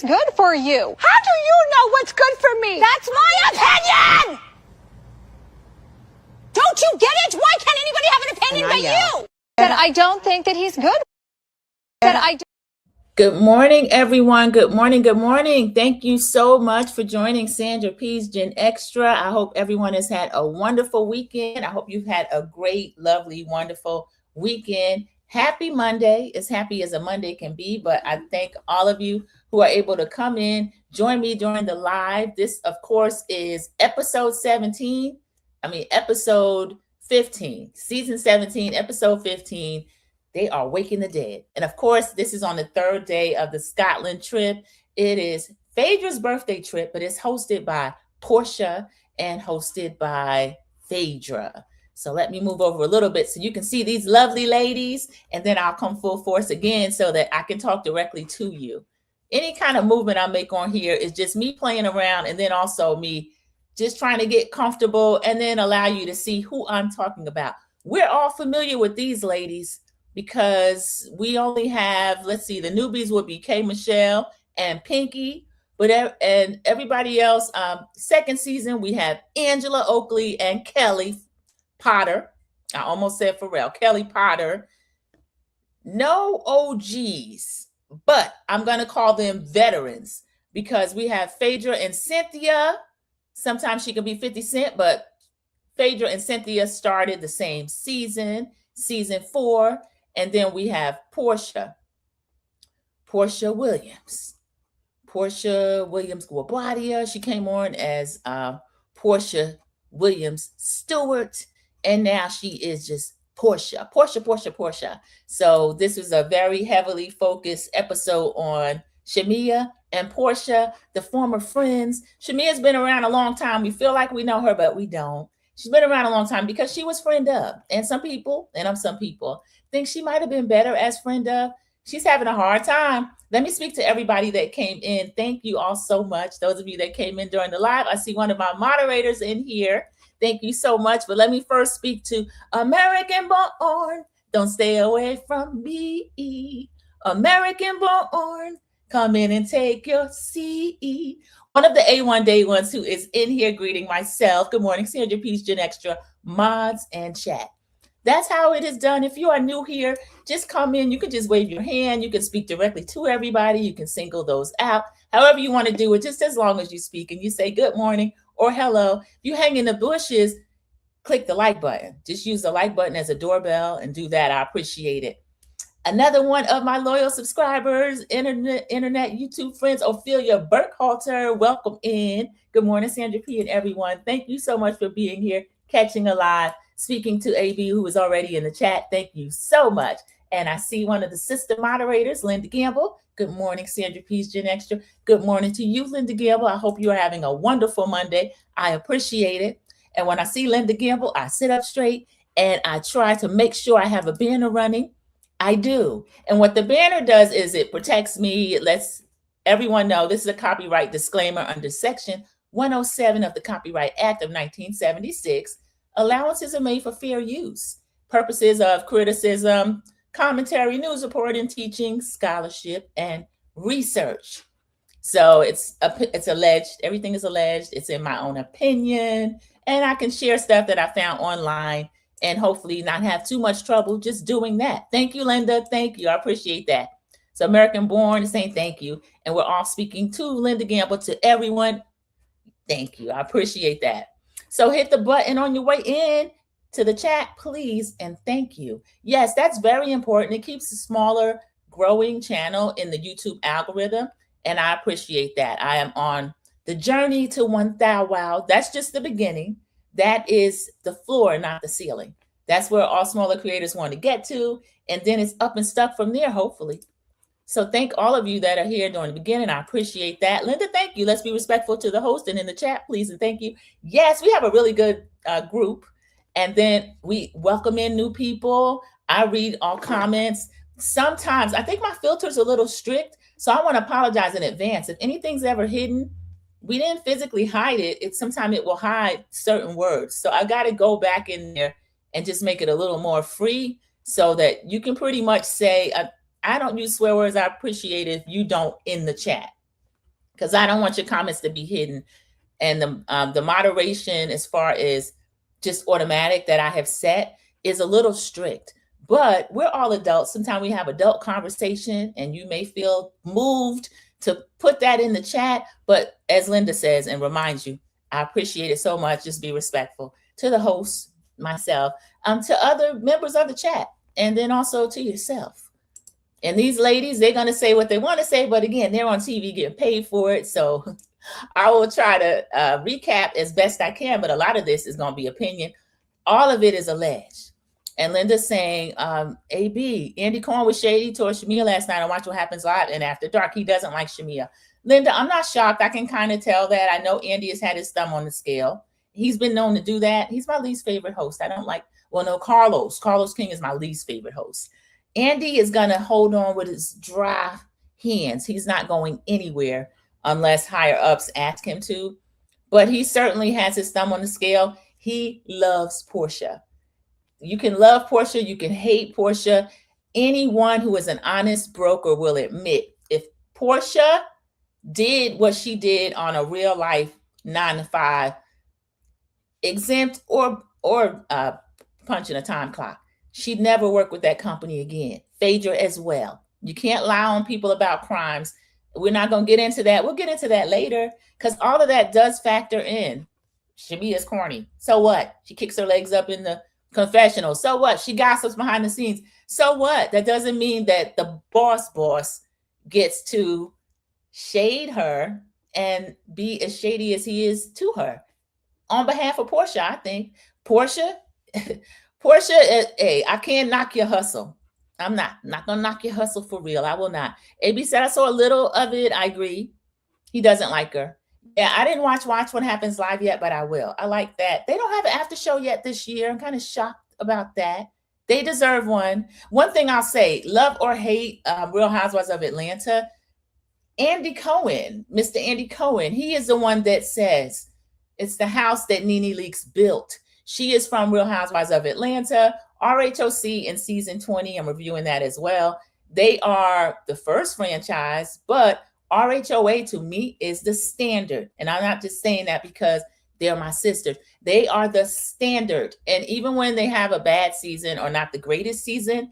he's good for you. How do you know what's good for me? That's my opinion! Don't you get it? Why can't anybody have an opinion but you? That I don't think that he's good. That I do. Good morning, everyone. Good morning. Good morning. Thank you so much for joining Sandra P's Gen Extra. I hope everyone has had a wonderful weekend. I hope you've had a great, lovely, wonderful weekend. Happy Monday, as happy as a Monday can be, but I thank all of you who are able to come in, join me during the live. This, of course, is episode 15, season 17, episode 15. They are waking the dead. And of course, this is on the third day of the Scotland trip. It is Phaedra's birthday trip, but it's hosted by Porsha and hosted by Phaedra. So let me move over a little bit so you can see these lovely ladies, and then I'll come full force again so that I can talk directly to you. Any kind of movement I make on here is just me playing around, and then also me just trying to get comfortable and then allow you to see who I'm talking about. We're all familiar with these ladies because we only have, let's see, the newbies would be K. Michelle and Pinky, and everybody else, second season, we have Angela Oakley and Kelly Potter. I almost said Pharrell. Kelly Potter. No OGs, but I'm going to call them veterans because we have Phaedra and Cynthia. Sometimes she could be 50 Cent, but Phaedra and Cynthia started the same season 4. And then we have Porsha Williams Guabadia. She came on as Porsha Williams Stewart. And now she is just Porsha. So this was a very heavily focused episode on Shamea and Porsha, the former friends. Shamea's been around a long time. We feel like we know her, but we don't. She's been around a long time because she was friend of. And some people think she might have been better as friend of. She's having a hard time. Let me speak to everybody that came in. Thank you all so much. Those of you that came in during the live. I see one of my moderators in here. Thank you so much. But let me first speak to American Born. Don't stay away from me. American Born. Come in and take your seat. One of the A1 Day ones who is in here greeting myself. Good morning, Sandra P's Gen Extra, mods and chat. That's how it is done. If you are new here, just come in. You can just wave your hand. You can speak directly to everybody. You can single those out. However you want to do it, just as long as you speak and you say good morning or hello. If you hang in the bushes, click the like button. Just use the like button as a doorbell and do that. I appreciate it. Another one of my loyal subscribers, internet YouTube friends, Ophelia Burkhalter, welcome in. Good morning, Sandra P. and everyone. Thank you so much for being here, catching a live, speaking to AB, who is already in the chat. Thank you so much. And I see one of the sister moderators, Linda Gamble. Good morning, Sandra P's Gen Extra. Good morning to you, Linda Gamble. I hope you are having a wonderful Monday. I appreciate it. And when I see Linda Gamble, I sit up straight and I try to make sure I have a banner running. I do. And what the banner does is it protects me. It lets everyone know this is a copyright disclaimer under Section 107 of the Copyright Act of 1976. Allowances are made for fair use. Purposes of criticism, commentary, news reporting, teaching, scholarship, and research. So it's alleged. Everything is alleged. It's in my own opinion. And I can share stuff that I found online and hopefully not have too much trouble just doing that. Thank you, Linda. Thank you. I appreciate that. So American Born is saying thank you. And we're all speaking to Linda Gamble, to everyone. Thank you. I appreciate that. So hit the button on your way in to the chat, please, and thank you. Yes, that's very important. It keeps a smaller, growing channel in the YouTube algorithm, and I appreciate that. I am on the journey to 1,000. Wow, that's just the beginning. That is the floor, not the ceiling. That's where all smaller creators want to get to, and then it's up and stuck from there, hopefully. So thank all of you that are here during the beginning. I appreciate that. Linda, thank you. Let's be respectful to the host and in the chat, please, and thank you. Yes, we have a really good group, and then we welcome in new people. I read all comments. Sometimes I think my filter's a little strict, so I want to apologize in advance. If anything's ever hidden, we didn't physically hide it. Sometimes it will hide certain words. So I got to go back in there and just make it a little more free so that you can pretty much say, I don't use swear words. I appreciate it if you don't in the chat. because I don't want your comments to be hidden. And the moderation, as far as just automatic that I have set, is a little strict. But we're all adults. Sometimes we have adult conversation, and you may feel moved to put that in the chat. But as Linda says and reminds you, I appreciate it so much. Just be respectful to the host, myself, to other members of the chat, and then also to yourself. And these ladies, they're going to say what they want to say. But again, they're on TV getting paid for it. So I will try to recap as best I can. But a lot of this is going to be opinion. All of it is alleged. And Linda's saying, AB, Andy Cohen was shady toward Shamea last night on Watch What Happens Live and After Dark. He doesn't like Shamea. Linda, I'm not shocked. I can kind of tell that. I know Andy has had his thumb on the scale. He's been known to do that. He's my least favorite host. I don't like, well, no, Carlos. Carlos King is my least favorite host. Andy is going to hold on with his dry hands. He's not going anywhere unless higher ups ask him to. But he certainly has his thumb on the scale. He loves Porsha. You can love Porsha. You can hate Porsha. Anyone who is an honest broker will admit if Porsha did what she did on a real life 9-to-5, exempt or punching a time clock, she'd never work with that company again. Phaedra as well. You can't lie on people about crimes. We're not going to get into that. We'll get into that later because all of that does factor in. Shamea's corny. So what? She kicks her legs up in the confessional. So what? She gossips behind the scenes. So what? That doesn't mean that the boss gets to shade her and be as shady as he is to her. On behalf of Porsha, I think. Porsha, hey, I can't knock your hustle. I'm not gonna knock your hustle for real. I will not. AB said I saw a little of it. I agree. He doesn't like her. Yeah, I didn't watch What Happens Live yet, but I will. I like that. They don't have an after show yet this year. I'm kind of shocked about that. They deserve one. One thing I'll say, love or hate Real Housewives of Atlanta, Andy Cohen, Mr. Andy Cohen, he is the one that says it's the house that Nene Leakes built. She is from Real Housewives of Atlanta, RHOC in season 20. I'm reviewing that as well. They are the first franchise, but RHOA to me is the standard. And I'm not just saying that because they're my sisters. They are the standard. And even when they have a bad season or not the greatest season,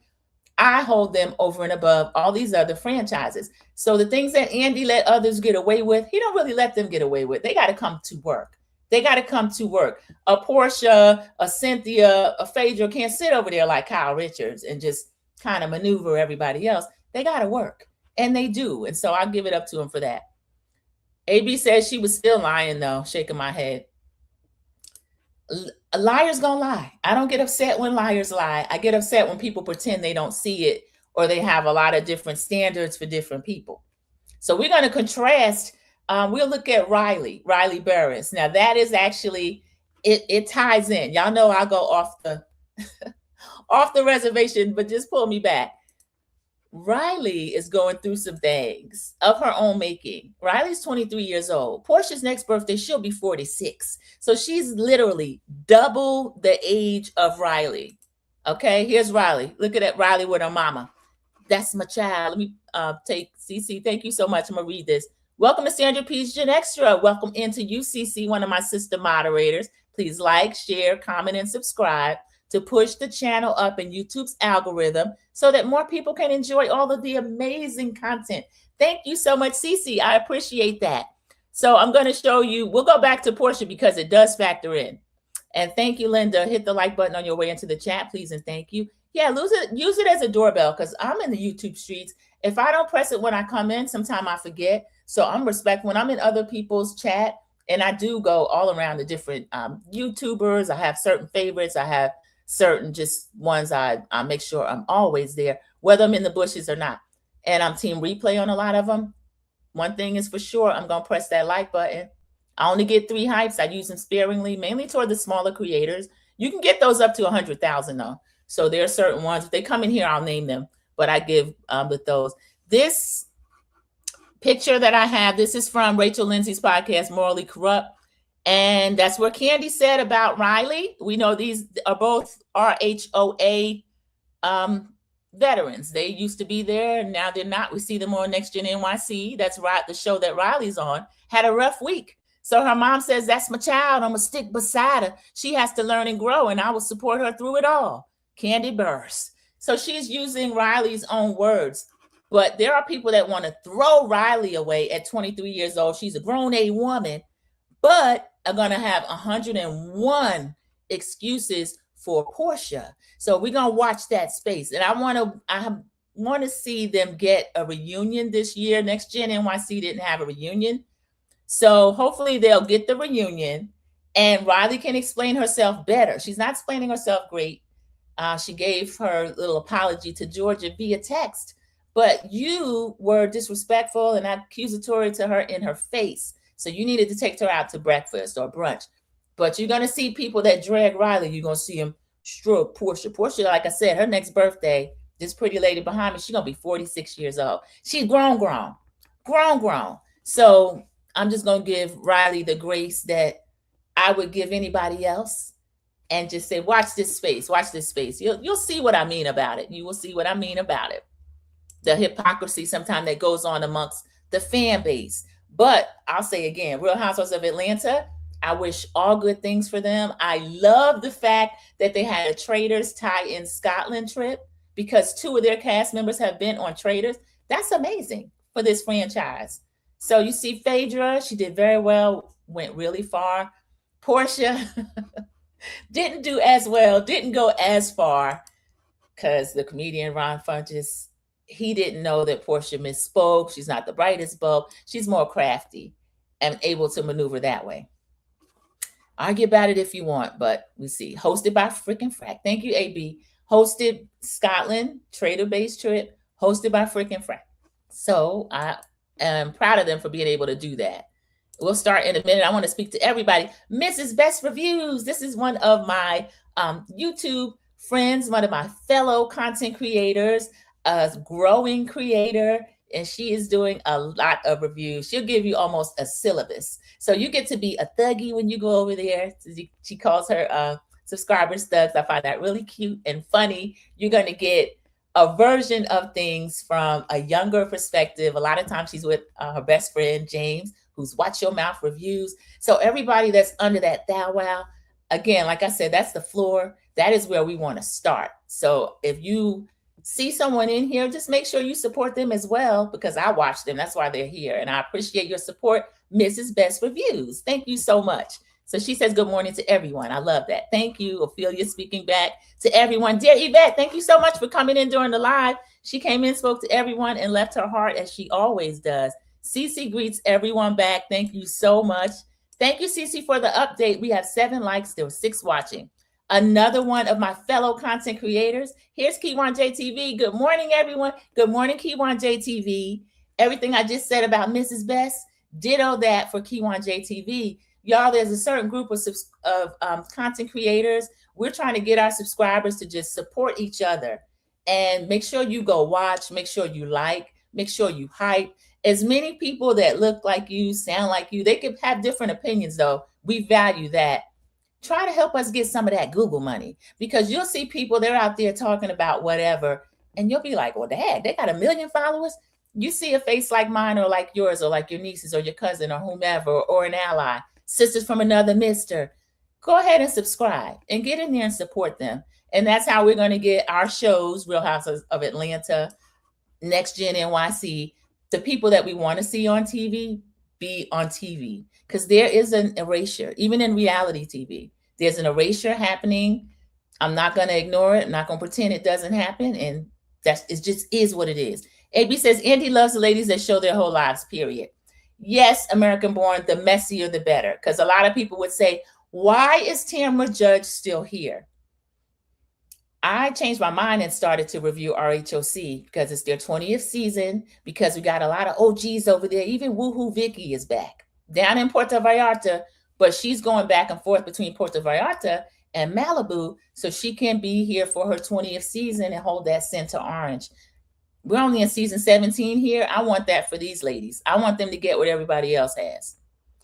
I hold them over and above all these other franchises. So the things that Andy let others get away with, he don't really let them get away with. They got to come to work. They got to come to work. A Porsha, a Cynthia, a Phaedra can't sit over there like Kyle Richards and just kind of maneuver everybody else. They got to work. And they do. And so I'll give it up to him for that. AB says she was still lying, though, shaking my head. A liar's gonna lie. I don't get upset when liars lie. I get upset when people pretend they don't see it or they have a lot of different standards for different people. So we're going to contrast. We'll look at Riley Burris. Now that is actually, it ties in. Y'all know I'll go off the off the reservation, but just pull me back. Riley is going through some things of her own making. Riley's 23 years old. Porsha's next birthday, she'll be 46. So she's literally double the age of Riley. Okay, here's Riley. Look at that Riley with her mama. That's my child. Let me take CC. Thank you so much. I'm going to read this. Welcome to Sandra P's Gen Extra. Welcome into UCC, one of my sister moderators. Please like, share, comment, and subscribe to push the channel up in YouTube's algorithm so that more people can enjoy all of the amazing content. Thank you so much, Cece. I appreciate that. So I'm going to show you, we'll go back to Porsha because it does factor in. And thank you, Linda. Hit the like button on your way into the chat, please, and thank you. Yeah, use it as a doorbell because I'm in the YouTube streets. If I don't press it when I come in, sometimes I forget. So I'm respectful when I'm in other people's chat, and I do go all around the different YouTubers. I have certain favorites. I have certain just ones I make sure I'm always there, whether I'm in the bushes or not. And I'm team replay on a lot of them. One thing is for sure, I'm going to press that like button. I only get 3 hypes. I use them sparingly, mainly toward the smaller creators. You can get those up to 100,000 though. So there are certain ones. If they come in here, I'll name them. But I give with those. This picture that I have, this is from Rachel Lindsay's podcast, Morally Corrupt. And that's what Candy said about Riley. We know these are both RHOA veterans. They used to be there, and now they're not. We see them on Next Gen NYC. That's right, the show that Riley's on. Had a rough week. So her mom says, that's my child. I'm going to stick beside her. She has to learn and grow, and I will support her through it all. Candy Burst. So she's using Riley's own words. But there are people that want to throw Riley away at 23 years old. She's a grown-a woman, but are going to have 101 excuses for Porsha. So we're going to watch that space. And I want to see them get a reunion this year. Next Gen NYC didn't have a reunion. So hopefully they'll get the reunion and Riley can explain herself better. She's not explaining herself great. She gave her little apology to Georgia via text, but you were disrespectful and accusatory to her in her face. So you needed to take her out to breakfast or brunch. But you're going to see people that drag Riley. You're going to see them stroke Porsha. Porsha, like I said, her next birthday, this pretty lady behind me, she's going to be 46 years old. She's grown. So I'm just going to give Riley the grace that I would give anybody else and just say, watch this space. You'll see what I mean about it. You will see what I mean about it. The hypocrisy sometimes that goes on amongst the fan base. But I'll say again, Real Housewives of Atlanta, I wish all good things for them. I love the fact that they had a Traders tie-in Scotland trip because 2 of their cast members have been on Traders. That's amazing for this franchise. So you see Phaedra, she did very well, went really far. Porsha didn't do as well, didn't go as far because the comedian Ron Funches, he didn't know that Porsha misspoke. She's not the brightest bulb. She's more crafty and able to maneuver that way. Argue about it if you want, but we see. Hosted by Frickin' Frack. Thank you, AB. Hosted Scotland, trader-based trip, hosted by Frickin' Frack. So I am proud of them for being able to do that. We'll start in a minute. I want to speak to everybody. Mrs. Best Reviews. This is one of my YouTube friends, one of my fellow content creators, a growing creator, and she is doing a lot of reviews. She'll give you almost a syllabus. So you get to be a thuggy when you go over there. She calls her subscribers thugs. I find that really cute and funny. You're going to get a version of things from a younger perspective. A lot of times she's with her best friend, James, who's Watch Your Mouth Reviews. So everybody that's under that thou wow, again, like I said, that's the floor. That is where we want to start. So if you see someone in here, just make sure you support them as well, because I watch them. That's why they're here. And I appreciate your support, Mrs. Best Reviews. Thank you so much. So she says, good morning to everyone. I love that. Thank you. Ophelia speaking back to everyone. Dear Yvette, thank you so much for coming in during the live. She came in, spoke to everyone, and left her heart as she always does. Cece greets everyone back. Thank you so much. Thank you, Cece, for the update. We have 7 likes. There were 6 watching. Another one of my fellow content creators. Here's Keywan JTV. Good morning, everyone. Good morning, Keywan JTV. Everything I just said about Mrs. Best, ditto that for Keywan JTV. Y'all, there's a certain group of content creators. We're trying to get our subscribers to just support each other and make sure you go watch, make sure you like, make sure you hype. As many people that look like you, sound like you, they could have different opinions though. We value that. Try to help us get some of that Google money, because you'll see people, they're out there talking about whatever, and you'll be like, well, dad, they got 1 million followers. You see a face like mine or like yours or like your nieces or your cousin or whomever or an ally, sisters from another mister. Go ahead and subscribe and get in there and support them. And that's how we're going to get our shows, Real Housewives of Atlanta, Next Gen NYC, the people that we want to see on TV be on TV, because there is an erasure, even in reality TV. There's an erasure happening. I'm not going to ignore it. I'm not going to pretend it doesn't happen. And it just is what it is. AB says, Andy loves the ladies that show their whole lives, period. Yes, American born, the messier, the better. Because a lot of people would say, why is Tamra Judge still here? I changed my mind and started to review RHOC because it's their 20th season, because we got a lot of OGs over there. Even Woohoo Vicky is back down in Puerto Vallarta, but she's going back and forth between Puerto Vallarta and Malibu so she can be here for her 20th season and hold that scent to orange. We're only in season 17 here. I want that for these ladies. I want them to get what everybody else has.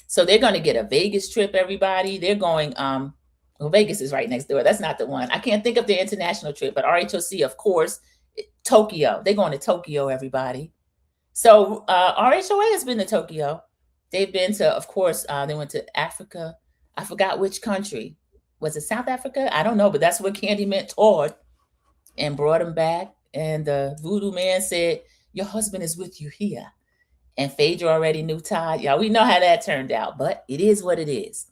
So they're going to get a Vegas trip, everybody. They're going, well, Vegas is right next door. That's not the one. I can't think of the international trip, but RHOC, of course, Tokyo. They're going to Tokyo, everybody. So RHOA has been to Tokyo. They've been to, of course, they went to Africa. I forgot which country. Was it South Africa? I don't know, but that's where Candy Mint toured and brought him back. And the voodoo man said, your husband is with you here. And Phaedra already knew Todd. Yeah, we know how that turned out, but it is what it is.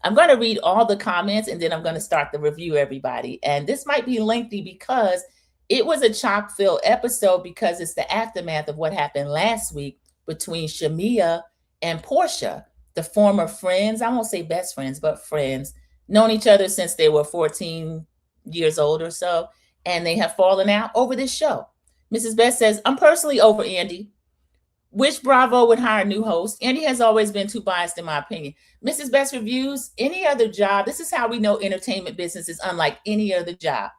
I'm going to read all the comments and then I'm going to start the review, everybody. And this might be lengthy because it was a chock-filled episode because it's the aftermath of what happened last week between Shamea and Porsha, the former friends. I won't say best friends, but friends, known each other since they were 14 years old or so. And they have fallen out over this show. Mrs. Best says, I'm personally over Andy. Wish Bravo would hire a new host. Andy has always been too biased, in my opinion. Mrs. Best reviews, any other job. This is how we know entertainment business is unlike any other job.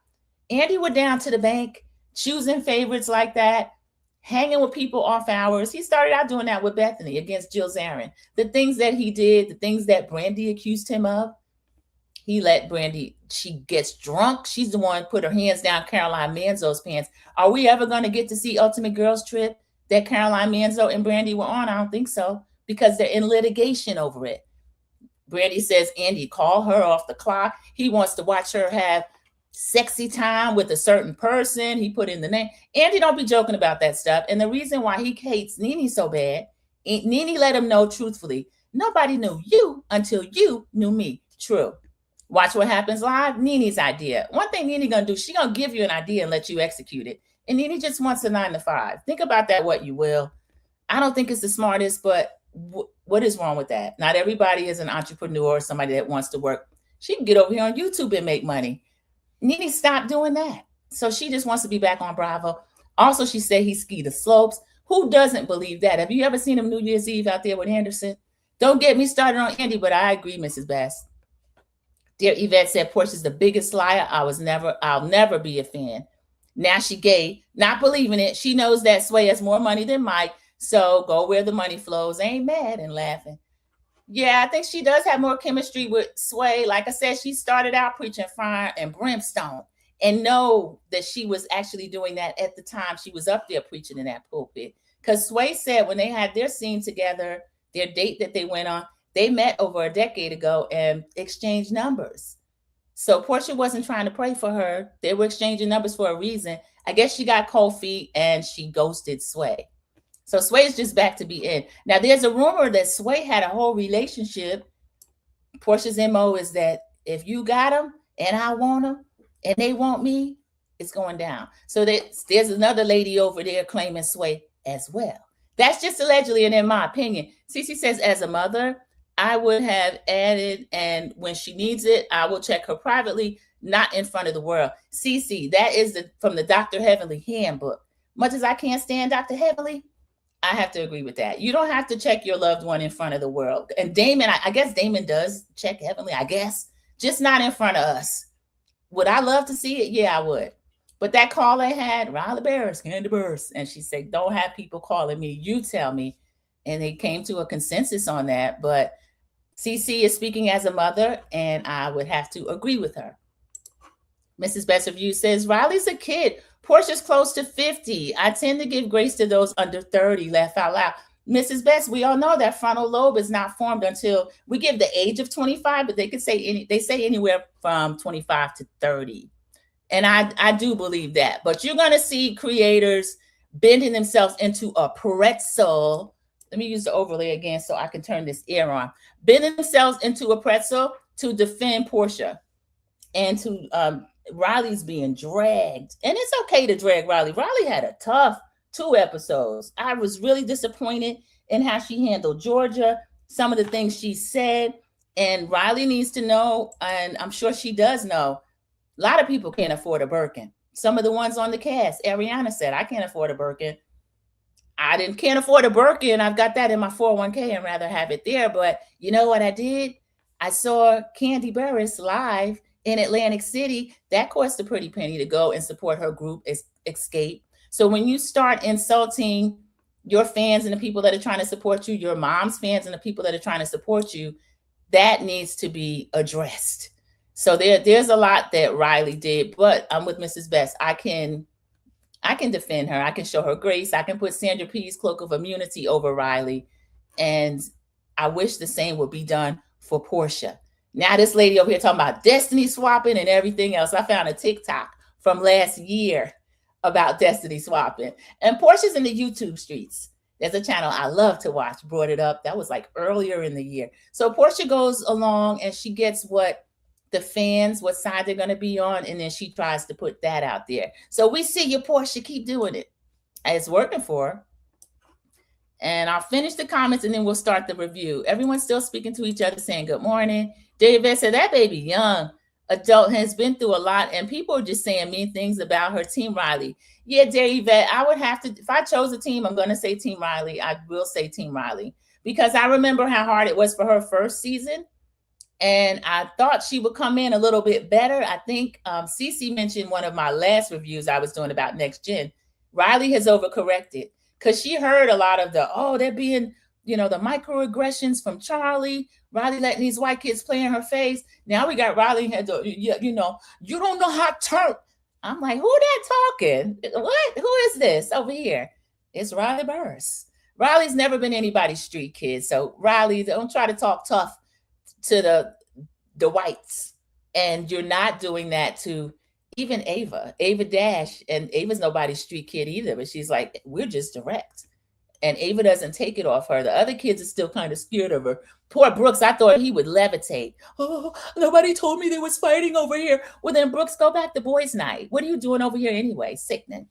Andy went down to the bank, choosing favorites like that, hanging with people off hours. He started out doing that with Bethany against Jill Zarin. The things that he did, the things that Brandy accused him of, he let Brandy, she gets drunk. She's the one put her hands down Caroline Manzo's pants. Are we ever going to get to see Ultimate Girls Trip that Caroline Manzo and Brandy were on? I don't think so, because they're in litigation over it. Brandy says, Andy, call her off the clock. He wants to watch her have sexy time with a certain person. He put in the name. Andy, don't be joking about that stuff. And the reason why he hates Nene so bad, Nene let him know truthfully, nobody knew you until you knew me. True. Watch What Happens Live, Nene's idea. One thing Nene gonna do, she gonna give you an idea and let you execute it. And Nene just wants a 9 to 5. Think about that what you will. I don't think it's the smartest, but what is wrong with that? Not everybody is an entrepreneur or somebody that wants to work. She can get over here on YouTube and make money. Nene stopped doing that. So she just wants to be back on Bravo. Also, she said he skied the slopes. Who doesn't believe that? Have you ever seen him New Year's Eve out there with Anderson? Don't get me started on Andy, but I agree, Mrs. Best. Dear Yvette said, Portia's the biggest liar. I'll never be a fan. Now she gay, not believing it. She knows that Sway has more money than Mike. So go where the money flows. Ain't mad and laughing. Yeah, I think she does have more chemistry with Sway. Like I said, she started out preaching fire and brimstone, and know that she was actually doing that at the time she was up there preaching in that pulpit. Because Sway said when they had their scene together, their date that they went on, they met over a decade ago and exchanged numbers. So Porsha wasn't trying to pray for her. They were exchanging numbers for a reason. I guess she got cold feet and she ghosted Sway. So Sway is just back to be in. Now, there's a rumor that Sway had a whole relationship. Portia's MO is that if you got them and I want them and they want me, it's going down. So there's another lady over there claiming Sway as well. That's just allegedly, and in my opinion. Cece says, as a mother, I would have added, and when she needs it, I will check her privately, not in front of the world. Cece, that is from the Dr. Heavenly handbook. Much as I can't stand Dr. Heavenly, I have to agree with that. You don't have to check your loved one in front of the world. And Damon, I guess Damon does check Heavenly, I guess, just not in front of us. Would I love to see it? Yeah, I would. But that call I had, Riley Barris, Candy Burst, and she said, don't have people calling me, you tell me. And they came to a consensus on that. But CC is speaking as a mother, and I would have to agree with her. Mrs. Best Review says, Riley's a kid. Portia's close to 50. I tend to give grace to those under 30, laugh out loud. Mrs. Best, we all know that frontal lobe is not formed until we give the age of 25, but they say anywhere from 25 to 30. And I do believe that. But you're going to see creators bending themselves into a pretzel. Let me use the overlay again so I can turn this air on. Bending themselves into a pretzel to defend Porsha and to Riley's being dragged. And it's okay to drag Riley. Riley had a tough 2 episodes. I was really disappointed in how she handled Georgia, some of the things she said. And Riley needs to know, and I'm sure she does know, a lot of people can't afford a Birkin. Some of the ones on the cast, Ariana said, I can't afford a Birkin. I can't afford a Birkin. I've got that in my 401k and rather have it there. But you know what I did? I saw Candy Burris live in Atlantic City. That cost a pretty penny to go and support her group, Escape. So when you start insulting your fans and the people that are trying to support you, your mom's fans and the people that are trying to support you, that needs to be addressed. So there's a lot that Riley did, but I'm with Mrs. Best. I can I can defend her. I can show her grace. I can put Sandra P's cloak of immunity over Riley. And I wish the same would be done for Porsha. Now this lady over here talking about destiny swapping and everything else. I found a TikTok from last year about destiny swapping. And Porsha's in the YouTube streets. There's a channel I love to watch, brought it up. That was like earlier in the year. So Porsha goes along and she gets what the fans, what side they're going to be on, and then she tries to put that out there. So we see you, Porsha, keep doing it. It's working for her. And I'll finish the comments and then we'll start the review. Everyone's still speaking to each other, saying good morning. David said that baby young adult has been through a lot, and people are just saying mean things about her. Team Riley. Yeah, David, I would have to, if I chose a team, I'm going to say Team Riley. I will say Team Riley because I remember how hard it was for her first season. And I thought she would come in a little bit better. I think Cece mentioned one of my last reviews I was doing about Next Gen. Riley has overcorrected because she heard a lot of the, they're being, the microaggressions from Charlie. Riley letting these white kids play in her face. Now we got Riley had to, you don't know how to turn. I'm like, who that talking? What? Who is this over here? It's Riley Burris. Riley's never been anybody's street kid. So Riley, don't try to talk tough to the whites. And you're not doing that to even Ava Dash. And Ava's nobody's street kid either, but she's like, we're just direct. And Ava doesn't take it off her. The other kids are still kind of scared of her. Poor Brooks, I thought he would levitate. Oh, nobody told me they was fighting over here. Well, then Brooks, go back to boys' night. What are you doing over here anyway? Sickening.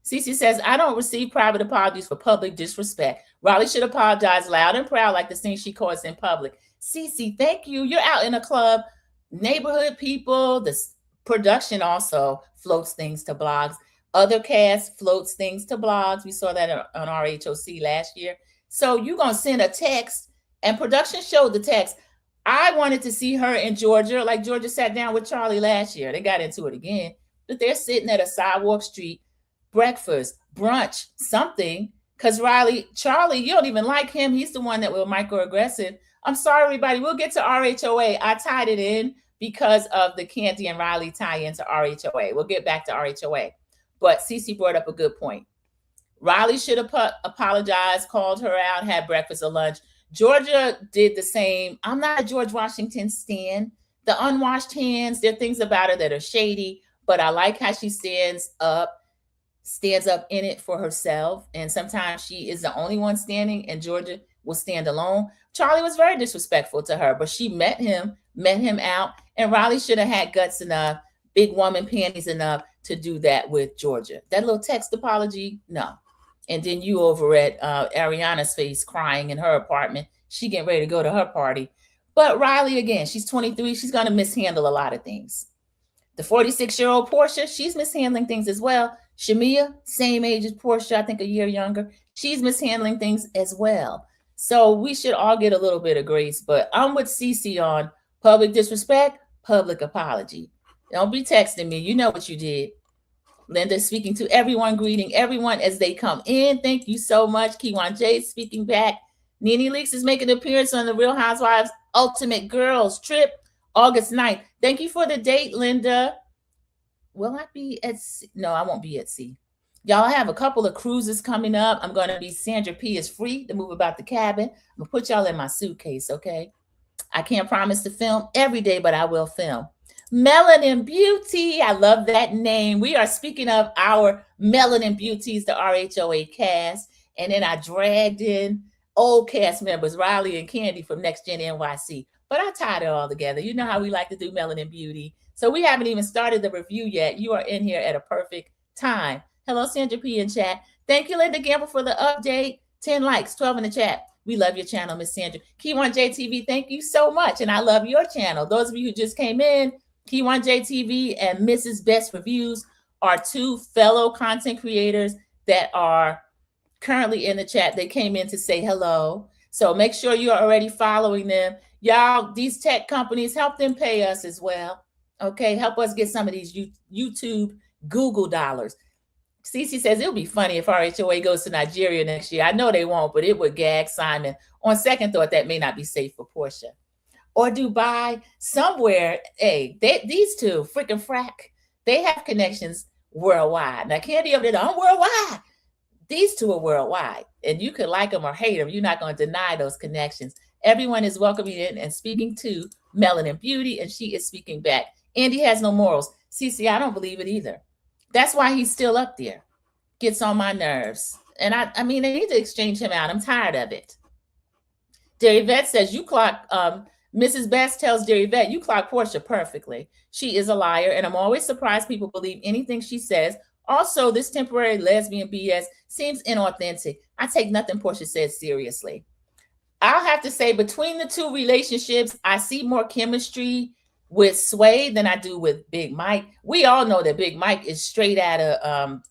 Cece says, I don't receive private apologies for public disrespect. Riley should apologize loud and proud like the things she caused in public. Cece, thank you. You're out in a club. Neighborhood people, the production also floats things to blogs. Other cast floats things to blogs. We saw that on RHOC last year. So you're going to send a text, and production showed the text. I wanted to see her in Georgia, like Georgia sat down with Charlie last year. They got into it again. But they're sitting at a sidewalk street, breakfast, brunch, something. Because Charlie, you don't even like him. He's the one that will microaggressive. I'm sorry, everybody. We'll get to RHOA. I tied it in because of the Candy and Riley tie into RHOA. We'll get back to RHOA. But Cece brought up a good point. Riley should have apologized, called her out, had breakfast or lunch. Georgia did the same. I'm not a George Washington stan. The unwashed hands, there are things about her that are shady, but I like how she stands up in it for herself. And sometimes she is the only one standing, and Georgia will stand alone. Charlie was very disrespectful to her, but she met him out, and Riley should have had guts enough, big woman panties enough to do that with Georgia. That little text apology, no. And then you over at Ariana's face crying in her apartment. She getting ready to go to her party. But Riley, again, she's 23. She's going to mishandle a lot of things. The 46-year-old Porsha, she's mishandling things as well. Shamea, same age as Porsha, I think a year younger. She's mishandling things as well. So we should all get a little bit of grace. But I'm with Cece on public disrespect, public apology. Don't be texting me. You know what you did. Linda speaking to everyone, greeting everyone as they come in. Thank you so much. Kiwan J speaking back. Nene Leaks is making an appearance on the Real Housewives Ultimate Girls Trip, August 9th. Thank you for the date, Linda. Will I be at sea? No, I won't be at sea. Y'all have a couple of cruises coming up. I'm going to be, Sandra P is free to move about the cabin. I'm going to put y'all in my suitcase, okay? I can't promise to film every day, but I will film. Melanin Beauty. I love that name. We are speaking of our Melanin Beauties, the RHOA cast. And then I dragged in old cast members, Riley and Candy from Next Gen NYC. But I tied it all together. You know how we like to do Melanin Beauty. So we haven't even started the review yet. You are in here at a perfect time. Hello, Sandra P in chat. Thank you, Linda Gamble, for the update. 10 likes, 12 in the chat. We love your channel, Miss Sandra. Key1 JTV, thank you so much. And I love your channel. Those of you who just came in, Key1 JTV and Mrs. Best Reviews are two fellow content creators that are currently in the chat. They came in to say hello. So make sure you're already following them. Y'all, these tech companies, help them pay us as well. Okay, help us get some of these YouTube, Google dollars. Cece says it'll be funny if RHOA goes to Nigeria next year. I know they won't, but it would gag Simon. On second thought, that may not be safe for Porsha. Or Dubai, somewhere. Hey, these two, freaking frack, they have connections worldwide. Now, Candy over there, I'm worldwide. These two are worldwide, and you could like them or hate them. You're not going to deny those connections. Everyone is welcoming in and speaking to Melanin Beauty, and she is speaking back. Andy has no morals. Cece, I don't believe it either. That's why he's still up there. Gets on my nerves. And I mean, they need to exchange him out. I'm tired of it. Derry Vet says, you clock, Mrs. Best tells Derry Vet, you clock Porsha perfectly. She is a liar, and I'm always surprised people believe anything she says. Also, this temporary lesbian BS seems inauthentic. I take nothing Porsha says seriously. I'll have to say, between the two relationships, I see more chemistry with Sway than I do with Big Mike. We all know that Big Mike is straight out of,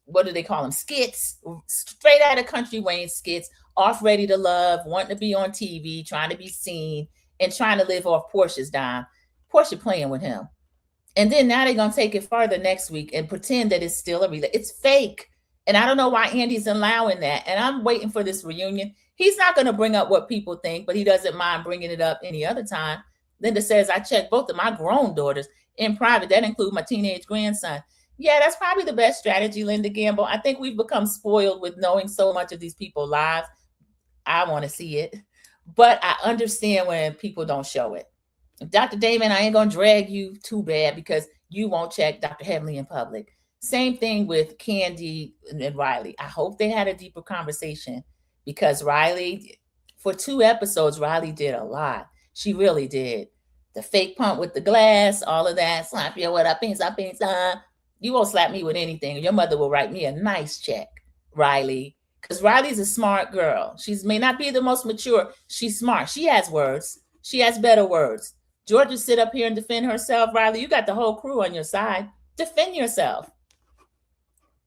what do they call them? Skits. Straight out of Country Wayne skits, off Ready to Love, wanting to be on TV, trying to be seen, and trying to live off Porsha's dime. Porsha playing with him. And then now they're going to take it farther next week and pretend that it's still it's fake. And I don't know why Andy's allowing that. And I'm waiting for this reunion. He's not going to bring up what people think, but he doesn't mind bringing it up any other time. Linda says, I checked both of my grown daughters in private. That includes my teenage grandson. Yeah, that's probably the best strategy, Linda Gamble. I think we've become spoiled with knowing so much of these people's lives. I want to see it. But I understand when people don't show it. Dr. Damon, I ain't going to drag you too bad because you won't check Dr. Heavenly in public. Same thing with Candy and Riley. I hope they had a deeper conversation because Riley, for 2 episodes, Riley did a lot. She really did. The fake pump with the glass, all of that. Slap you with a pizza. You won't slap me with anything. Your mother will write me a nice check, Riley. Because Riley's a smart girl. She may not be the most mature. She's smart. She has words. She has better words. Georgia sit up here and defend herself. Riley, you got the whole crew on your side. Defend yourself.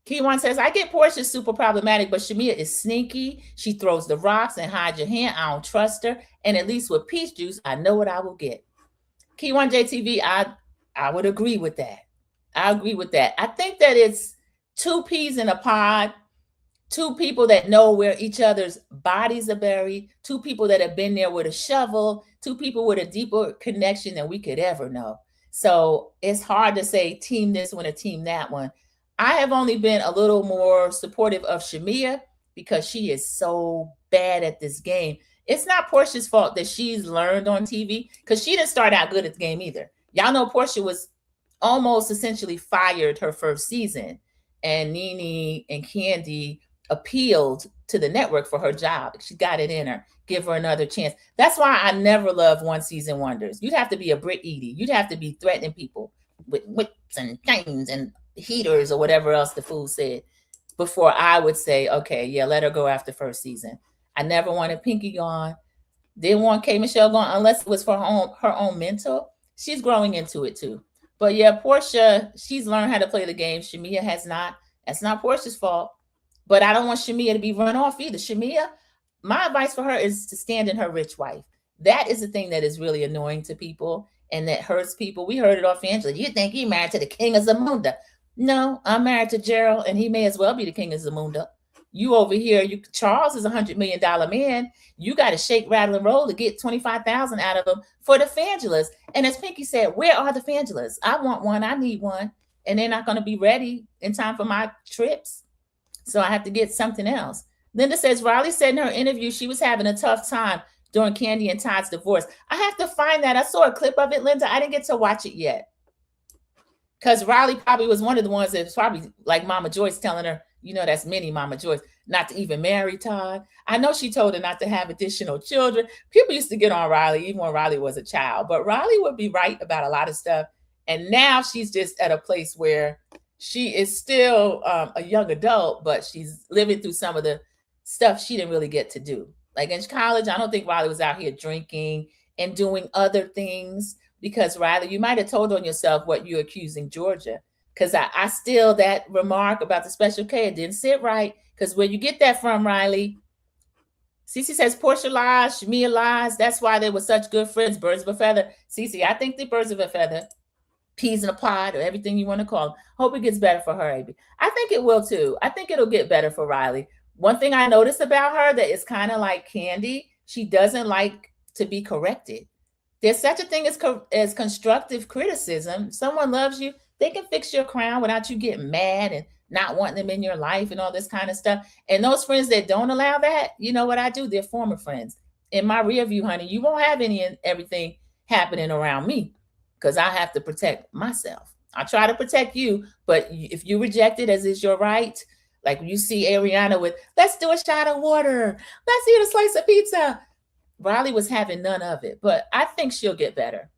Keywan says, I get Porsha super problematic, but Shamea is sneaky. She throws the rocks and hides your hand. I don't trust her. And at least with peach juice, I know what I will get. Keywan JTV, I would agree with that. I agree with that. I think that it's 2 peas in a pod. 2 people that know where each other's bodies are buried, 2 people that have been there with a shovel, 2 people with a deeper connection than we could ever know. So it's hard to say team this one or team that one. I have only been a little more supportive of Shamea because she is so bad at this game. It's not Porsha's fault that she's learned on TV because she didn't start out good at the game either. Y'all know Porsha was almost essentially fired her first season, and Nene and Candy appealed to the network for her job. She got it in her. Give her another chance. That's why I never love one season wonders. You'd have to be a Brit Edie. You'd have to be threatening people with whips and chains and heaters or whatever else the fool said before I would say, okay, yeah, let her go after first season. I never wanted Pinky gone. Didn't want K. Michelle gone unless it was for her own mental. She's growing into it too. But yeah, Porsha, she's learned how to play the game. Shamea has not. That's not Porsha's fault. But I don't want Shamea to be run off either. Shamea, my advice for her is to stand in her rich wife. That is the thing that is really annoying to people and that hurts people. We heard it off Angela. You think you're married to the king of Zamunda. No, I'm married to Gerald, and he may as well be the king of Zamunda. You over here, Charles is $100 million man. You got to shake, rattle, and roll to get $25,000 out of him for the Fangelas. And as Pinky said, where are the Fangelas? I want one. I need one. And they're not going to be ready in time for my trips. So I have to get something else. Linda says, Riley said in her interview she was having a tough time during Candy and Todd's divorce. I have to find that. I saw a clip of it, Linda. I didn't get to watch it yet. Because Riley probably was one of the ones that was probably like Mama Joyce telling her, you know, that's mini Mama Joyce, not to even marry Todd. I know she told her not to have additional children. People used to get on Riley even when Riley was a child. But Riley would be right about a lot of stuff. And now she's just at a place where she is still a young adult, but she's living through some of the stuff she didn't really get to do. Like in college, I don't think Riley was out here drinking and doing other things because Riley, you might have told on yourself what you're accusing Georgia. Because I still, that remark about the Special K, it didn't sit right. Because where you get that from, Riley? Cece says Porsha lies, Shamea lies. That's why they were such good friends, birds of a feather. Cece, I think the birds of a feather, peas in a pod, or everything you want to call them. Hope it gets better for her, Abby. I think it will too. I think it'll get better for Riley. One thing I noticed about her that is kind of like Candy, she doesn't like to be corrected. There's such a thing as constructive criticism. Someone loves you, They can fix your crown without you getting mad and not wanting them in your life and all this kind of stuff. And those friends that don't allow that, you know what I do? They're former friends. In my rear view, honey, you won't have any and everything happening around me because I have to protect myself. I try to protect you, but if you reject it as is your right, like you see Ariana with, let's do a shot of water, let's eat a slice of pizza. Riley was having none of it, but I think she'll get better.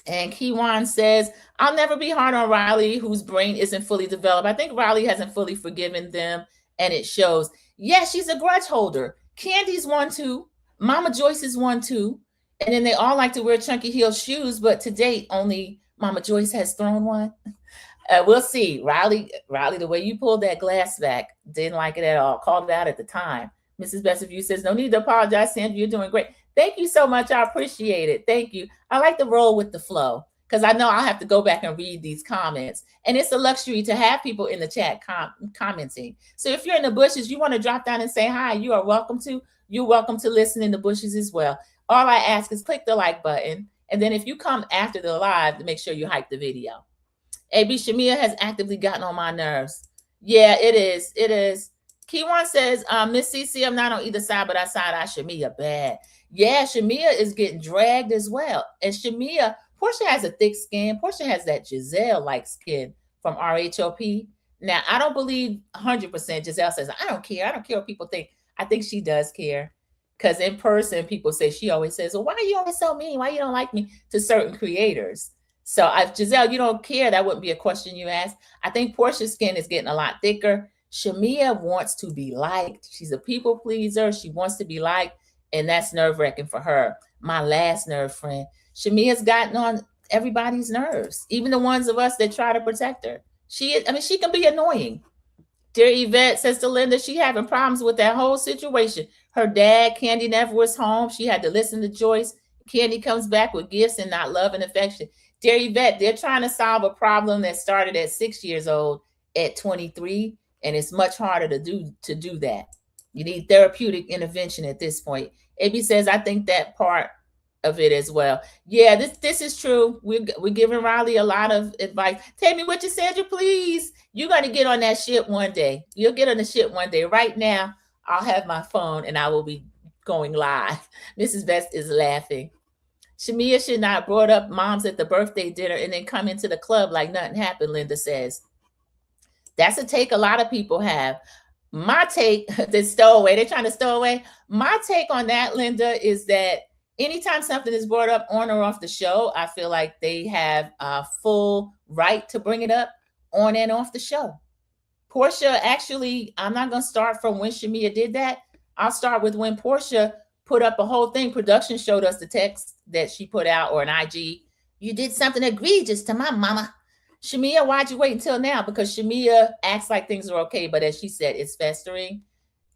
And Kiwan says, I'll never be hard on Riley, whose brain isn't fully developed. I think Riley hasn't fully forgiven them, and it shows. Yeah, she's a grudge holder. Candy's one too. Mama Joyce is one too. And then they all like to wear chunky heel shoes, but to date, only Mama Joyce has thrown one. We'll see. Riley, the way you pulled that glass back, didn't like it at all. Called it out at the time. Mrs. Best of You says, no need to apologize, Sandra. You're doing great. Thank you so much. I appreciate it. Thank you. I like to roll with the flow because I know I'll have to go back and read these comments. And it's a luxury to have people in the chat commenting. So if you're in the bushes, you want to drop down and say hi, you are welcome to. You're welcome to listen in the bushes as well. All I ask is click the like button. And then if you come after the live, make sure you hype the video. AB Shamea has actively gotten on my nerves. Yeah, it is. It is. Keywan says, Miss CC, I'm not on either side, but I side-eye Shamea bad. Yeah, Shamea is getting dragged as well. And Shamea, Porsha has a thick skin. Porsha has that Giselle-like skin from RHOP. Now, I don't believe 100% Giselle says, I don't care. I don't care what people think. I think she does care. Because in person, people say, she always says, well, why are you always so mean? Why you don't like me? To certain creators. So if Giselle, you don't care, that wouldn't be a question you ask. I think Porsha's skin is getting a lot thicker. Shamea wants to be liked. She's a people pleaser. She wants to be liked. And that's nerve-wracking for her. My last nerve friend. Shamea's gotten on everybody's nerves, even the ones of us that try to protect her. She can be annoying. Dear Yvette says to Linda, she having problems with that whole situation. Her dad, Candy, never was home. She had to listen to Joyce. Candy comes back with gifts and not love and affection. Dear Yvette, they're trying to solve a problem that started at 6 years old at 23, and it's much harder to do that. You need therapeutic intervention at this point. AB says, I think that part of it as well. Yeah, this is true. We're giving Riley a lot of advice. Tell me what you said, please. You're going to get on that ship one day. You'll get on the ship one day. Right now, I'll have my phone and I will be going live. Mrs. Best is laughing. Shamea should not brought up moms at the birthday dinner and then come into the club like nothing happened, Linda says. That's a take a lot of people have. My take, the stowaway, they're trying to stow away. My take on that, Linda, is that anytime something is brought up on or off the show, I feel like they have a full right to bring it up on and off the show. Porsha, actually, I'm not going to start from when Shamea did that. I'll start with when Porsha put up a whole thing. Production showed us the text that she put out, or an IG. You did something egregious to my mama. Shamea, why'd you wait until now? Because Shamea acts like things are okay, but as she said, it's festering.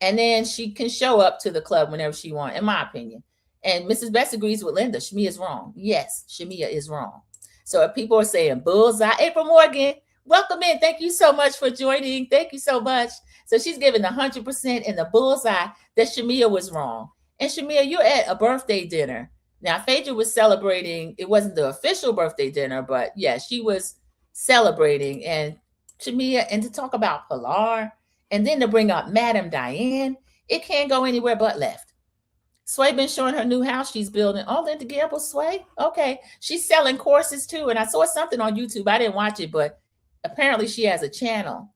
And then she can show up to the club whenever she wants, in my opinion. And Mrs. Best agrees with Linda. Shamea is wrong. Yes, Shamea is wrong. So if people are saying bullseye, April Morgan, welcome in. Thank you so much for joining. Thank you so much. So she's giving 100% in the bullseye that Shamea was wrong. And Shamea, you're at a birthday dinner. Now, Phaedra was celebrating. It wasn't the official birthday dinner, but yeah, she was celebrating. And Shamea, and to talk about Pilar, and then to bring up Madame Diane, it can't go anywhere but left. Sway been showing her new house she's building. Oh, Linda Gamble, Sway? Okay. She's selling courses too. And I saw something on YouTube. I didn't watch it, but apparently she has a channel.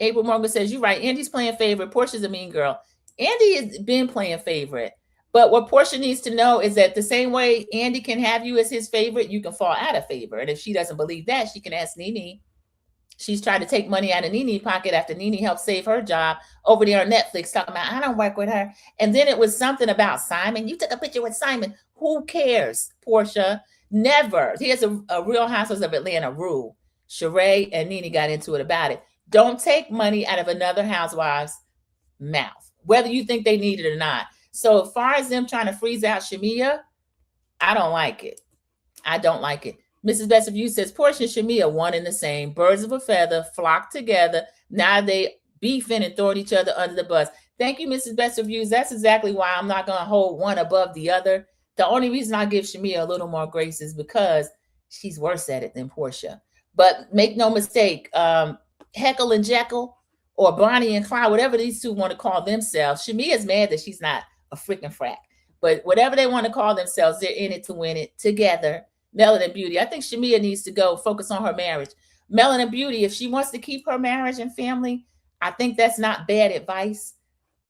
April Morgan says, you're right. Andy's playing favorite. Porsha's a mean girl. Andy has been playing favorite. But what Porsha needs to know is that the same way Andy can have you as his favorite, you can fall out of favor. And if she doesn't believe that, she can ask Nene. She's trying to take money out of Nene's pocket after Nene helped save her job over there on Netflix, talking about, I don't work with her. And then it was something about Simon. You took a picture with Simon. Who cares, Porsha? Never. Here's a Real Housewives of Atlanta rule. Sheree and Nene got into it about it. Don't take money out of another housewife's mouth, whether you think they need it or not. So as far as them trying to freeze out Shamea, I don't like it. I don't like it. Mrs. Best of You says, Porsha and Shamea, one and the same. Birds of a feather, flock together. Now they beefing and throwing each other under the bus. Thank you, Mrs. Best of You. That's exactly why I'm not going to hold one above the other. The only reason I give Shamea a little more grace is because she's worse at it than Porsha. But make no mistake, Heckle and Jekyll or Bonnie and Clyde, whatever these two want to call themselves, Shamea's mad that she's not a freaking frack. But whatever they want to call themselves, they're in it to win it together. Melanin Beauty. I think Shamea needs to go focus on her marriage. Melanin Beauty, if she wants to keep her marriage and family, I think that's not bad advice.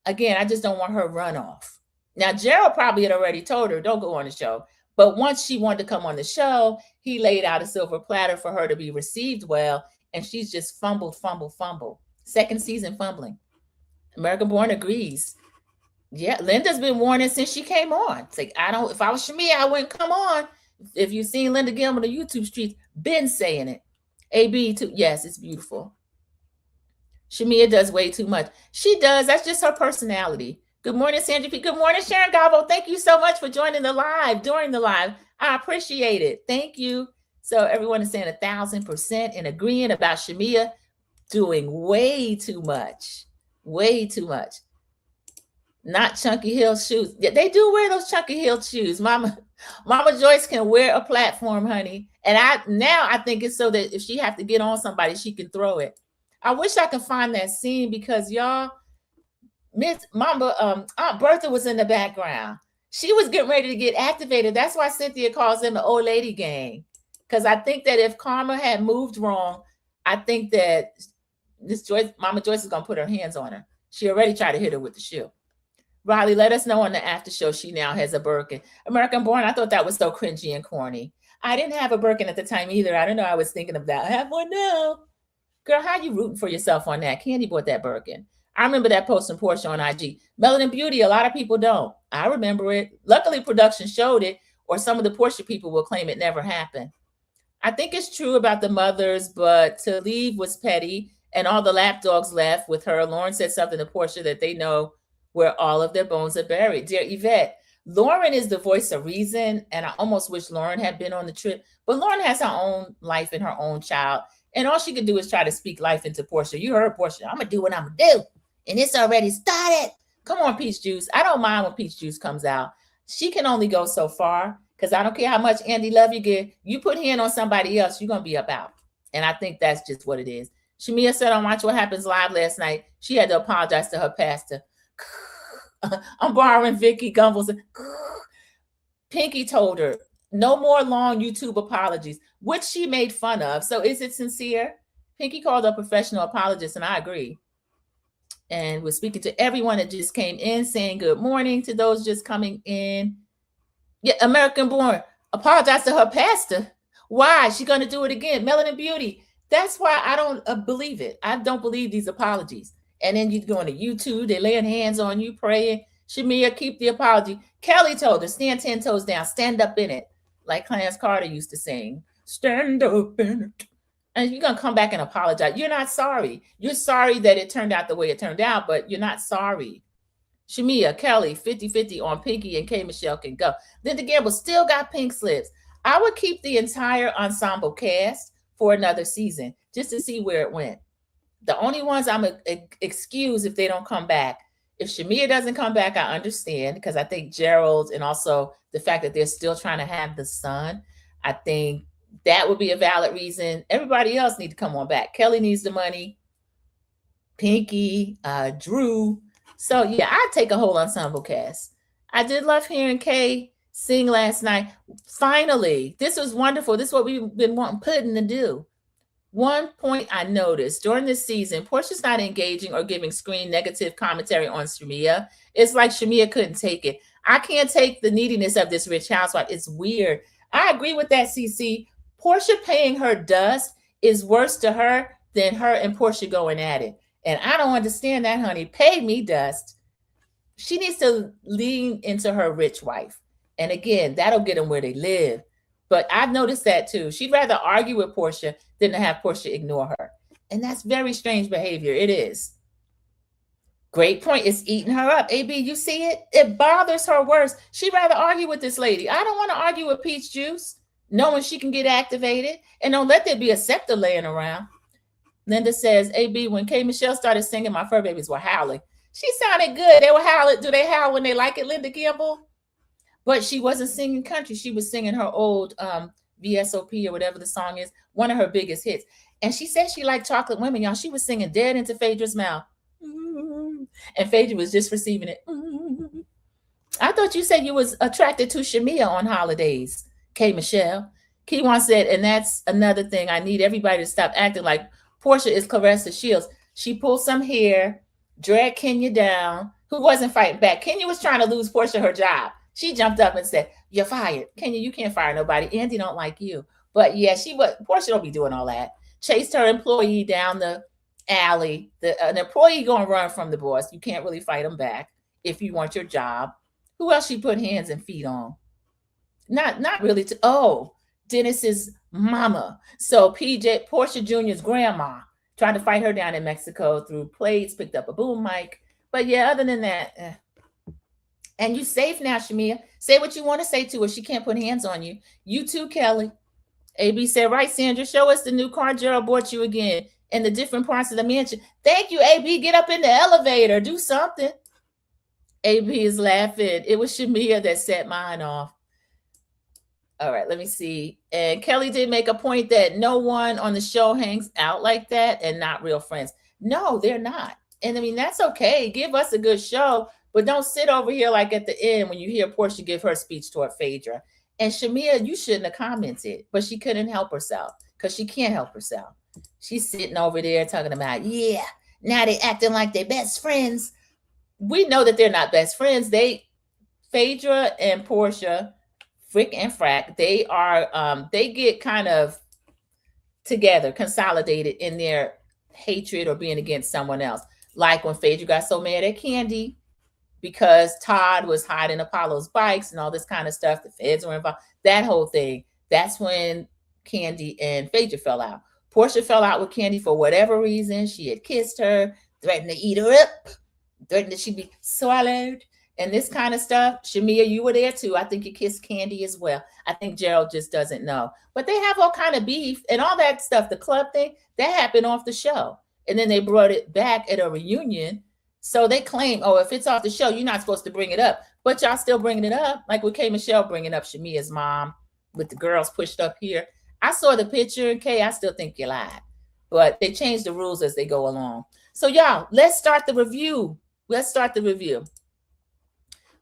Again, I just don't want her run off. Now, Gerald probably had already told her, don't go on the show. But once she wanted to come on the show, he laid out a silver platter for her to be received well. And she's just fumbled. Second season fumbling. American Born agrees. Yeah, Linda's been warning since she came on. It's like, if I was Shamea, I wouldn't come on. If you've seen Linda Gilman on the YouTube streets, been saying it. AB, too. Yes, it's beautiful. Shamea does way too much. She does. That's just her personality. Good morning, Sandra P. Good morning, Sharon Gabo. Thank you so much for joining the live, during the live. I appreciate it. Thank you. So everyone is saying 1,000% and agreeing about Shamea doing way too much. Way too much. Not Chunky Hill shoes. They do wear those Chunky Hill shoes. Mama Joyce can wear a platform, honey. And I think it's so that if she have to get on somebody, she can throw it. I wish I could find that scene because y'all, Aunt Bertha was in the background. She was getting ready to get activated. That's why Cynthia calls them the old lady gang. Because I think that if Karma had moved wrong, I think that Mama Joyce is gonna put her hands on her. She already tried to hit her with the shoe. Riley, let us know on the after show she now has a Birkin. American Born, I thought that was so cringy and corny. I didn't have a Birkin at the time either. I don't know. I was thinking of that. I have one now. Girl, how you rooting for yourself on that? Candy bought that Birkin. I remember that post from Porsha on IG. Melanin Beauty, a lot of people don't. I remember it. Luckily, production showed it, or some of the Porsha people will claim it never happened. I think it's true about the mothers, but to leave was petty, and all the lapdogs left with her. Lauren said something to Porsha that they know where all of their bones are buried. Dear Yvette, Lauren is the voice of reason, and I almost wish Lauren had been on the trip, but Lauren has her own life and her own child, and all she could do is try to speak life into Porsha. You heard Porsha, I'm going to do what I'm going to do, and it's already started. Come on, Peach Juice. I don't mind when Peach Juice comes out. She can only go so far, because I don't care how much Andy love you get. You put hand on somebody else, you're going to be up out, and I think that's just what it is. Shamea said on Watch What Happens Live last night, she had to apologize to her pastor. I'm borrowing Vicky Gumbel's. Pinky told her, no more long YouTube apologies, which she made fun of. So is it sincere? Pinky called a professional apologist, and I agree. And we're speaking to everyone that just came in, saying good morning to those just coming in. Yeah, American Born, apologize to her pastor. Why? She's going to do it again. Melanin Beauty. That's why I don't believe it. I don't believe these apologies. And then you go on to YouTube, they laying hands on you, praying. Shamea, keep the apology. Kelly told her, stand 10 toes down, stand up in it. Like Clarence Carter used to sing, stand up in it. And you're going to come back and apologize. You're not sorry. You're sorry that it turned out the way it turned out, but you're not sorry. Shamea, Kelly, 50-50 on Pinky and K. Michelle can go. Linda Gamble still got pink slips. I would keep the entire ensemble cast for another season just to see where it went. The only ones I'm excuse if they don't come back. If Shamea doesn't come back, I understand, because I think Gerald, and also the fact that they're still trying to have the son, I think that would be a valid reason. Everybody else need to come on back. Kelly needs the money. Pinky, Drew. So yeah, I'd take a whole ensemble cast. I did love hearing Kay sing last night. Finally, this was wonderful. This is what we've been wanting Puddin' to do. One point I noticed during this season, Porsha's not engaging or giving screen negative commentary on Shamea. It's like Shamea couldn't take it. I can't take the neediness of this rich housewife. It's weird. I agree with that, CC. Porsha paying her dust is worse to her than her and Porsha going at it. And I don't understand that, honey. Pay me dust. She needs to lean into her rich wife. And again, that'll get them where they live. But I've noticed that too. She'd rather argue with Porsha than to have Porsha ignore her. And that's very strange behavior. It is. Great point. It's eating her up. AB, you see it? It bothers her worse. She'd rather argue with this lady. I don't want to argue with Peach Juice, knowing she can get activated. And don't let there be a scepter laying around. Linda says, AB, when K. Michelle started singing, my fur babies were howling. She sounded good. They were howling. Do they howl when they like it, Linda Campbell? But she wasn't singing country. She was singing her old VSOP or whatever the song is, one of her biggest hits. And she said she liked chocolate women, y'all. She was singing dead into Phaedra's mouth. And Phaedra was just receiving it. I thought you said you was attracted to Shamea on holidays, K. Michelle. Keywan said, and that's another thing. I need everybody to stop acting like Porsha is Clarissa Shields. She pulled some hair, dragged Kenya down, who wasn't fighting back. Kenya was trying to lose Porsha her job. She jumped up and said, "You're fired. Kenya, you can't fire nobody. Andy don't like you." But yeah, Porsha don't be doing all that. Chased her employee down the alley. An employee going to run from the boss. You can't really fight him back if you want your job. Who else she put hands and feet on? Not really. Dennis's mama. So Porsha Jr.'s grandma tried to fight her down in Mexico through plates, picked up a boom mic. But yeah, other than that, And you safe now, Shamea. Say what you want to say to her. She can't put hands on you. You too, Kelly. AB said, right, Sandra, show us the new car Gerald bought you again and the different parts of the mansion. Thank you, AB. Get up in the elevator. Do something. AB is laughing. It was Shamea that set mine off. All right, let me see. And Kelly did make a point that no one on the show hangs out like that and not real friends. No, they're not. And I mean, that's okay. Give us a good show, but don't sit over here like at the end when you hear Porsha give her speech toward Phaedra. And Shamea, you shouldn't have commented, but she couldn't help herself because she can't help herself. She's sitting over there talking about, yeah, now they acting like they're best friends. We know that they're not best friends. Phaedra and Porsha, Frick and Frack, they get kind of together, consolidated in their hatred or being against someone else. Like when Phaedra got so mad at Candy because Todd was hiding Apollo's bikes and all this kind of stuff. The feds were involved. That whole thing. That's when Candy and Phaedra fell out. Porsha fell out with Candy for whatever reason. She had kissed her, threatened to eat her up, threatened that she'd be swallowed. And this kind of stuff. Shamea, you were there too. I think you kissed Candy as well. I think Gerald just doesn't know. But they have all kind of beef and all that stuff. The club thing, that happened off the show. And then they brought it back at a reunion. So they claim, oh, if it's off the show, you're not supposed to bring it up. But y'all still bringing it up. Like with K. Michelle bringing up Shamea's mom with the girls pushed up here. I saw the picture, Kay. I still think you lied. But they change the rules as they go along. So y'all, let's start the review.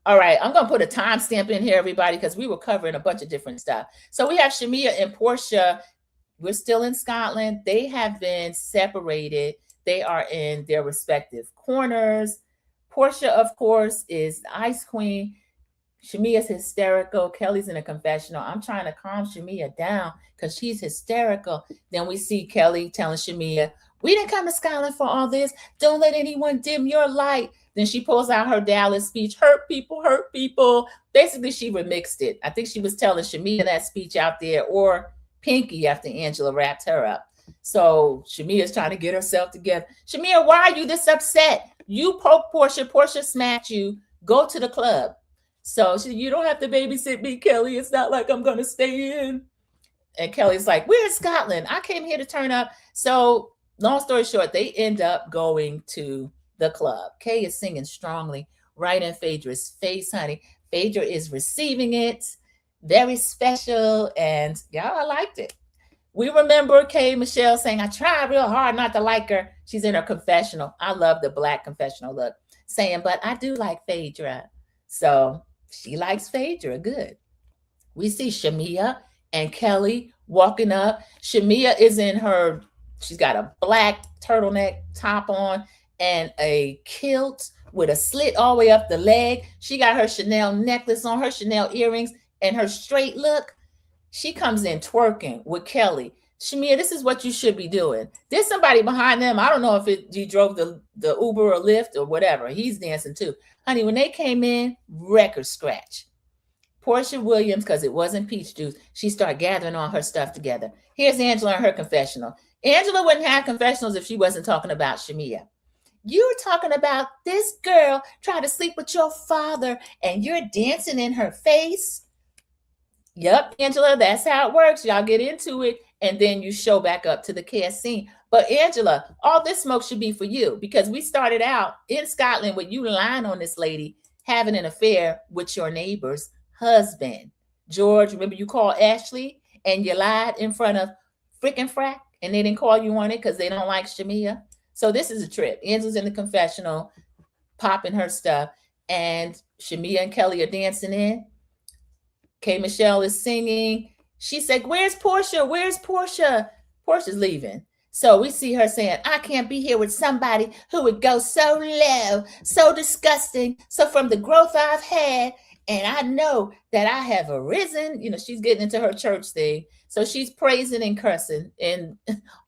All right, I'm going to put a timestamp in here, everybody, because we were covering a bunch of different stuff. So we have Shamea and Porsha. We're still in Scotland. They have been separated. They are in their respective corners. Porsha, of course, is the ice queen. Shamea's hysterical. Kelly's in a confessional. I'm trying to calm Shamea down because she's hysterical. Then we see Kelly telling Shamea, we didn't come to Scotland for all this. Don't let anyone dim your light. Then she pulls out her Dallas speech, hurt people, hurt people. Basically, she remixed it. I think she was telling Shamea that speech out there or Pinky after Angela wrapped her up. So Shamea's trying to get herself together. Shamea, why are you this upset? You poke Porsha. Porsha smacked you. Go to the club. So you don't have to babysit me, Kelly. It's not like I'm going to stay in. And Kelly's like, we're in Scotland. I came here to turn up. So long story short, they end up going to the club. Kay is singing strongly right in Phaedra's face, honey. Phaedra is receiving it. Very special. And y'all, I liked it. We remember K. Michelle saying, I tried real hard not to like her. She's in her confessional. I love the black confessional look. Saying, but I do like Phaedra. So she likes Phaedra. Good. We see Shamea and Kelly walking up. Shamea is in her, she's got a black turtleneck top on and a kilt with a slit all the way up the leg. She got her Chanel necklace on, her Chanel earrings, and her straight look. She comes in twerking with Kelly. Shamea, this is what you should be doing. There's somebody behind them. I don't know if he drove the Uber or Lyft or whatever. He's dancing too. Honey, when they came in, record scratch. Porsha Williams, because it wasn't peach juice, she started gathering all her stuff together. Here's Angela in her confessional. Angela wouldn't have confessionals if she wasn't talking about Shamea. You're talking about this girl trying to sleep with your father and you're dancing in her face. Yep, Angela, that's how it works. Y'all get into it and then you show back up to the cast scene. But Angela, all this smoke should be for you because we started out in Scotland with you lying on this lady having an affair with your neighbor's husband. George, remember you called Ashley and you lied in front of freaking Frack and they didn't call you on it because they don't like Shamea. So this is a trip. Angela's in the confessional, popping her stuff, and Shamea and Kelly are dancing in. K. Michelle is singing. She said, "Where's Porsha? Where's Porsha?" Porsha's leaving. So we see her saying, "I can't be here with somebody who would go so low, so disgusting. So from the growth I've had, and I know that I have arisen." You know, she's getting into her church thing. So she's praising and cursing in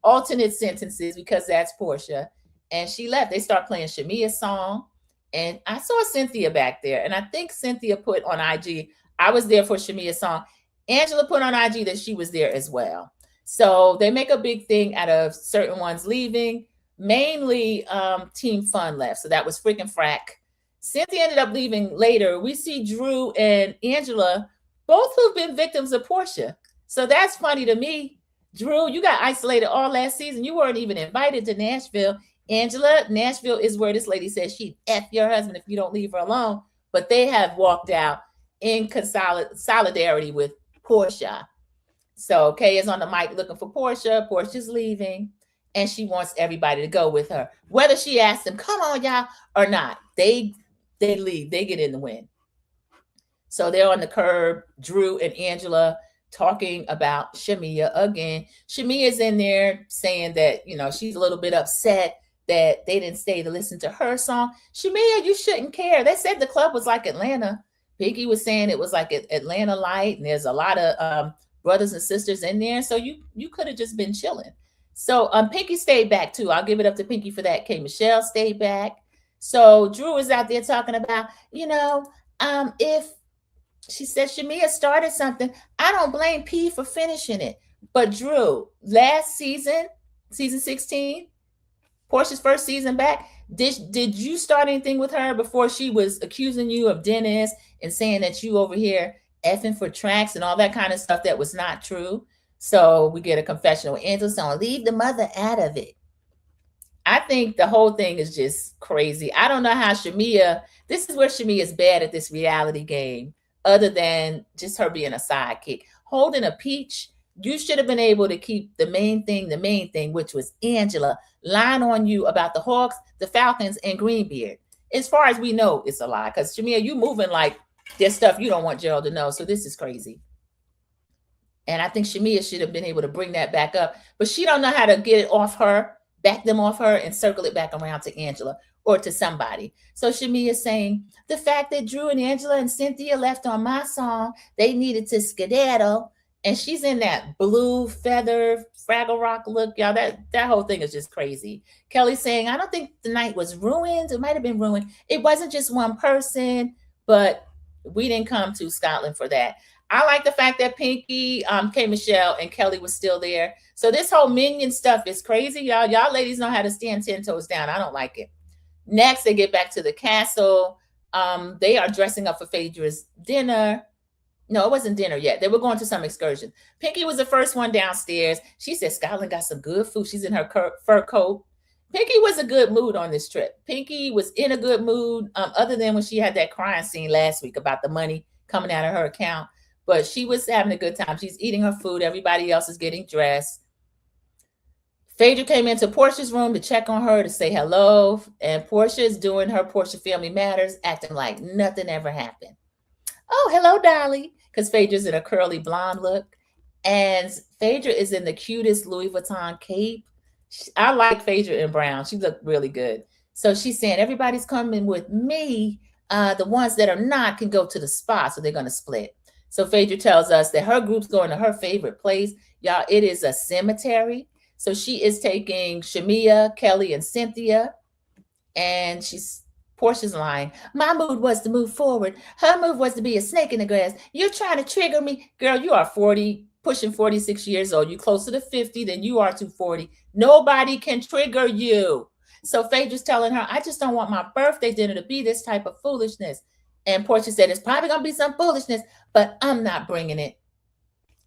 alternate sentences because that's Porsha. And she left. They start playing Shamea's song. And I saw Cynthia back there. And I think Cynthia put on IG, I was there for Shamea's song. Angela put on IG that she was there as well. So they make a big thing out of certain ones leaving. Mainly Team Fun left. So that was freaking Frack. Cynthia ended up leaving later. We see Drew and Angela, both who've been victims of Porsha. So that's funny to me. Drew, you got isolated all last season. You weren't even invited to Nashville. Angela, Nashville is where this lady says she'd F your husband if you don't leave her alone. But they have walked out in solidarity with Porsha. So Kay is on the mic looking for Porsha. Portia's leaving, and she wants everybody to go with her. Whether she asks them, "Come on, y'all," or not, they leave. They get in the win. So they're on the curb, Drew and Angela talking about Shamea again. Shamea's in there saying that, you know, she's a little bit upset that they didn't stay to listen to her song. Shamea, you shouldn't care. They said the club was like Atlanta. Pinky was saying it was like Atlanta light, and there's a lot of brothers and sisters in there. So you could have just been chilling. So Pinky stayed back too. I'll give it up to Pinky for that. K. Michelle stayed back. So Drew is out there talking about, you know, if she said Shamea started something, I don't blame P for finishing it. But Drew, last season 16, Portia's first season back, did you start anything with her before she was accusing you of Dennis and saying that you over here effing for tracks and all that kind of stuff that was not true? So we get a confessional. Angela's on, leave the mother out of it. I think the whole thing is just crazy. I don't know how Shamea, this is where Shamea is bad at this reality game, other than just her being a sidekick. Holding a peach, you should have been able to keep the main thing, which was Angela lying on you about the Hawks, the Falcons, and Greenbeard. As far as we know, it's a lie. Because Shamea, you moving like there's stuff you don't want Gerald to know. So this is crazy. And I think Shamea should have been able to bring that back up. But she don't know how to get it off her, back them off her, and circle it back around to Angela or to somebody. So Shamea is saying, the fact that Drew and Angela and Cynthia left on my song, they needed to skedaddle. And she's in that blue feather Fraggle Rock look. Y'all, that whole thing is just crazy. Kelly saying, I don't think the night was ruined. It might have been ruined. It wasn't just one person, but we didn't come to Scotland for that. I like the fact that Pinky, K. Michelle, and Kelly was still there. So this whole minion stuff is crazy, y'all. Y'all ladies know how to stand 10 toes down. I don't like it. Next, they get back to the castle. They are dressing up for Phaedra's dinner. No, it wasn't dinner yet. They were going to some excursion. Pinky was the first one downstairs. She said, Scotland got some good food. She's in her fur coat. Pinky was a good mood on this trip. Pinky was in a good mood, other than when she had that crying scene last week about the money coming out of her account. But she was having a good time. She's eating her food. Everybody else is getting dressed. Phaedra came into Portia's room to check on her, to say hello. And Portia is doing her Portia Family Matters, acting like nothing ever happened. Oh, hello, Dolly. Because Phaedra's in a curly blonde look. And Phaedra is in the cutest Louis Vuitton cape. I like Phaedra in brown. She looked really good. So she's saying, everybody's coming with me. The ones that are not can go to the spa. So they're going to split. So Phaedra tells us that her group's going to her favorite place. Y'all, it is a cemetery. So she is taking Shamea, Kelly, and Cynthia. And Portia's lying. My mood was to move forward. Her move was to be a snake in the grass. You're trying to trigger me. Girl, you are 40, pushing 46 years old. You're closer to 50 than you are to 40. Nobody can trigger you. So Phaedra's telling her, I just don't want my birthday dinner to be this type of foolishness. And Portia said, it's probably going to be some foolishness, but I'm not bringing it.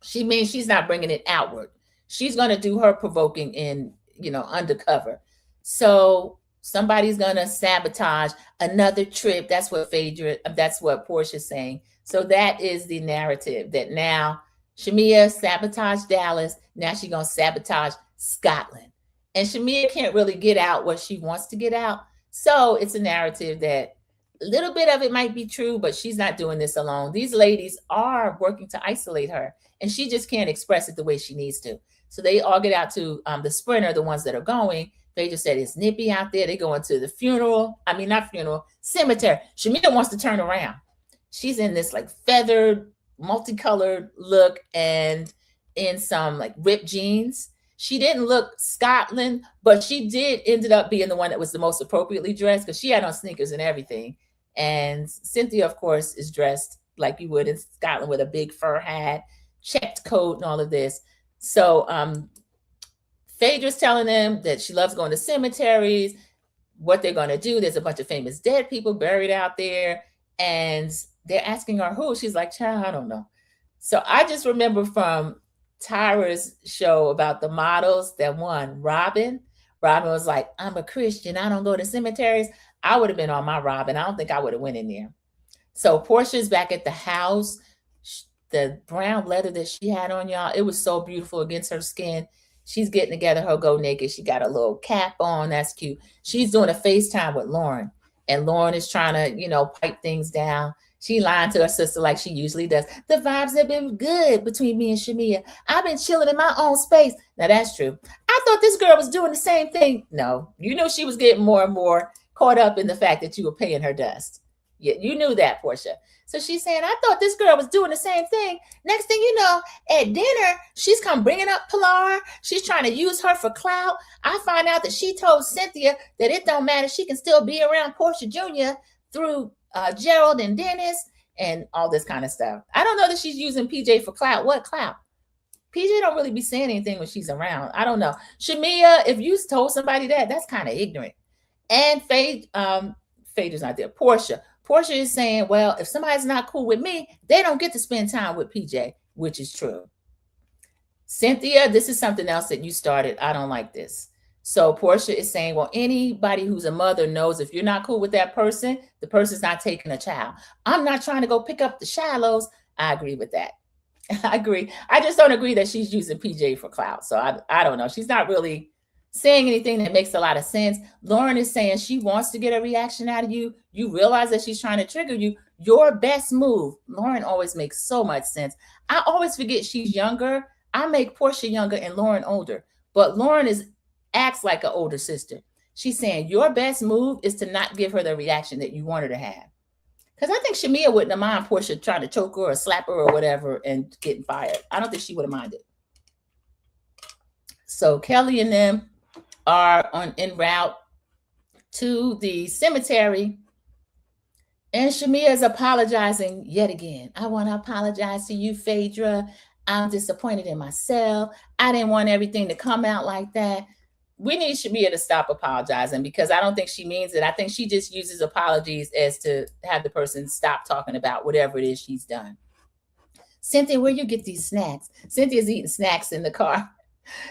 She means she's not bringing it outward. She's going to do her provoking in, undercover. So somebody's going to sabotage another trip. That's what Portia's saying. So that is the narrative, that now Shamea sabotaged Dallas. Now she's going to sabotage Scotland. And Shamea can't really get out what she wants to get out. So it's a narrative that a little bit of it might be true, but she's not doing this alone. These ladies are working to isolate her, and she just can't express it the way she needs to. So they all get out to the sprinter, the ones that are going. They just said it's nippy out there. They go into the funeral. I mean, not funeral, cemetery. Shamea wants to turn around. She's in this like feathered, multicolored look and in some like ripped jeans. She didn't look Scotland, but she did ended up being the one that was the most appropriately dressed because she had on sneakers and everything. And Cynthia, of course, is dressed like you would in Scotland with a big fur hat, checked coat, and all of this. So Phaedra's telling them that she loves going to cemeteries, what they're going to do. There's a bunch of famous dead people buried out there. And they're asking her who. She's like, child, I don't know. So I just remember from Tyra's show about the models that won, Robin. Robin was like, I'm a Christian. I don't go to cemeteries. I would have been on my Robin. I don't think I would have went in there. So Porsha's back at the house. The brown leather that she had on, y'all, it was so beautiful against her skin. She's getting together her go naked. She got a little cap on. That's cute. She's doing a FaceTime with Lauren. And Lauren is trying to, pipe things down. She lying to her sister like she usually does. The vibes have been good between me and Shamea. I've been chilling in my own space. Now, that's true. I thought this girl was doing the same thing. No, you knew she was getting more and more caught up in the fact that you were paying her dust. Yeah, you knew that, Porsha. So she's saying, I thought this girl was doing the same thing. Next thing you know, at dinner, she's come bringing up Pilar. She's trying to use her for clout. I find out that she told Cynthia that it don't matter. She can still be around Porsha Jr. through Gerald and Dennis and all this kind of stuff. I don't know that she's using PJ for clout. What clout? PJ don't really be saying anything when she's around. I don't know. Shamea, if you told somebody that, that's kind of ignorant. And Phaedra's not there. Porsha is saying, well, if somebody's not cool with me, they don't get to spend time with PJ, which is true. Cynthia, this is something else that you started. I don't like this. So Porsha is saying, well, anybody who's a mother knows if you're not cool with that person, the person's not taking a child. I'm not trying to go pick up the shallows. I agree with that. I agree. I just don't agree that she's using PJ for clout. So I don't know. She's not really saying anything that makes a lot of sense. Lauren is saying she wants to get a reaction out of you. You realize that she's trying to trigger you. Your best move. Lauren always makes so much sense. I always forget she's younger. I make Porsha younger and Lauren older. But Lauren acts like an older sister. She's saying your best move is to not give her the reaction that you want her to have. Because I think Shamea wouldn't have minded Porsha trying to choke her or slap her or whatever and getting fired. I don't think she would have minded. So Kelly and them are en route to the cemetery, and Shamea is apologizing yet again. I want to apologize to you, Phaedra. I'm disappointed in myself. I didn't want everything to come out like that. We need Shamea to stop apologizing because I don't think she means it. I think she just uses apologies as to have the person stop talking about whatever it is she's done. Cynthia, where you get these snacks? Cynthia's eating snacks in the car.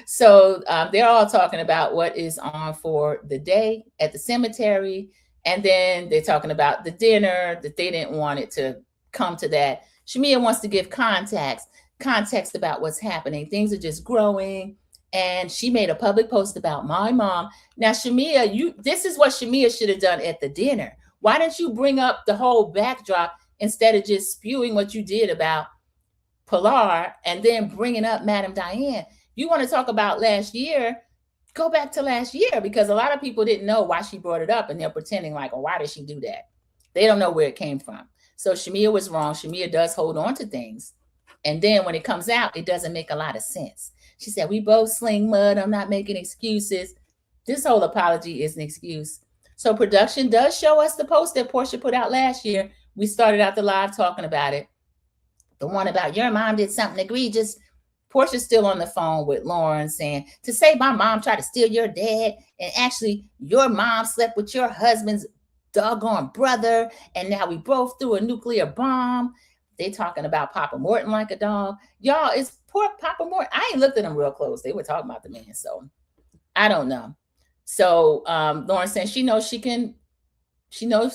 So they're all talking about what is on for the day at the cemetery. And then they're talking about the dinner, that they didn't want it to come to that. Shamea wants to give context about what's happening. Things are just growing. And she made a public post about my mom. Now, Shamea, this is what Shamea should have done at the dinner. Why didn't you bring up the whole backdrop instead of just spewing what you did about Pilar and then bringing up Madame Diane? You want to talk about last year, go back to last year, because a lot of people didn't know why she brought it up, and they're pretending like, oh, why did she do that? They don't know where it came from. So Shamea was wrong. Shamea does hold on to things. And then when it comes out, it doesn't make a lot of sense. She said, we both sling mud. I'm not making excuses. This whole apology is an excuse. So production does show us the post that Porsha put out last year. We started out the live talking about it. The one about your mom did something egregious. Porsha's still on the phone with Lauren saying, to say my mom tried to steal your dad, and actually your mom slept with your husband's doggone brother, and now we both threw a nuclear bomb. They talking about Papa Morton like a dog. Y'all, it's poor Papa Morton. I ain't looked at him real close. They were talking about the man, so I don't know. So Lauren saying she knows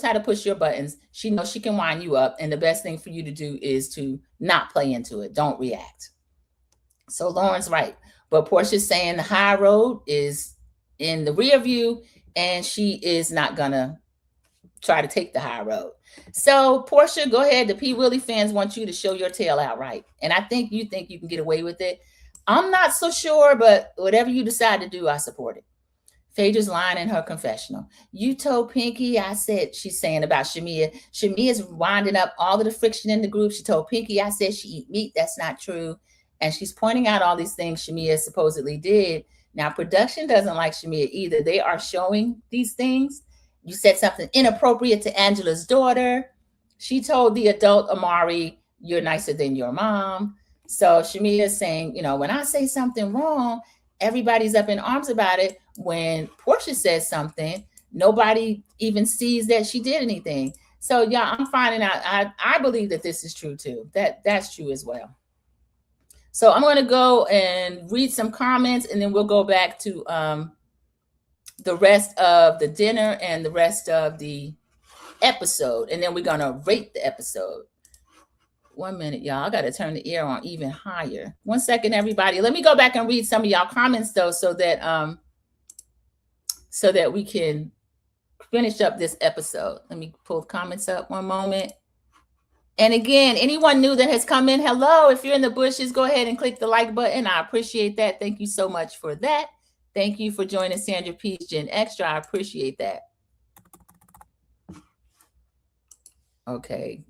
how to push your buttons. She knows she can wind you up, and the best thing for you to do is to not play into it. Don't react. So Lauren's right. But Porsha's saying the high road is in the rear view, and she is not going to try to take the high road. So Porsha, go ahead. The P. Willie fans want you to show your tail outright. And I think you can get away with it. I'm not so sure, but whatever you decide to do, I support it. Phaedra's line in her confessional. You told Pinky, I said, she's saying about Shamea. Shamea's winding up all of the friction in the group. She told Pinky, I said she eat meat. That's not true. And she's pointing out all these things Shamea supposedly did. Now, production doesn't like Shamea either. They are showing these things. You said something inappropriate to Angela's daughter. She told the adult Amari, you're nicer than your mom. So Shamea is saying, you know, when I say something wrong, everybody's up in arms about it. When Porsha says something, nobody even sees that she did anything. So yeah, I'm finding out. I believe that this is true too. That's true as well. So I'm going to go and read some comments, and then we'll go back to the rest of the dinner and the rest of the episode, and then we're going to rate the episode. 1 minute, y'all. I got to turn the air on even higher. 1 second, everybody. Let me go back and read some of y'all comments though, so that we can finish up this episode. Let me pull the comments up 1 moment. And again, anyone new that has come in, hello. If you're in the bushes, go ahead and click the like button. I appreciate that. Thank you so much for that. Thank you for joining Sandra P's Gen Extra. I appreciate that. Okay.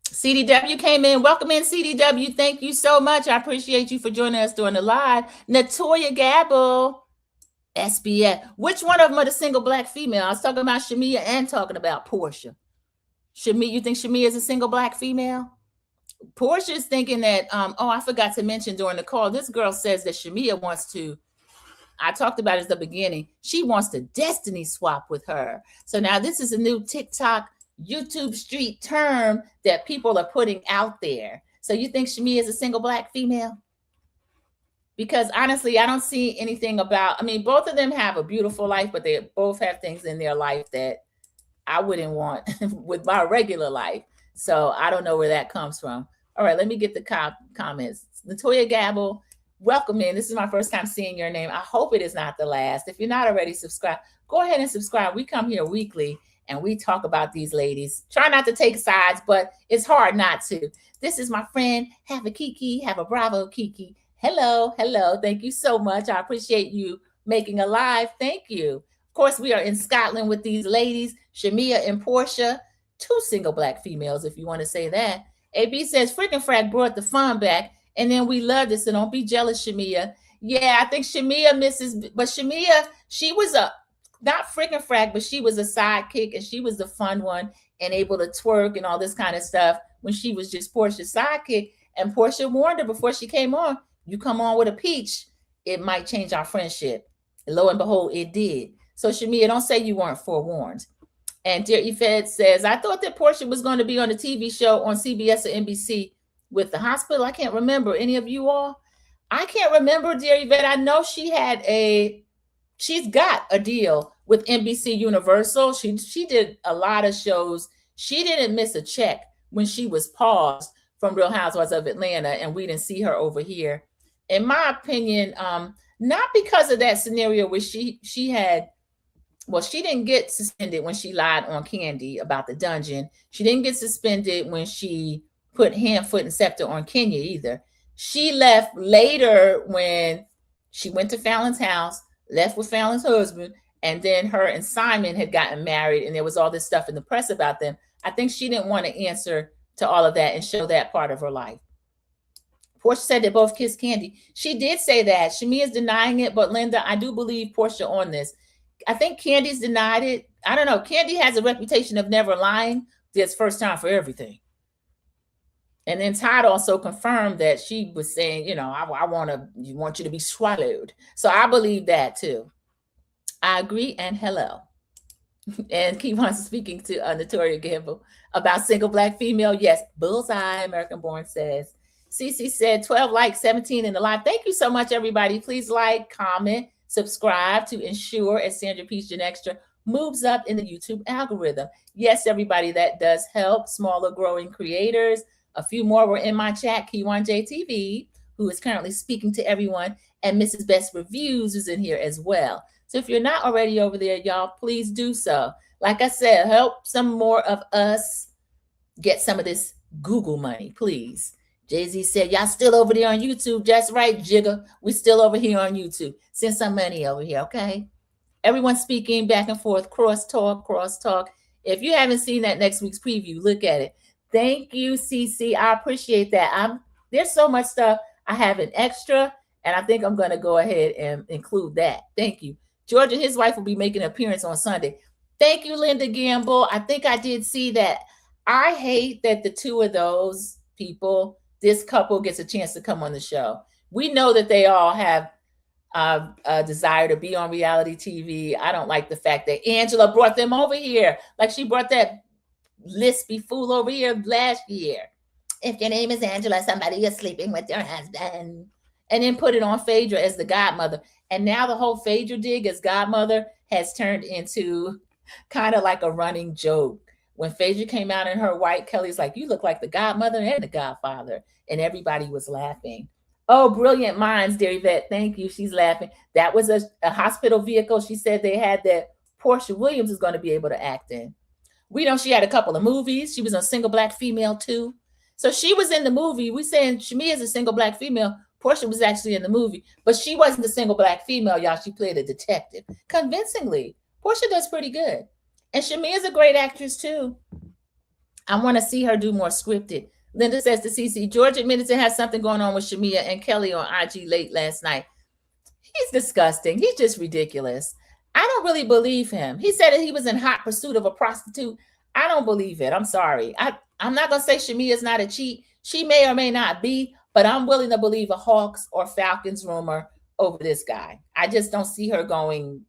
CDW came in. Welcome in, CDW. Thank you so much. I appreciate you for joining us during the live. Natoya Gabble, SBF. Which one of them are the single black female? I was talking about Shamea and talking about Porsha. Shamea, you think Shamea is a single black female? Porsha is thinking that, I forgot to mention during the call, this girl says that Shamea wants to, I talked about it at the beginning, she wants to destiny swap with her. So now this is a new TikTok, YouTube street term that people are putting out there. So you think Shamea is a single black female? Because honestly, I don't see anything about, I mean, both of them have a beautiful life, but they both have things in their life that I wouldn't want with my regular life. So I don't know where that comes from. All right, let me get the comments. Natoya Gabble, welcome in. This is my first time seeing your name. I hope it is not the last. If you're not already subscribed, go ahead and subscribe. We come here weekly and we talk about these ladies. Try not to take sides, but it's hard not to. This is my friend. Have a Kiki. Have a Bravo, Kiki. Hello. Hello. Thank you so much. I appreciate you making a live. Thank you. Of course, we are in Scotland with these ladies, Shamea and Porsha, two single black females, if you want to say that. AB says, Frickin' Frack brought the fun back, and then we love this, so don't be jealous, Shamea. Yeah, I think Shamea misses, but Shamea, she was not Frickin' Frack, but she was a sidekick, and she was the fun one, and able to twerk and all this kind of stuff when she was just Porsha's sidekick. And Porsha warned her before she came on, you come on with a peach, it might change our friendship. And lo and behold, it did. So Shamea, don't say you weren't forewarned. And Dear Yvette says, I thought that Porsha was going to be on a TV show on CBS or NBC with the hospital. I can't remember. Any of you all? I can't remember, Dear Yvette. I know she's got a deal with NBC Universal. She did a lot of shows. She didn't miss a check when she was paused from Real Housewives of Atlanta, and we didn't see her over here. In my opinion, not because of that scenario where she had, well, she didn't get suspended when she lied on Candy about the dungeon. She didn't get suspended when she put Hand, Foot, and Scepter on Kenya either. She left later when she went to Fallon's house, left with Fallon's husband, and then her and Simon had gotten married, and there was all this stuff in the press about them. I think she didn't want to answer to all of that and show that part of her life. Porsha said they both kissed Candy. She did say that. Shamea is denying it, but Linda, I do believe Porsha on this. I think Candy's denied it. I don't know. Candy has a reputation of never lying. There's first time for everything. And then Todd also confirmed that she was saying, you know, I want you to be swallowed. So I believe that too. I agree. And hello. And keep on speaking to Natoya Gamble about single black female. Yes, bullseye, American Born says. Cece said 12 likes, 17 in the live. Thank you so much, everybody. Please like, comment, subscribe to ensure as Sandra P's Gen Extra moves up in the YouTube algorithm. Yes, everybody, that does help smaller growing creators A few more were in my chat. Keywan JTV, who is currently speaking to everyone, and Mrs. Best Reviews is in here as well. So if you're not already over there, y'all, please do so. Like I said, help some more of us get some of this Google money, please. Jay-Z said, y'all still over there on YouTube. That's right, Jigga. We still over here on YouTube. Send some money over here, okay? Everyone speaking back and forth, crosstalk, crosstalk. If you haven't seen that next week's preview, look at it. Thank you, CC. I appreciate that. There's so much stuff. I have an extra, and I think I'm going to go ahead and include that. Thank you. George and his wife will be making an appearance on Sunday. Thank you, Linda Gamble. I think I did see that. I hate that the two of those people, this couple, gets a chance to come on the show. We know that they all have a desire to be on reality TV. I don't like the fact that Angela brought them over here, like she brought that lispy fool over here last year. If your name is Angela, somebody is sleeping with your husband. And then put it on Phaedra as the godmother. And now the whole Phaedra dig as godmother has turned into kind of like a running joke. When Phaedra came out in her white, Kelly's like, you look like the godmother and the godfather. And everybody was laughing. Oh, brilliant minds, dear Yvette. Thank you. She's laughing. That was a hospital vehicle. She said they had that Porsha Williams is going to be able to act in. We know she had a couple of movies. She was a single black female too. So she was in the movie. We saying Shamea is a single black female. Porsha was actually in the movie, but she wasn't a single black female, y'all. She played a detective convincingly. Porsha does pretty good. And Shamea is a great actress too. I want to see her do more scripted. Linda says to CC, George admitted to have something going on with Shamea and Kelly on IG late last night. He's disgusting. He's just ridiculous. I don't really believe him. He said that he was in hot pursuit of a prostitute. I don't believe it. I'm sorry. I'm not going to say Shamea is not a cheat. She may or may not be, but I'm willing to believe a Hawks or Falcons rumor over this guy. I just don't see her going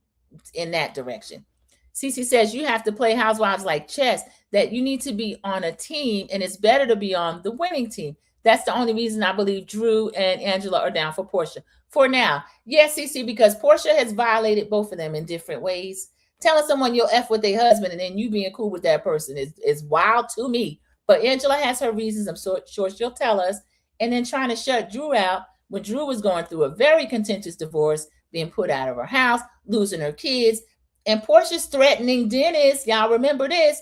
in that direction. Cece says you have to play Housewives like chess, that you need to be on a team, and it's better to be on the winning team. That's the only reason I believe Drew and Angela are down for Porsha. For now, yes, Cece, because Porsha has violated both of them in different ways. Telling someone you'll F with their husband and then you being cool with that person is wild to me. But Angela has her reasons. I'm sure she'll tell us. And then trying to shut Drew out when Drew was going through a very contentious divorce, being put out of her house, losing her kids. And Porsha's threatening Dennis. Y'all remember this.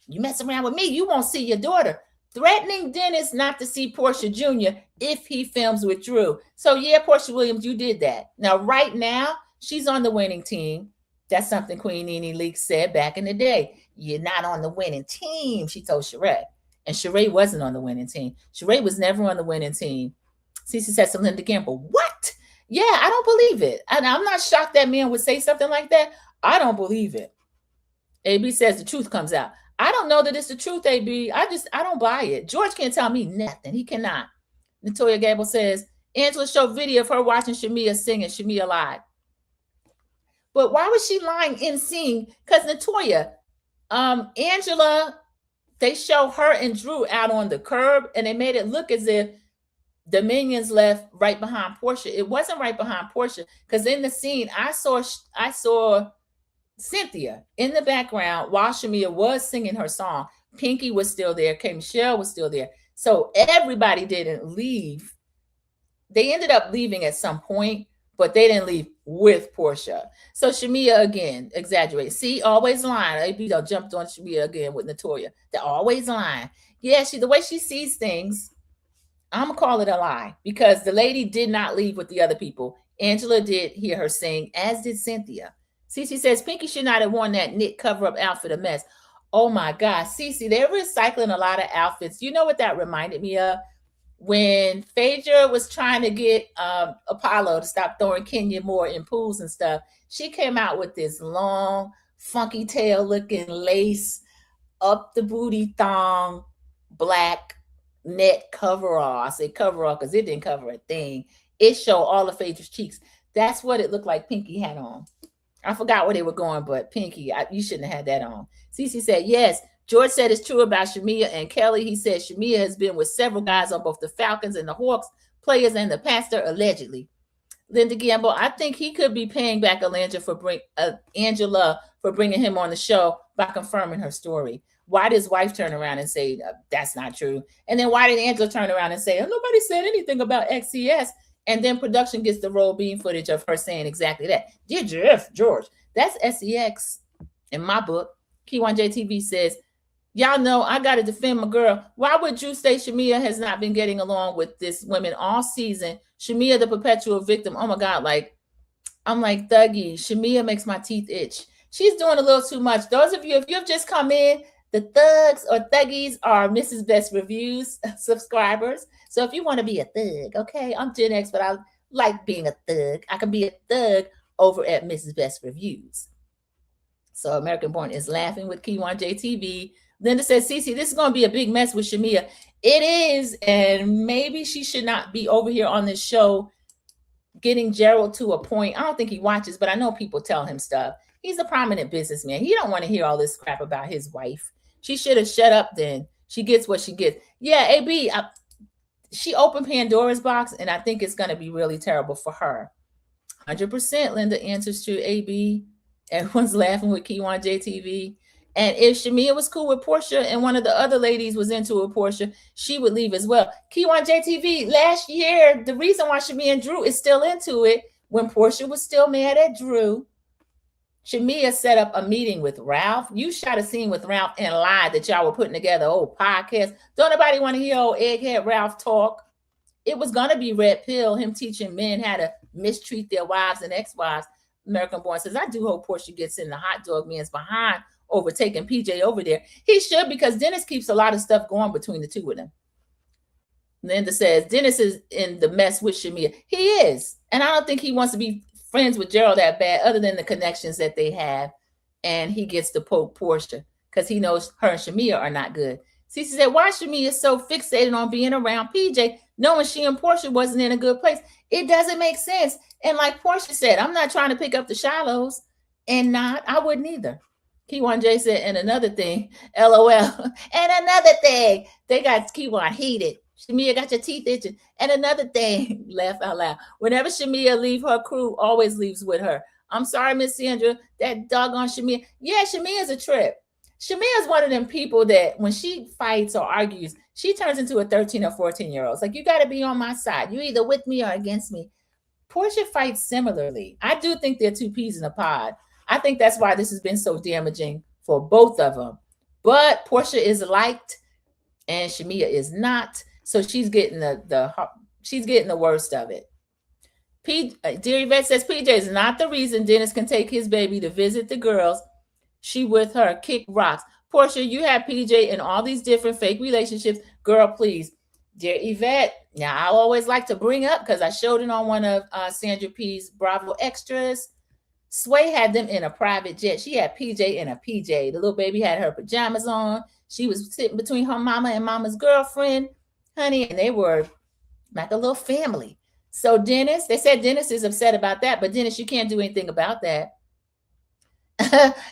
You mess around with me, you won't see your daughter. Threatening Dennis not to see Porsha Jr. if he films with Drew. So yeah, Porsha Williams, you did that. Now, right now, she's on the winning team. That's something Queen Nene Leakes said back in the day. You're not on the winning team, she told Sheree. And Sheree wasn't on the winning team. Sheree was never on the winning team. Cece said to Linda Gamble, what? Yeah, I don't believe it. And I'm not shocked that man would say something like that. I don't believe it. AB says the truth comes out. I don't know that it's the truth, AB. I don't buy it. George can't tell me nothing. He cannot. Natoya Gable says, Angela showed video of her watching Shamea singing. Shamea lied. But why was she lying in scene? Because Natoya, Angela, they show her and Drew out on the curb, and they made it look as if the minions left right behind Porsha. It wasn't right behind Porsha, because in the scene, I saw Cynthia in the background while Shamea was singing her song. Pinky was still there. K. Michelle was still there. So everybody didn't leave. They ended up leaving at some point, but they didn't leave with Porsha. So Shamea again exaggerated. See, always lying. AB jumped on Shamea again with Natoya. They're always lying. Yeah, the way she sees things, I'm gonna call it a lie, because the lady did not leave with the other people. Angela did hear her sing, as did Cynthia. Cece says Pinky should not have worn that knit cover-up outfit a mess. Oh my God, Cece, they're recycling a lot of outfits. You know what that reminded me of? When Phaedra was trying to get Apollo to stop throwing Kenya more in pools and stuff, she came out with this long, funky tail looking lace up the booty thong, black net coverall. I say coverall because it didn't cover a thing. It showed all of Phaedra's cheeks. That's what it looked like Pinky had on. I forgot where they were going, but Pinky, you shouldn't have had that on. Cece said, yes, George said it's true about Shamea and Kelly. He said Shamea has been with several guys on both the Falcons and the Hawks, players and the pastor, allegedly. Linda Gamble, I think he could be paying back Angela for bringing him on the show by confirming her story. Why did his wife turn around and say that's not true? And then why did Angela turn around and say, oh, nobody said anything about XCS? And then production gets the roll beam footage of her saying exactly that. Dear Jeff George, that's SEX in my book. Key1 JTV says, y'all know I got to defend my girl. Why would Drew say Shamea has not been getting along with this women all season? Shamea, the perpetual victim. Oh my God, I'm like, Thuggy, Shamea makes my teeth itch. She's doing a little too much. Those of you, if you've just come in, the thugs or thuggies are Mrs. Best Reviews subscribers. So if you want to be a thug, okay, I'm Gen X, but I like being a thug. I can be a thug over at Mrs. Best Reviews. So American Born is laughing with Key1 JTV. Linda says, Cece, this is going to be a big mess with Shamea. It is, and maybe she should not be over here on this show getting Gerald to a point. I don't think he watches, but I know people tell him stuff. He's a prominent businessman. He don't want to hear all this crap about his wife. She should have shut up then. She gets what she gets. Yeah, AB, she opened Pandora's box, and I think it's going to be really terrible for her. 100% Linda answers to AB. Everyone's laughing with Key1 JTV. And if Shamea was cool with Porsha and one of the other ladies was into a Porsha, she would leave as well. Key1 JTV, last year, the reason why Shamea and Drew is still into it, when Porsha was still mad at Drew, Shamea set up a meeting with Ralph. You shot a scene with Ralph and lied that y'all were putting together old podcast. Don't nobody want to hear old egghead Ralph talk. It was going to be Red Pill, him teaching men how to mistreat their wives and ex-wives. American Born says, I do hope Porsha gets in the hot dog man's behind overtaking PJ over there. He should, because Dennis keeps a lot of stuff going between the two of them. Linda says, Dennis is in the mess with Shamea. He is. And I don't think he wants to be friends with Gerald that bad, other than the connections that they have. And he gets to poke Porsha because he knows her and Shamea are not good. Cece said, why Shamea is so fixated on being around PJ, knowing she and Porsha wasn't in a good place? It doesn't make sense. And like Porsha said, I'm not trying to pick up the Shilohs, and I wouldn't either. Key1 J said, and another thing, LOL. And another thing, they got Key1 heated. Shamea got your teeth itching. And another thing, laugh out loud. Whenever Shamea leave her crew, always leaves with her. I'm sorry, Miss Sandra, that doggone Shamea. Yeah, Shamea's a trip. Shamea is one of them people that when she fights or argues, she turns into a 13 or 14-year-old. It's like, you got to be on my side. You're either with me or against me. Porsha fights similarly. I do think they're two peas in a pod. I think that's why this has been so damaging for both of them. But Porsha is liked and Shamea is not. So she's getting the worst of it. Dear Yvette says, PJ is not the reason Dennis can take his baby to visit the girls. She with her kick rocks. Porsha, you have PJ in all these different fake relationships. Girl, please. Dear Yvette, now I always like to bring up, because I showed it on one of Sandra P's Bravo Extras. Sway had them in a private jet. She had PJ in a PJ. The little baby had her pajamas on. She was sitting between her mama and mama's girlfriend, honey, and they were like a little family. So Dennis, they said Dennis is upset about that, but Dennis, you can't do anything about that.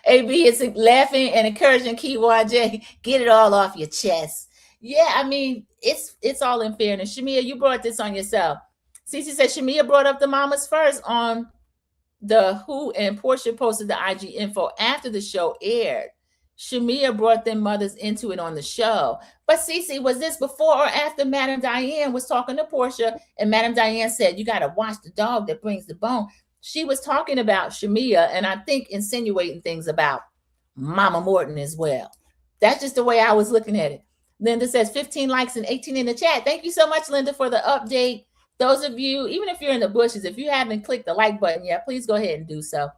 AB is laughing and encouraging Key1 J, get it all off your chest. Yeah, I mean, it's all in fairness. Shamea, you brought this on yourself. Cece said Shamea brought up the mamas first on the Who, and Porsha posted the IG info after the show aired. Shamea brought them mothers into it on the show. But Cece, was this before or after Madame Diane was talking to Porsha, and Madame Diane said, you got to watch the dog that brings the bone? She was talking about Shamea, and I think insinuating things about Mama Morton as well. That's just the way I was looking at it. Linda says 15 likes and 18 in the chat. Thank you so much, Linda, for the update. Those of you, even if you're in the bushes, if you haven't clicked the like button yet, please go ahead and do so.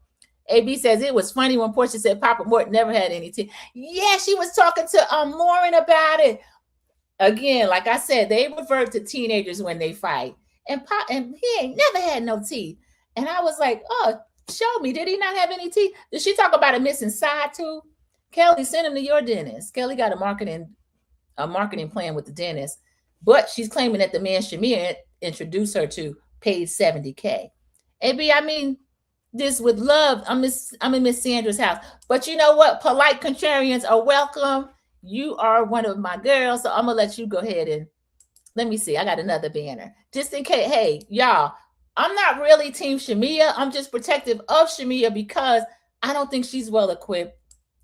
AB says it was funny when Porsha said Papa Morton never had any teeth. Yeah, she was talking to Lauren about it. Again, like I said, they revert to teenagers when they fight. And he ain't never had no teeth. And I was like, oh, show me. Did he not have any teeth? Did she talk about a missing side tooth? Kelly, send him to your dentist. Kelly got a marketing plan with the dentist, but she's claiming that the man Shamea introduced her to paid $70K. AB, I mean, this with love. I'm in Miss Sandra's house, but you know what? Polite contrarians are welcome. You are one of my girls, so I'm gonna let you go ahead and let me see. I got another banner just in case. Hey, y'all, I'm not really Team Shamea. I'm just protective of Shamea because I don't think she's well equipped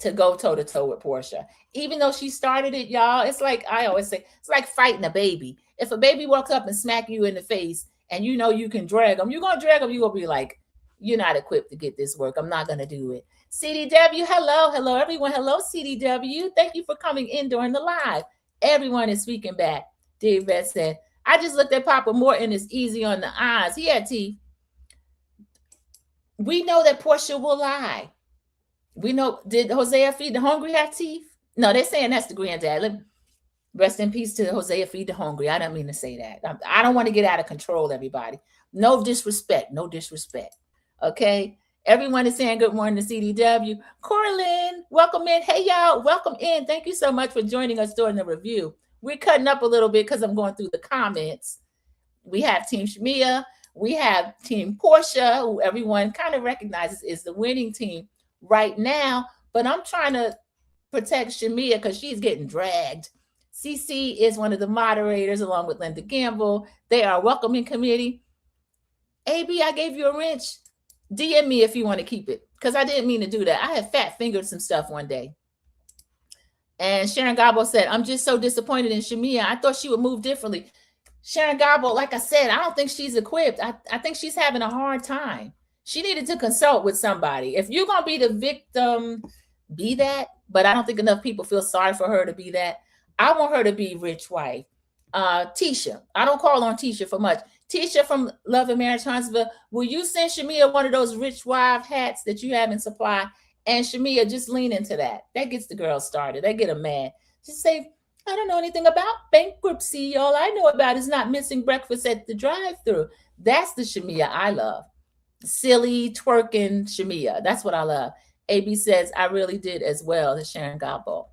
to go toe to toe with Porsha. Even though she started it, y'all, it's like I always say, it's like fighting a baby. If a baby walks up and smack you in the face and you know you can drag them, you're going to drag them. You're going to be like, you're not equipped to get this work. I'm not going to do it. CDW, hello. Hello, everyone. Hello, CDW. Thank you for coming in during the live. Everyone is speaking back. Dave Beth said, I just looked at Papa Morton. It's easy on the eyes. He had teeth. We know that Porsha will lie. We know, did Hosea Feed the Hungry have teeth? No, they're saying that's the granddad. Rest in peace to Hosea Feed the Hungry. I don't mean to say that. I don't want to get out of control, everybody. No disrespect. No disrespect. Okay? Everyone is saying good morning to CDW. Corlin, welcome in. Hey, y'all. Welcome in. Thank you so much for joining us during the review. We're cutting up a little bit because I'm going through the comments. We have Team Shamea. We have Team Porsha, who everyone kind of recognizes is the winning team right now. But I'm trying to protect Shamea because she's getting dragged. CC is one of the moderators along with Linda Gamble. They are welcoming committee. AB, I gave you a wrench. DM me if you want to keep it because I didn't mean to do that. I had fat fingered some stuff one day. And Sharon Gobble said, I'm just so disappointed in Shamea. I thought she would move differently. Sharon Gobble, like I said, I don't think she's equipped. I think she's having a hard time. She needed to consult with somebody. If you're going to be the victim, be that. But I don't think enough people feel sorry for her to be that. I want her to be rich wife. Tisha. I don't call on Tisha for much. Tisha from Love and Marriage Huntsville, will you send Shamea one of those rich wife hats that you have in supply? And Shamea, just lean into that. That gets the girls started. They get them mad. Just say, I don't know anything about bankruptcy. All I know about is not missing breakfast at the drive-thru. That's the Shamea I love. Silly, twerking Shamea. That's what I love. AB says, I really did as well as Sharon Gobble.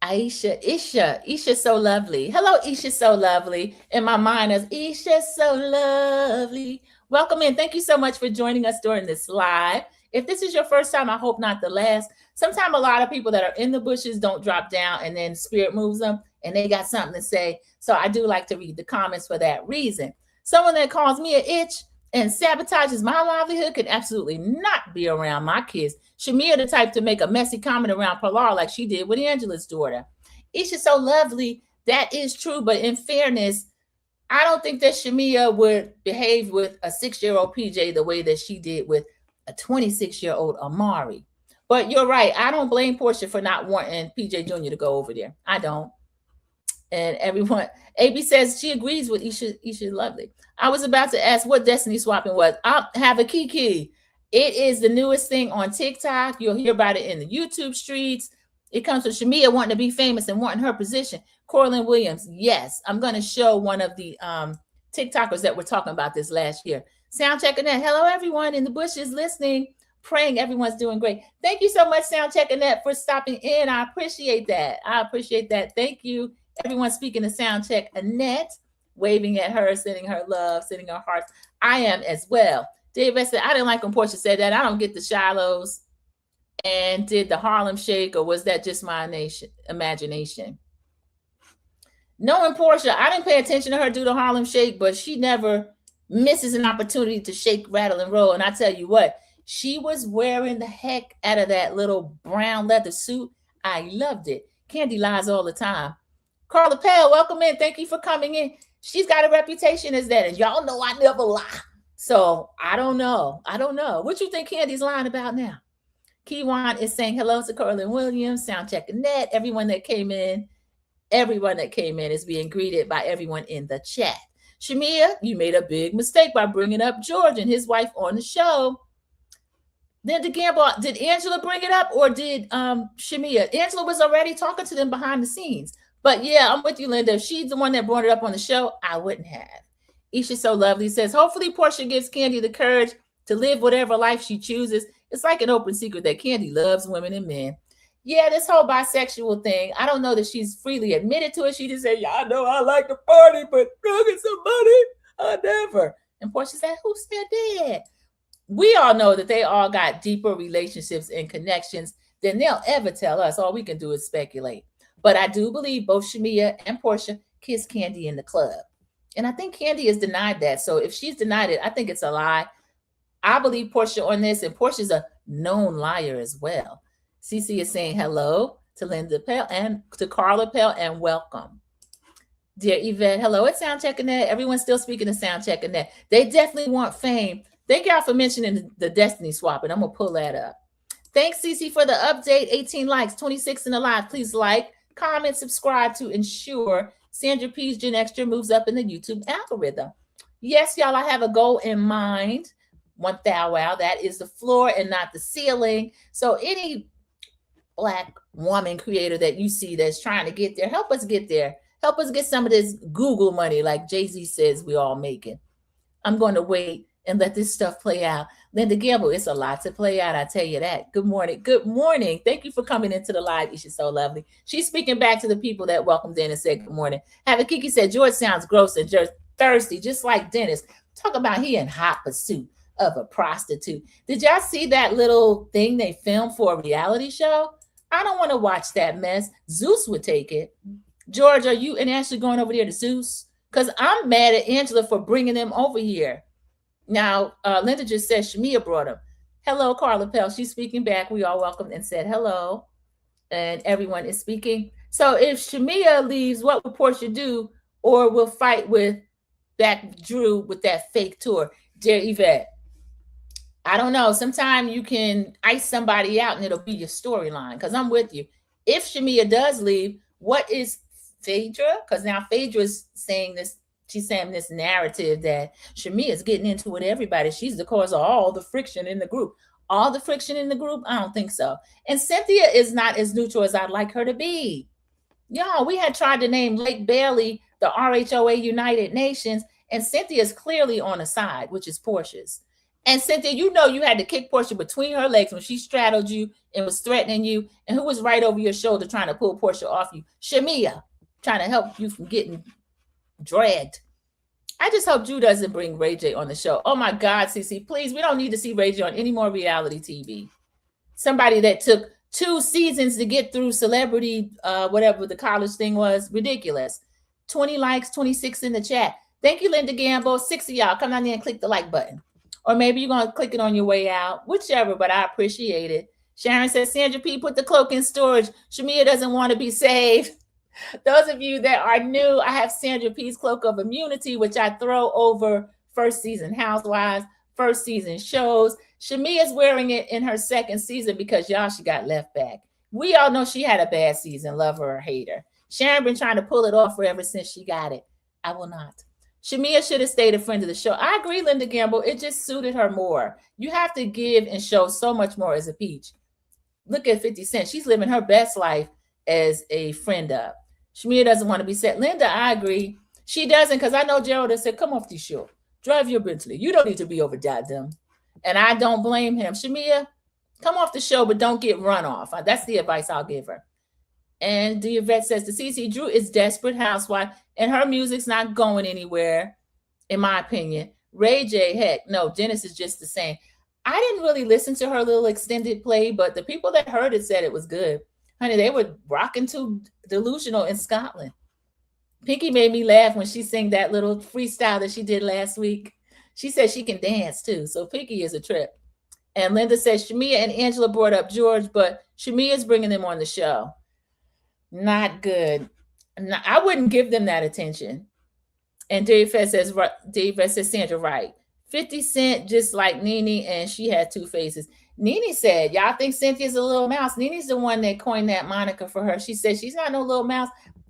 Isha so lovely. Hello, Isha so lovely. In my mind is Isha so lovely. Welcome in. Thank you so much for joining us during this live. If this is your first time, I hope not the last. Sometimes a lot of people that are in the bushes don't drop down and then spirit moves them and they got something to say. So I do like to read the comments for that reason. Someone that calls me an itch and sabotages my livelihood could absolutely not be around my kids. Shamea the type to make a messy comment around Pilar like she did with Angela's daughter. Isha's so lovely. That is true. But in fairness, I don't think that Shamea would behave with a 6-year-old PJ the way that she did with a 26-year-old Amari. But you're right. I don't blame Porsha for not wanting PJ Jr. to go over there. I don't. And everyone, AB says she agrees with Isha lovely. I was about to ask what destiny swapping was. I'll have a kiki. It is the newest thing on TikTok. You'll hear about it in the YouTube streets. It comes from Shamea wanting to be famous and wanting her position. Corlin Williams, yes. I'm going to show one of the TikTokers that were talking about this last year. Sound checking that. Hello, everyone in the bushes listening, praying everyone's doing great. Thank you so much, Sound checking that, for stopping in. I appreciate that. Thank you. Everyone speaking to Sound Check. Annette, waving at her, sending her love, sending her hearts. I am as well. David said, I didn't like when Porsha said that. I don't get the Shilohs. And did the Harlem Shake, or was that just my imagination? Knowing Porsha, I didn't pay attention to her do the Harlem Shake, but she never misses an opportunity to shake, rattle, and roll. And I tell you what, she was wearing the heck out of that little brown leather suit. I loved it. Candy lies all the time. Carla Pell, welcome in. Thank you for coming in. She's got a reputation as that, and y'all know I never lie. So I don't know. What you think Candy's lying about now? Kiwan is saying hello to Corlin Williams, Sound Check Annette, everyone that came in. Everyone that came in is being greeted by everyone in the chat. Shamea, you made a big mistake by bringing up George and his wife on the show. Then the Gamble, did Angela bring it up or did Shamea? Angela was already talking to them behind the scenes. But yeah, I'm with you, Linda. If she's the one that brought it up on the show, I wouldn't have. Isha so lovely says, hopefully Porsha gives Candy the courage to live whatever life she chooses. It's like an open secret that Candy loves women and men. Yeah, this whole bisexual thing, I don't know that she's freely admitted to it. She just said, yeah, I know I like to party, but drugging somebody, I never. And Porsha said, who said that? We all know that they all got deeper relationships and connections than they'll ever tell us. All we can do is speculate. But I do believe both Shamea and Porsha kissed Candy in the club. And I think Candy has denied that. So if she's denied it, I think it's a lie. I believe Porsha on this, and Portia's a known liar as well. Cece is saying hello to Linda Pell and to Carla Pell and welcome. Dear Yvette, hello at Soundcheck and Net. Everyone's still speaking to Soundcheck and Net. They definitely want fame. Thank y'all for mentioning the Destiny swap, and I'm going to pull that up. Thanks, Cece, for the update. 18 likes, 26 in the live. Please like, comment, subscribe to ensure Sandra P's Gen Extra moves up in the YouTube algorithm. Yes, y'all, I have a goal in mind. 1,000 wow, that is the floor and not the ceiling. So any Black woman creator that you see that's trying to get there, help us get there. Help us get some of this Google money like Jay-Z says we all making. I'm going to wait and let this stuff play out. Linda Gamble, it's a lot to play out, I tell you that. Good morning. Good morning. Thank you for coming into the live. She's so lovely. She's speaking back to the people that welcomed in and said good morning. Kiki said, George sounds gross and just thirsty, just like Dennis. Talk about he in hot pursuit of a prostitute. Did y'all see that little thing they filmed for a reality show? I don't want to watch that mess. Zeus would take it. George, are you and Ashley going over there to Zeus? Because I'm mad at Angela for bringing them over here. Now, Linda just said Shamea brought him. Hello, Carla Pell. She's speaking back. We all welcomed and said hello. And everyone is speaking. So if Shamea leaves, what will Porsha do? Or will fight with back Drew with that fake tour? Dear Yvette, I don't know. Sometimes you can ice somebody out and it'll be your storyline. Because I'm with you. If Shamea does leave, what is Phaedra? Because now Phaedra is saying this. She's saying this narrative that Shamea is getting into with everybody. She's the cause of all the friction in the group. All the friction in the group? I don't think so. And Cynthia is not as neutral as I'd like her to be. Y'all, we had tried to name Lake Bailey the RHOA United Nations, and Cynthia's clearly on a side, which is Porsha's. And Cynthia, you know you had to kick Porsha between her legs when she straddled you and was threatening you. And who was right over your shoulder trying to pull Porsha off you? Shamea, trying to help you from getting dragged. I just hope Drew doesn't bring Ray J on the show. Oh my God, Cece, please, we don't need to see Ray J on any more reality TV. Somebody that took 2 seasons to get through celebrity, whatever the college thing was, ridiculous. 20 likes, 26 in the chat. Thank you, Linda Gamble. 6 of y'all, come down there and click the like button. Or maybe you're going to click it on your way out, whichever, but I appreciate it. Sharon says, Sandra P, put the cloak in storage. Shamea doesn't want to be saved. Those of you that are new, I have Sandra P's Cloak of Immunity, which I throw over first season Housewives, first season shows. Shamea is wearing it in her 2nd season because, y'all, she got left back. We all know she had a bad season, love her or hate her. Sharon been trying to pull it off forever since she got it. I will not. Shamea should have stayed a friend of the show. I agree, Linda Gamble. It just suited her more. You have to give and show so much more as a peach. Look at 50 Cent. She's living her best life as a friend of. Shamea doesn't want to be set. Linda, I agree. She doesn't, because I know Gerald has said, come off the show. Drive your Bentley. You don't need to be over them. And I don't blame him. Shamea, come off the show, but don't get run off. That's the advice I'll give her. And the Yvette says, the CC Drew is desperate housewife, and her music's not going anywhere, in my opinion. Ray J, heck, no, Dennis is just the same. I didn't really listen to her little extended play, but the people that heard it said it was good. Honey, they were rocking to Delusional in Scotland. Pinky made me laugh when she sang that little freestyle that she did last week. She said she can dance too, so Pinky is a trip. And Linda says, Shamea and Angela brought up George, but Shamea is bringing them on the show. Not good. No, I wouldn't give them that attention. And Dave says, Sandra, right. 50 Cent just like Nene, and she had 2 faces. Nene said, y'all think Cynthia's a little mouse? Nene's the one that coined that moniker for her. She said, she's not no little mouse.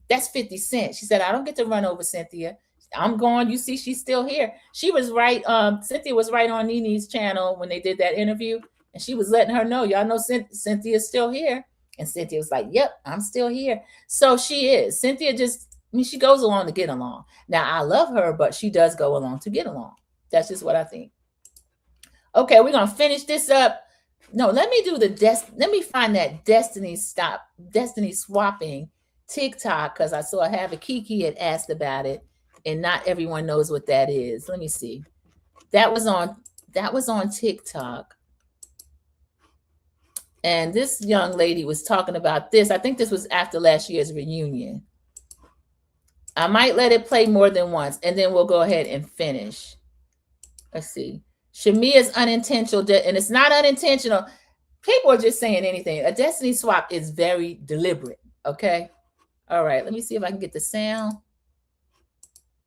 That's 50 Cent. She said, I don't get to run over Cynthia. I'm gone. You see, she's still here. She was right. Cynthia was right on Nene's channel when they did that interview. And she was letting her know, y'all know Cynthia's still here. And Cynthia was like, yep, I'm still here. So she is. Cynthia just, I mean, she goes along to get along. Now, I love her, but she does go along to get along. That's just what I think. Okay, we're going to finish this up. No, let me do let me find that destiny swapping TikTok, because I saw Kiki had asked about it, and not everyone knows what that is. Let me see. That was on TikTok. And this young lady was talking about this. I think this was after last year's reunion. I might let it play more than once, and then we'll go ahead and finish. Let's see. Shamea's unintentional, and it's not unintentional. People are just saying anything. A destiny swap is very deliberate. Okay. All right. Let me see if I can get the sound.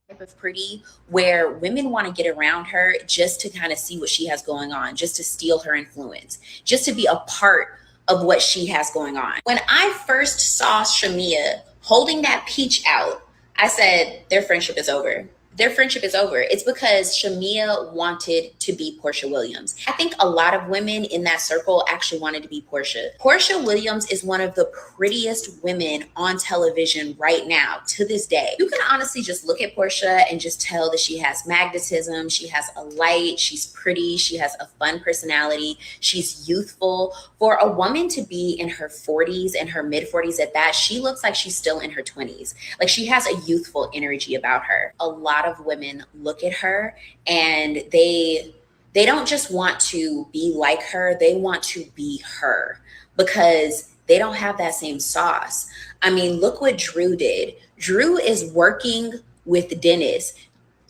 Type of pretty where women want to get around her just to kind of see what she has going on, just to steal her influence, just to be a part of what she has going on. When I first saw Shamea holding that peach out, I said, their friendship is over. Their friendship is over. It's because Shamea wanted to be Porsha Williams. I think a lot of women in that circle actually wanted to be Porsha. Porsha Williams is one of the prettiest women on television right now to this day. You can honestly just look at Porsha and just tell that she has magnetism, she has a light, she's pretty, she has a fun personality, she's youthful. For a woman to be in her 40s and her mid 40s at that, she looks like she's still in her 20s. Like she has a youthful energy about her. A lot of women look at her and they don't just want to be like her, they want to be her because they don't have that same sauce. I mean, look what Drew did. Drew is working with Dennis.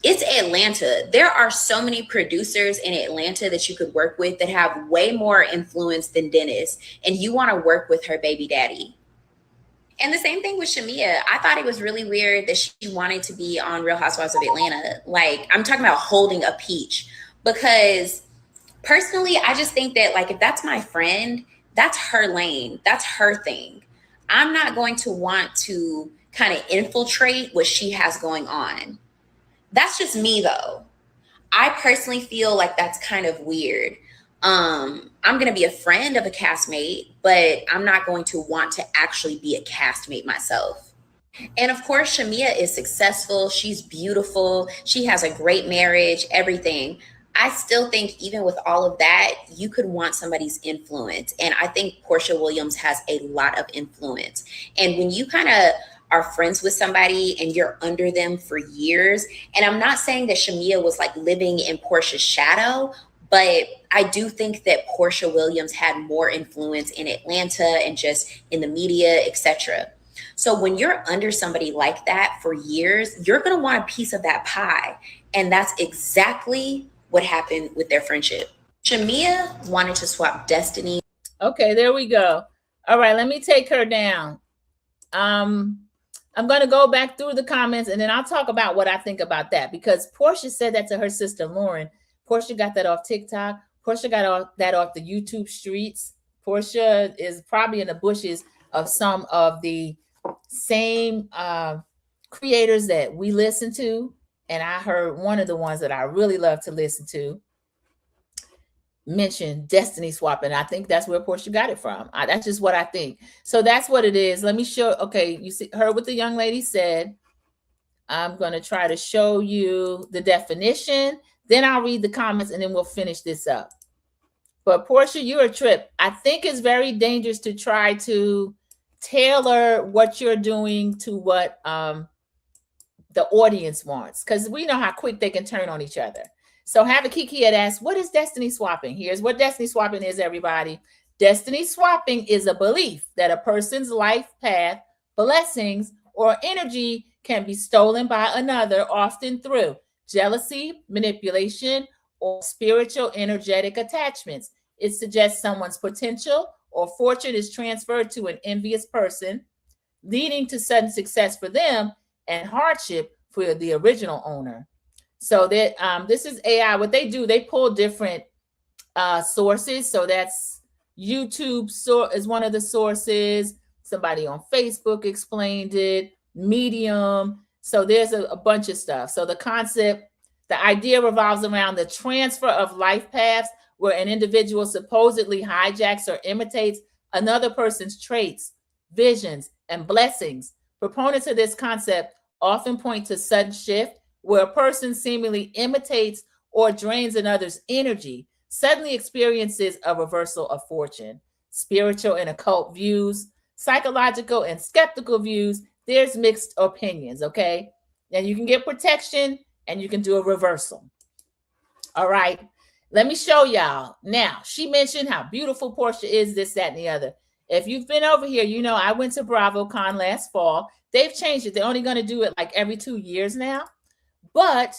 It's Atlanta. There are so many producers in Atlanta that you could work with that have way more influence than Dennis, and you want to work with her baby daddy. And the same thing with Shamea. I thought it was really weird that she wanted to be on Real Housewives of Atlanta. Like, I'm talking about holding a peach, because personally, I just think that, like, if that's my friend, that's her lane. That's her thing. I'm not going to want to kind of infiltrate what she has going on. That's just me, though. I personally feel like that's kind of weird. I'm going to be a friend of a castmate, but I'm not going to want to actually be a castmate myself. And of course, Shamea is successful. She's beautiful. She has a great marriage, everything. I still think even with all of that, you could want somebody's influence. And I think Porsha Williams has a lot of influence. And when you kind of are friends with somebody and you're under them for years, and I'm not saying that Shamea was like living in Porsha's shadow, but I do think that Porsha Williams had more influence in Atlanta and just in the media, etc. So when you're under somebody like that for years, you're going to want a piece of that pie. And that's exactly what happened with their friendship. Shamea wanted to swap destiny. Okay, there we go. All right, let me take her down. I'm going to go back through the comments and then I'll talk about what I think about that, because Porsha said that to her sister Lauren. Porsha got that off TikTok. Porsha got that off the YouTube streets. Porsha is probably in the bushes of some of the same creators that we listen to. And I heard one of the ones that I really love to listen to mention destiny swapping. I think that's where Porsha got it from. That's just what I think. So that's what it is. Let me show. Okay, you see, heard what the young lady said. I'm going to try to show you the definition. Then I'll read the comments and then we'll finish this up. But Porsha, you're a trip. I think it's very dangerous to try to tailor what you're doing to what the audience wants, because we know how quick they can turn on each other. So Kiki had asked, what is destiny swapping? Here's what destiny swapping is, everybody. Destiny swapping is a belief that a person's life path, blessings, or energy can be stolen by another, often through jealousy, manipulation, or spiritual energetic attachments. It suggests someone's potential or fortune is transferred to an envious person, leading to sudden success for them and hardship for the original owner. So that this is AI. What they do, they pull different sources. So that's YouTube is one of the sources. Somebody on Facebook explained it. Medium. So there's a bunch of stuff. So the idea revolves around the transfer of life paths where an individual supposedly hijacks or imitates another person's traits, visions, and blessings. Proponents of this concept often point to sudden shift where a person seemingly imitates or drains another's energy, suddenly experiences a reversal of fortune. Spiritual and occult views, psychological and skeptical views, there's mixed opinions, okay? And you can get protection and you can do a reversal. All right, let me show y'all. Now, she mentioned how beautiful Porsha is, this, that, and the other. If you've been over here, you know I went to BravoCon last fall. They've changed it. They're only going to do it like every 2 years now. But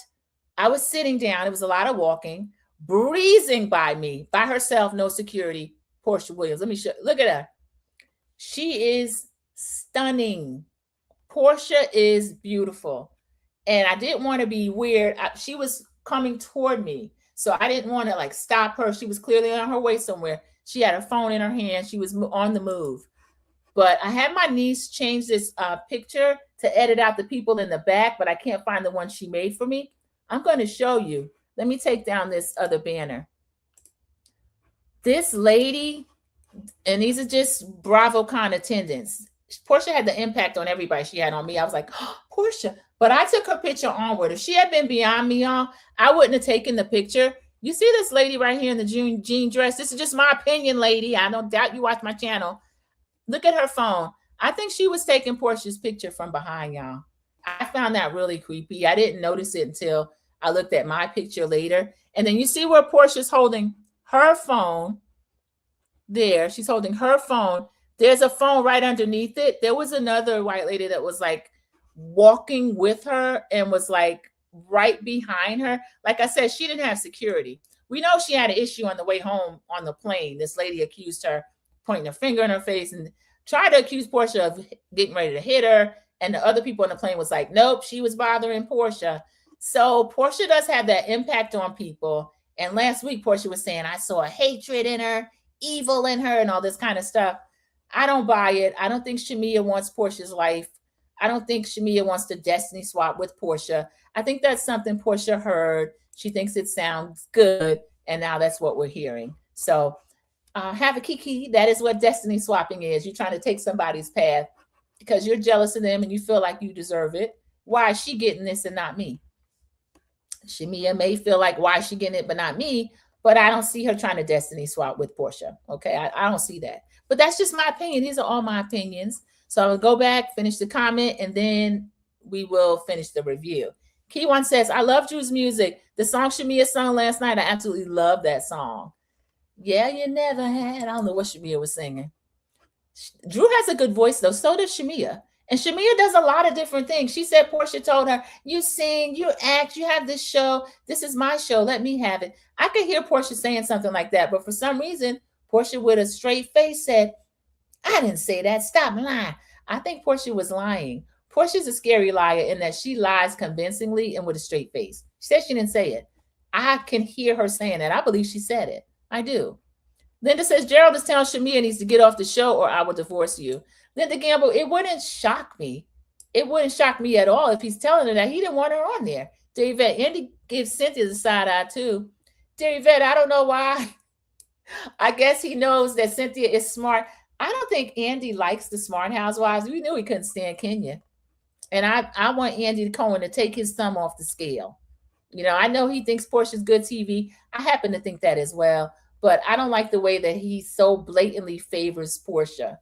I was sitting down. It was a lot of walking, breezing by me, by herself, no security. Porsha Williams. Let me show. Look at her. She is stunning. Porsha is beautiful. And I didn't want to be weird. She was coming toward me. So I didn't want to like stop her. She was clearly on her way somewhere. She had her phone in her hand. She was on the move. But I had my niece change this picture to edit out the people in the back, but I can't find the one she made for me. I'm going to show you. Let me take down this other banner. This lady, and these are just BravoCon attendants. Porsha had the impact on everybody she had on me. I was like, oh, Porsha. But I took her picture onward. If she had been beyond me, y'all, I wouldn't have taken the picture. You see this lady right here in the jean dress? This is just my opinion, lady. I don't doubt you watch my channel. Look at her phone. I think she was taking Porsha's picture from behind, y'all. I found that really creepy. I didn't notice it until I looked at my picture later. And then you see where Porsha's holding her phone. There, she's holding her phone. There's a phone right underneath it. There was another white lady that was like walking with her and was like right behind her. Like I said, she didn't have security. We know she had an issue on the way home on the plane. This lady accused her, pointing her finger in her face and tried to accuse Porsha of getting ready to hit her. And the other people on the plane was like, nope, she was bothering Porsha. So Porsha does have that impact on people. And last week, Porsha was saying, I saw hatred in her, evil in her, and all this kind of stuff. I don't buy it. I don't think Shamea wants Porsha's life. I don't think Shamea wants to destiny swap with Porsha. I think that's something Porsha heard. She thinks it sounds good. And now that's what we're hearing. So have a Kiki. That is what destiny swapping is. You're trying to take somebody's path because you're jealous of them and you feel like you deserve it. Why is she getting this and not me? Shamea may feel like, why is she getting it but not me? But I don't see her trying to destiny swap with Porsha. Okay, I don't see that. But that's just my opinion. These are all my opinions. So I'm going to go back, finish the comment, and then we will finish the review. Key One says, I love Drew's music. The song Shamea sung last night, I absolutely love that song. Yeah, you never had. I don't know what Shamea was singing. Drew has a good voice, though. So does Shamea. And Shamea does a lot of different things. She said Porsha told her, you sing, you act, you have this show. This is my show. Let me have it. I could hear Porsha saying something like that. But for some reason, Porsha with a straight face said, I didn't say that. Stop lying. I think Porsha was lying. Portia's a scary liar in that she lies convincingly and with a straight face. She said she didn't say it. I can hear her saying that. I believe she said it. I do. Linda says, Gerald is telling Shamea needs to get off the show or I will divorce you. Linda Gamble, it wouldn't shock me. It wouldn't shock me at all if he's telling her that he didn't want her on there. David, Andy gives Cynthia the side eye too. David, I don't know why. I guess he knows that Cynthia is smart. I don't think Andy likes the smart housewives. We knew he couldn't stand Kenya. And I want Andy Cohen to take his thumb off the scale. You know, I know he thinks Portia's good TV. I happen to think that as well. But I don't like the way that he so blatantly favors Porsha.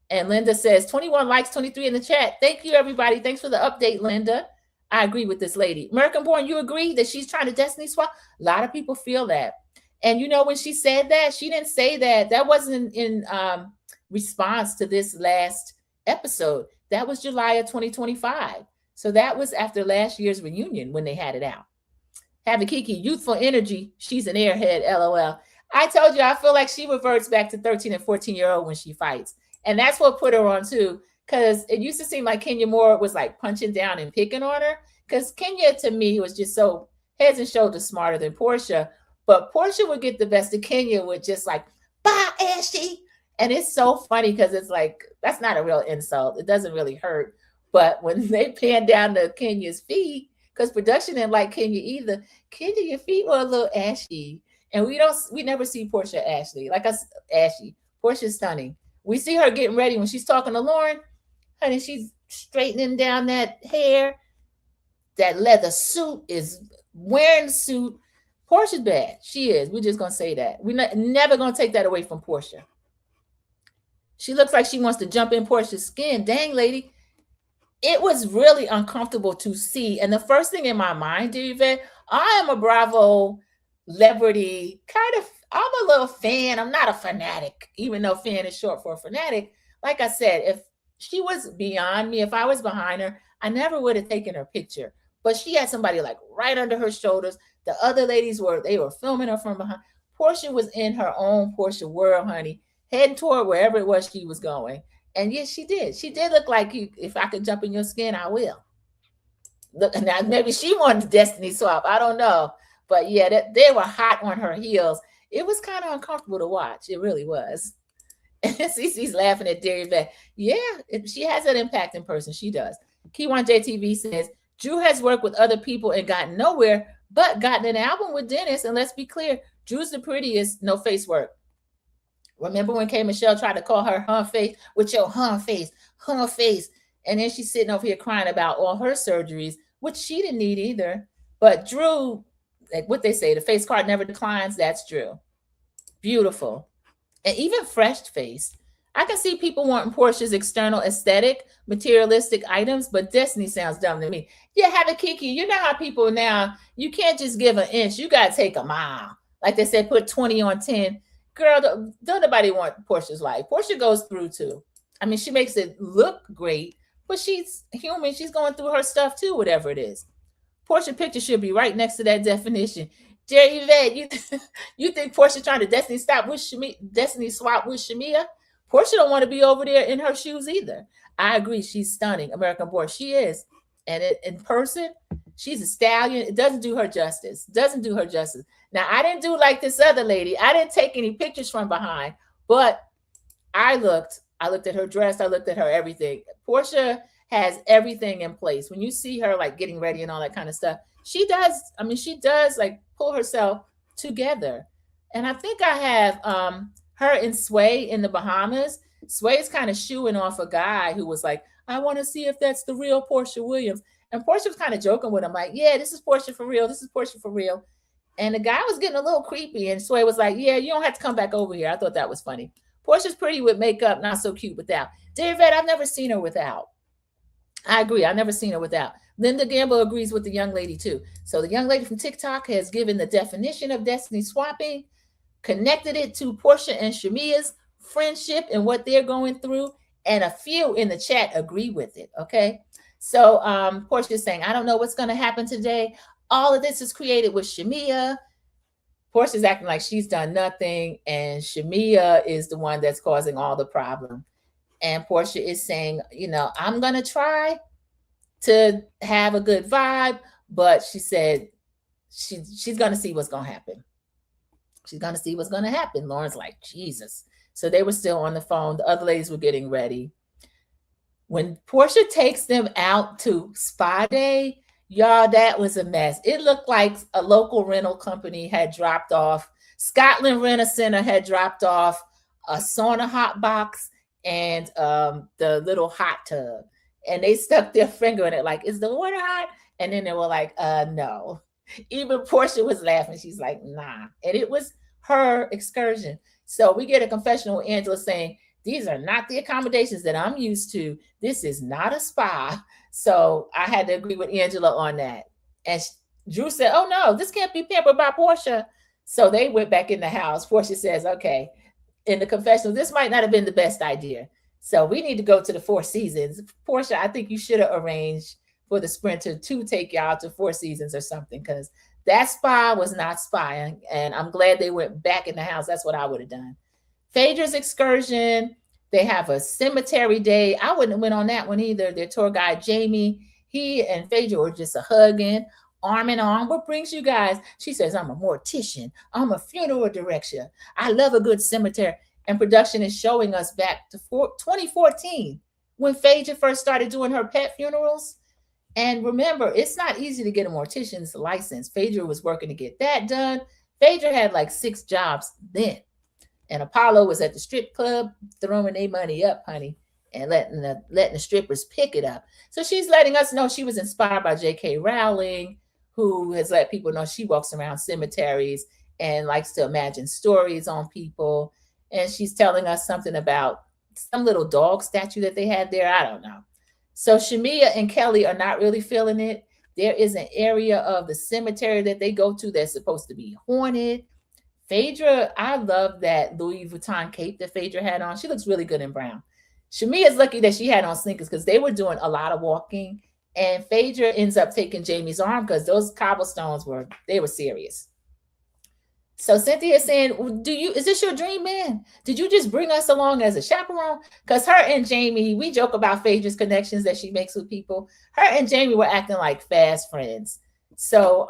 And Linda says, 21 likes, 23 in the chat. Thank you, everybody. Thanks for the update, Linda. I agree with this lady. American Born, you agree that she's trying to destiny swap? A lot of people feel that. And, you know, when she said that, she didn't say that. That wasn't in response to this last episode. That was July of 2025. So that was after last year's reunion when they had it out. Have a Kiki, youthful energy. She's an airhead, LOL. I told you, I feel like she reverts back to 13 and 14-year-old when she fights. And that's what put her on too, because it used to seem like Kenya Moore was like punching down and picking on her. Because Kenya, to me, was just so heads and shoulders smarter than Porsha. But Porsha would get the best of Kenya with just like, bye, Ashley. And it's so funny because it's like, that's not a real insult. It doesn't really hurt. But when they pan down to Kenya's feet, because production didn't like Kenya either, Kenya, your feet were a little ashy. And we never see Porsha ashy. Like us, ashy. Portia's stunning. We see her getting ready when she's talking to Lauren. Honey, she's straightening down that hair. That leather suit is wearing the suit. Portia's bad. She is. We're just going to say that. We're never going to take that away from Porsha. She looks like she wants to jump in Portia's skin. Dang, lady. It was really uncomfortable to see. And the first thing in my mind, David, I am a Bravo celebrity kind of. I'm a little fan. I'm not a fanatic, even though fan is short for a fanatic. Like I said, if she was beyond me, if I was behind her, I never would have taken her picture. But she had somebody like right under her shoulders. The other ladies were filming her from behind. Porsha was in her own Porsha world, honey, heading toward wherever it was she was going. And yes, she did. She did look like you. If I could jump in your skin, I will. Look, now maybe she wanted the Destiny swap. I don't know. But yeah, they were hot on her heels. It was kind of uncomfortable to watch. It really was. And Cece's laughing at Dairy Vet. Yeah, she has an impact in person. She does. Key1 JTV says, Drew has worked with other people and gotten nowhere, but gotten an album with Dennis. And let's be clear, Drew's the prettiest, no face work. Remember when K. Michelle tried to call her face with your face. And then she's sitting over here crying about all her surgeries, which she didn't need either. But Drew, like what they say, the face card never declines. That's Drew. Beautiful. And even fresh face. I can see people wanting Porsha's external aesthetic, materialistic items, but Destiny sounds dumb to me. Yeah, have a Kiki. You know how people now, you can't just give an inch. You got to take a mile. Like they said, put 20 on 10. Girl, don't nobody want Porsha's life. Porsha goes through too. I mean, she makes it look great, but she's human. She's going through her stuff too, whatever it is. Porsha picture should be right next to that definition. Jerry Yvette, you think Porsha trying to Destiny swap with Shamea? Porsha don't want to be over there in her shoes either. I agree. She's stunning. American Born. She is. And in person, she's a stallion. It doesn't do her justice. Now, I didn't do like this other lady. I didn't take any pictures from behind, but I looked at her dress. I looked at her everything. Porsha has everything in place. When you see her like getting ready and all that kind of stuff, she does like pull herself together. And I think I have her and Sway in the Bahamas. Sway's kind of shooing off a guy who was like, I want to see if that's the real Porsha Williams. And Porsha was kind of joking with him, like, yeah, this is Porsha for real. This is Porsha for real. And the guy was getting a little creepy. And Sway was like, yeah, you don't have to come back over here. I thought that was funny. Porsha's pretty with makeup, not so cute without. David, I've never seen her without. I agree. I've never seen her without. Linda Gamble agrees with the young lady too. So the young lady from TikTok has given the definition of Destiny swapping, connected it to Porsha and Shamea's friendship and what they're going through. And a few in the chat agree with it. Okay. So Porsha is saying, I don't know what's going to happen today. All of this is created with Shamea. Porsha's acting like she's done nothing. And Shamea is the one that's causing all the problem. And Porsha is saying, I'm going to try to have a good vibe, but she said she's going to see what's going to happen. She's going to see what's going to happen. Lauren's like, Jesus. So they were still on the phone. The other ladies were getting ready. When Porsha takes them out to spa day, y'all, that was a mess. It looked like a local rental company had dropped off. Scotland Rent-A-Center had dropped off a sauna hot box and the little hot tub. And they stuck their finger in it like, is the water hot? And then they were like, no. Even Porsha was laughing. She's like, nah. And it was her excursion. So we get a confessional with Angela saying, these are not the accommodations that I'm used to. This is not a spa. So I had to agree with Angela on that. And Drew said, oh no, this can't be pampered by Porsha. So they went back in the house. Porsha says, okay, in the confessional, this might not have been the best idea. So we need to go to the Four Seasons. Porsha, I think you should have arranged for the Sprinter to take y'all to Four Seasons or something, because that spa was not spying. And I'm glad they went back in the house. That's what I would have done. Phaedra's excursion, they have a cemetery day. I wouldn't have went on that one either. Their tour guide, Jamie, he and Phaedra were just a hugging, arm in arm. What brings you guys? She says, I'm a mortician. I'm a funeral director. I love a good cemetery. And production is showing us back to 2014 when Phaedra first started doing her pet funerals. And remember, it's not easy to get a mortician's license. Phaedra was working to get that done. Phaedra had like 6 jobs then. And Apollo was at the strip club throwing their money up, honey, and letting the strippers pick it up. So she's letting us know she was inspired by J.K. Rowling, who has let people know she walks around cemeteries and likes to imagine stories on people. And she's telling us something about some little dog statue that they had there. I don't know. So Shamea and Kelly are not really feeling it. There is an area of the cemetery that they go to that's supposed to be haunted. Phaedra, I love that Louis Vuitton cape that Phaedra had on. She looks really good in brown. Shamea's lucky that she had on sneakers because they were doing a lot of walking. And Phaedra ends up taking Jamie's arm because those cobblestones were serious. So Cynthia is saying, is this your dream man? Did you just bring us along as a chaperone? Because her and Jamie, we joke about Phaedra's connections that she makes with people. Her and Jamie were acting like fast friends. So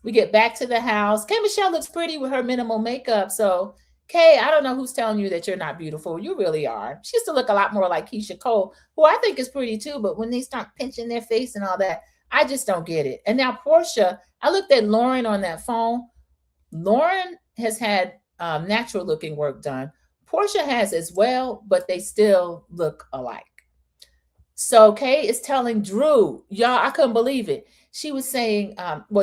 we get back to the house. K. Michelle looks pretty with her minimal makeup. So Kay, I don't know who's telling you that you're not beautiful. You really are. She used to look a lot more like Keisha Cole, who I think is pretty too. But when they start pinching their face and all that, I just don't get it. And now Porsha, I looked at Lauren on that phone. Lauren has had natural looking work done. Porsha has as well, but they still look alike. So Kay is telling Drew, y'all, I couldn't believe it. She was saying,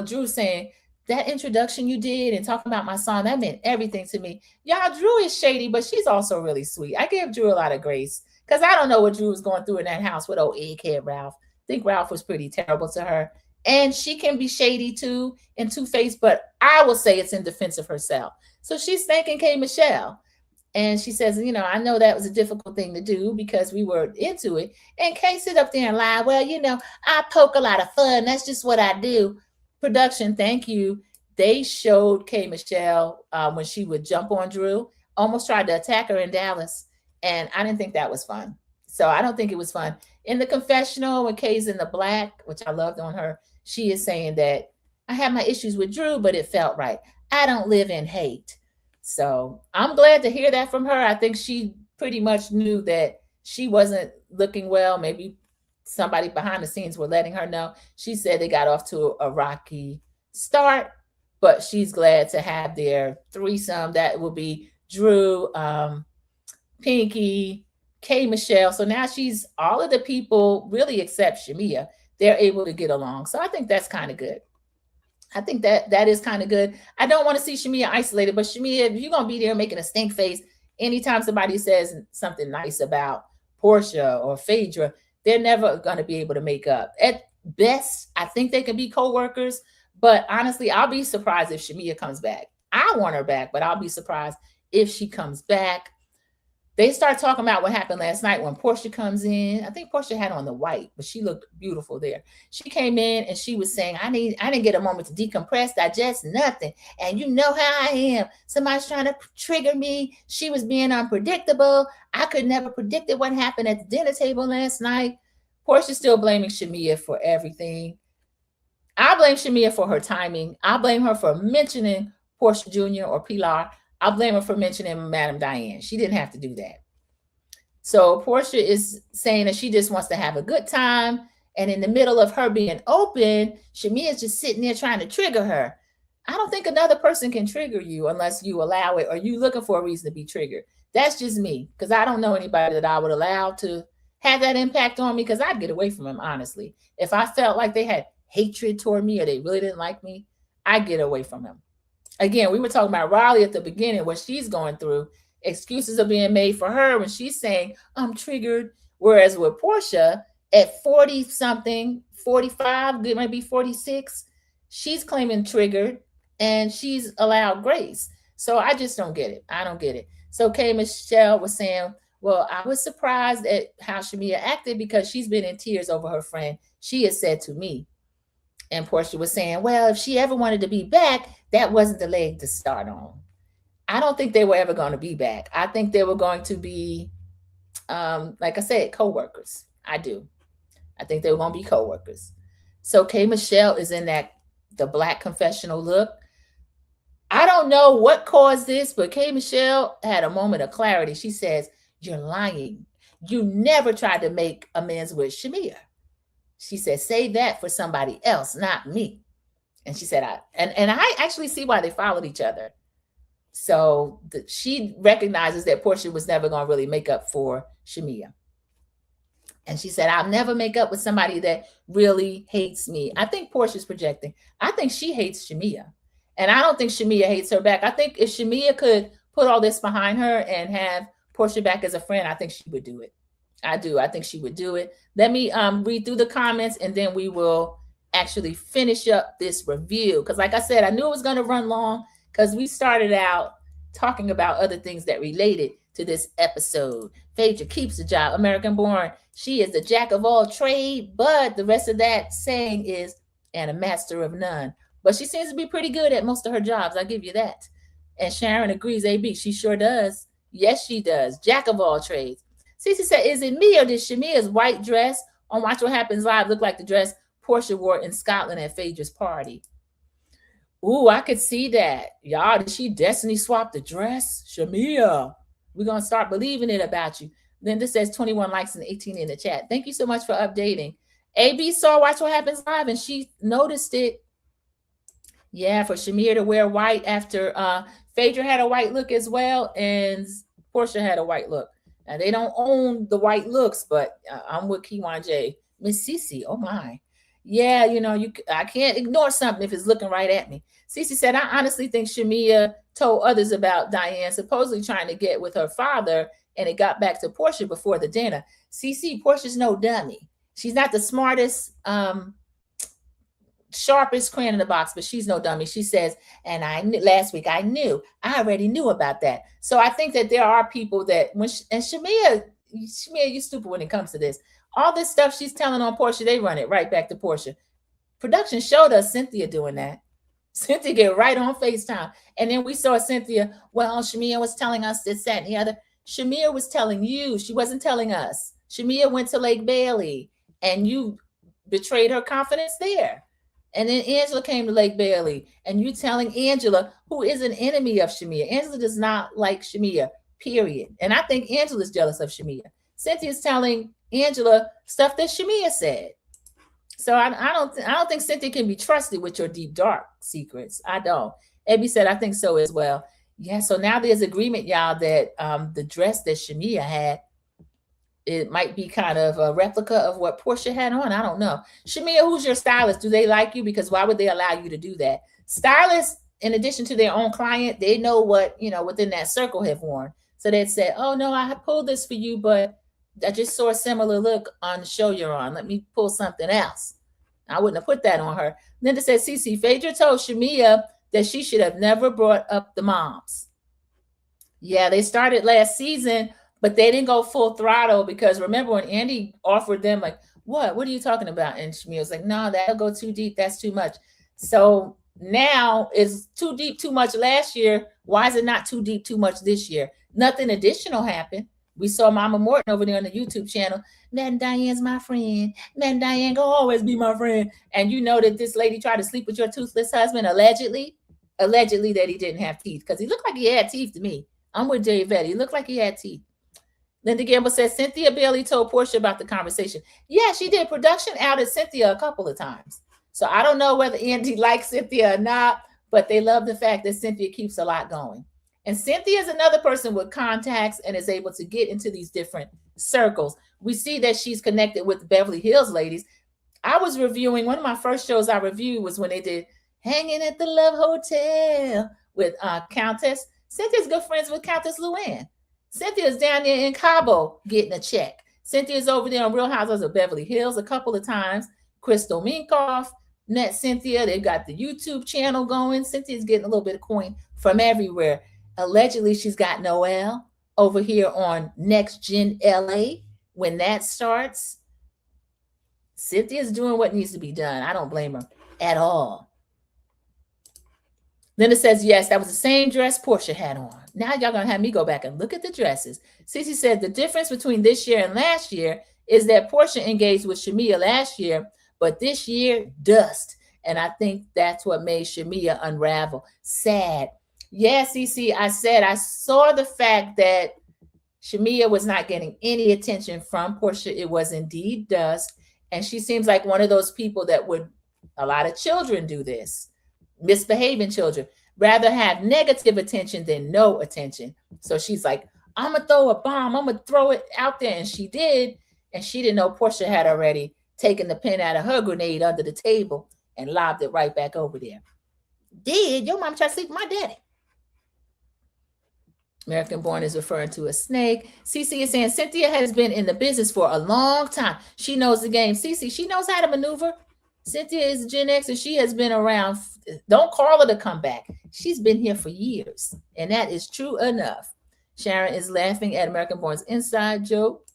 Drew's saying, that introduction you did and talking about my song, that meant everything to me. Y'all, Drew is shady, but she's also really sweet. I give Drew a lot of grace because I don't know what Drew was going through in that house with old egghead Ralph. I think Ralph was pretty terrible to her. And she can be shady too and two-faced, but I will say it's in defense of herself. So she's thanking K. Michelle. And she says, I know that was a difficult thing to do because we were into it. And Kay sit up there and lie, well, I poke a lot of fun. That's just what I do. Production, thank you. They showed K. Michelle when she would jump on Drew, almost tried to attack her in Dallas. And I didn't think that was fun. So I don't think it was fun. In the confessional, when Kay's in the black, which I loved on her, she is saying that I have my issues with Drew, but it felt right. I don't live in hate. So I'm glad to hear that from her. I think she pretty much knew that she wasn't looking well. Maybe somebody behind the scenes were letting her know. She said they got off to a rocky start, but she's glad to have their threesome. That will be Drew, Pinky, K. Michelle. So now she's all of the people, really except Shamea, they're able to get along. So I think that's kind of good. I think that is kind of good. I don't want to see Shamea isolated, but Shamea, if you're going to be there making a stink face anytime somebody says something nice about Porsha or Phaedra, they're never going to be able to make up. At best, I think they can be co-workers, but honestly, I'll be surprised if Shamea comes back. I want her back, but I'll be surprised if she comes back. They start talking about what happened last night when Porsha comes in. I think Porsha had on the white, but she looked beautiful there. She came in and she was saying, I didn't get a moment to decompress, digest, nothing. And you know how I am. Somebody's trying to trigger me. She was being unpredictable. I could never predict what happened at the dinner table last night. Porsha's still blaming Shamea for everything. I blame Shamea for her timing. I blame her for mentioning Porsha Jr. or Pilar. I blame her for mentioning Madam Diane. She didn't have to do that. So Porsha is saying that she just wants to have a good time. And in the middle of her being open, Shamea is just sitting there trying to trigger her. I don't think another person can trigger you unless you allow it or you looking for a reason to be triggered. That's just me, because I don't know anybody that I would allow to have that impact on me, because I'd get away from them, honestly. If I felt like they had hatred toward me or they really didn't like me, I'd get away from them. Again, we were talking about Riley at the beginning, what she's going through. Excuses are being made for her when she's saying, I'm triggered. Whereas with Porsha, at 40-something, 45, maybe 46, she's claiming triggered and she's allowed grace. So I just don't get it. I don't get it. So K. Michelle was saying, well, I was surprised at how Shamea acted because she's been in tears over her friend. She has said to me. And Porsha was saying, well, if she ever wanted to be back, that wasn't the leg to start on. I don't think they were ever going to be back. I think they were going to be, like I said, co-workers. I do. I think they were going to be co-workers. So K. Michelle is in the black confessional look. I don't know what caused this, but K. Michelle had a moment of clarity. She says, you're lying. You never tried to make amends with Shamea. She said, say that for somebody else, not me. And she said, I actually see why they followed each other. So she recognizes that Porsha was never going to really make up for Shamea. And she said, I'll never make up with somebody that really hates me. I think Portia's projecting. I think she hates Shamea. And I don't think Shamea hates her back. I think if Shamea could put all this behind her and have Porsha back as a friend, I think she would do it. I do. I think she would do it. Let me read through the comments and then we will actually finish up this review. Because like I said, I knew it was going to run long because we started out talking about other things that related to this episode. Phaedra keeps the job, American born. She is the jack of all trade, but the rest of that saying is, and a master of none. but she seems to be pretty good at most of her jobs. I'll give you that. And Sharon agrees, AB, she sure does. Yes, she does. Jack of all trades. Cece said, is it me or did Shamea's white dress on Watch What Happens Live look like the dress Porsha wore in Scotland at Phaedra's party? Ooh, I could see that. Y'all, did she destiny swap the dress? Shamea, we're going to start believing it about you. Linda says 21 likes and 18 in the chat. Thank you so much for updating. AB saw Watch What Happens Live and she noticed it. Yeah, for Shamea to wear white after Phaedra had a white look as well, and Porsha had a white look. Now they don't own the white looks, but I'm with Kiwan J. Miss Cece, oh my. Yeah, you know, I can't ignore something if it's looking right at me. Cece said, I honestly think Shamea told others about Diane supposedly trying to get with her father, and it got back to Porsha before the dinner. Cece, Portia's no dummy. She's not the smartest, sharpest crayon in the box, but she's no dummy. She says, and last week I already knew about that. So I think that there are people that and Shamea, you stupid when it comes to this. All this stuff she's telling on Porsha, they run it right back to Porsha. Production showed us Cynthia doing that. Cynthia get right on FaceTime. And then we saw Cynthia, well, Shamea was telling us this, that, and the other. Shamea was telling you. She wasn't telling us. Shamea went to Lake Bailey, and you betrayed her confidence there. And then Angela came to Lake Bailey, and you telling Angela, who is an enemy of Shamea. Angela does not like Shamea, period. And I think Angela's jealous of Shamea. Cynthia's telling Angela stuff that Shamea said. So I don't think Cynthia can be trusted with your deep, dark secrets. I don't. Abby said, I think so as well. Yeah, so now there's agreement, y'all, that the dress that Shamea had, it might be kind of a replica of what Porsha had on. I don't know. Shamea, who's your stylist? Do they like you? Because why would they allow you to do that? Stylists, in addition to their own client, they know what, within that circle have worn. So they'd say, oh, no, I pulled this for you, but I just saw a similar look on the show you're on. Let me pull something else. I wouldn't have put that on her. Linda said, Cece, Phaedra told Shamea that she should have never brought up the moms. Yeah, they started last season, but they didn't go full throttle because remember when Andy offered them, like, what are you talking about? And Shamea was like, no, that'll go too deep. That's too much. So now it's too deep, too much last year. Why is it not too deep, too much this year? Nothing additional happened. We saw Mama Morton over there on the YouTube channel. Madam Diane's my friend. Madam Diane gonna always be my friend. And you know that this lady tried to sleep with your toothless husband, allegedly that he didn't have teeth, because he looked like he had teeth to me. I'm with Jay Vetty. He looked like he had teeth. Linda Gamble says, Cynthia Bailey told Porsha about the conversation. Yeah, she did. Production outed Cynthia a couple of times. So I don't know whether Andy likes Cynthia or not, but they love the fact that Cynthia keeps a lot going. And Cynthia is another person with contacts and is able to get into these different circles. We see that she's connected with the Beverly Hills ladies. I was reviewing, one of my first shows I reviewed was when they did Hanging at the Love Hotel with Countess. Cynthia's good friends with Countess Luann. Cynthia's down there in Cabo getting a check. Cynthia's over there on Real Housewives of Beverly Hills a couple of times. Crystal Minkoff met Cynthia. They've got the YouTube channel going. Cynthia's getting a little bit of coin from everywhere. Allegedly, she's got Noelle over here on Next Gen LA. When that starts, Cynthia's doing what needs to be done. I don't blame her at all. Linda says, yes, that was the same dress Porsha had on. Now y'all going to have me go back and look at the dresses. Cece said the difference between this year and last year is that Porsha engaged with Shamea last year, but this year, dust. And I think that's what made Shamea unravel. Sad. Yeah, Cece, I said I saw the fact that Shamea was not getting any attention from Porsha. It was indeed dust. And she seems like one of those people that would, a lot of children do this. Misbehaving children rather have negative attention than no attention. So she's like, I'm gonna throw a bomb, I'm gonna throw it out there. And she did, and she didn't know Porsha had already taken the pin out of her grenade under the table and lobbed it right back over there. Did your mom try to sleep with my daddy? American Born is referring to a snake. Cece is saying Cynthia has been in the business for a long time. She knows the game. Cece, she knows how to maneuver. Cynthia is Gen X and she has been around. Don't call her to come back. She's been here for years. And that is true enough. Sharon is laughing at American Born's inside joke.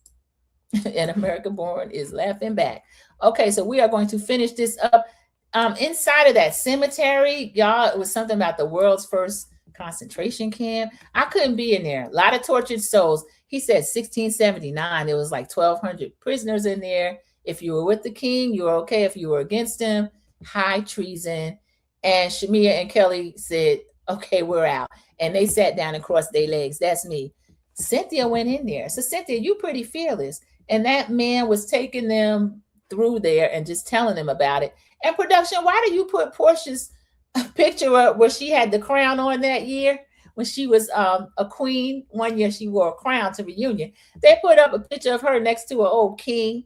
And American Born is laughing back. Okay, so we are going to finish this up. inside of that cemetery, y'all, it was something about the world's first concentration camp. I couldn't be in there. A lot of tortured souls. He said 1679, there was like 1,200 prisoners in there. If you were with the king, you were okay. If you were against him, high treason. And Shamea and Kelly said, okay, we're out. And they sat down and crossed their legs. That's me. Cynthia went in there. So Cynthia, you pretty fearless. And that man was taking them through there and just telling them about it. And production, why do you put Porsha's picture up where she had the crown on that year? When she was a queen, one year she wore a crown to reunion. They put up a picture of her next to an old king.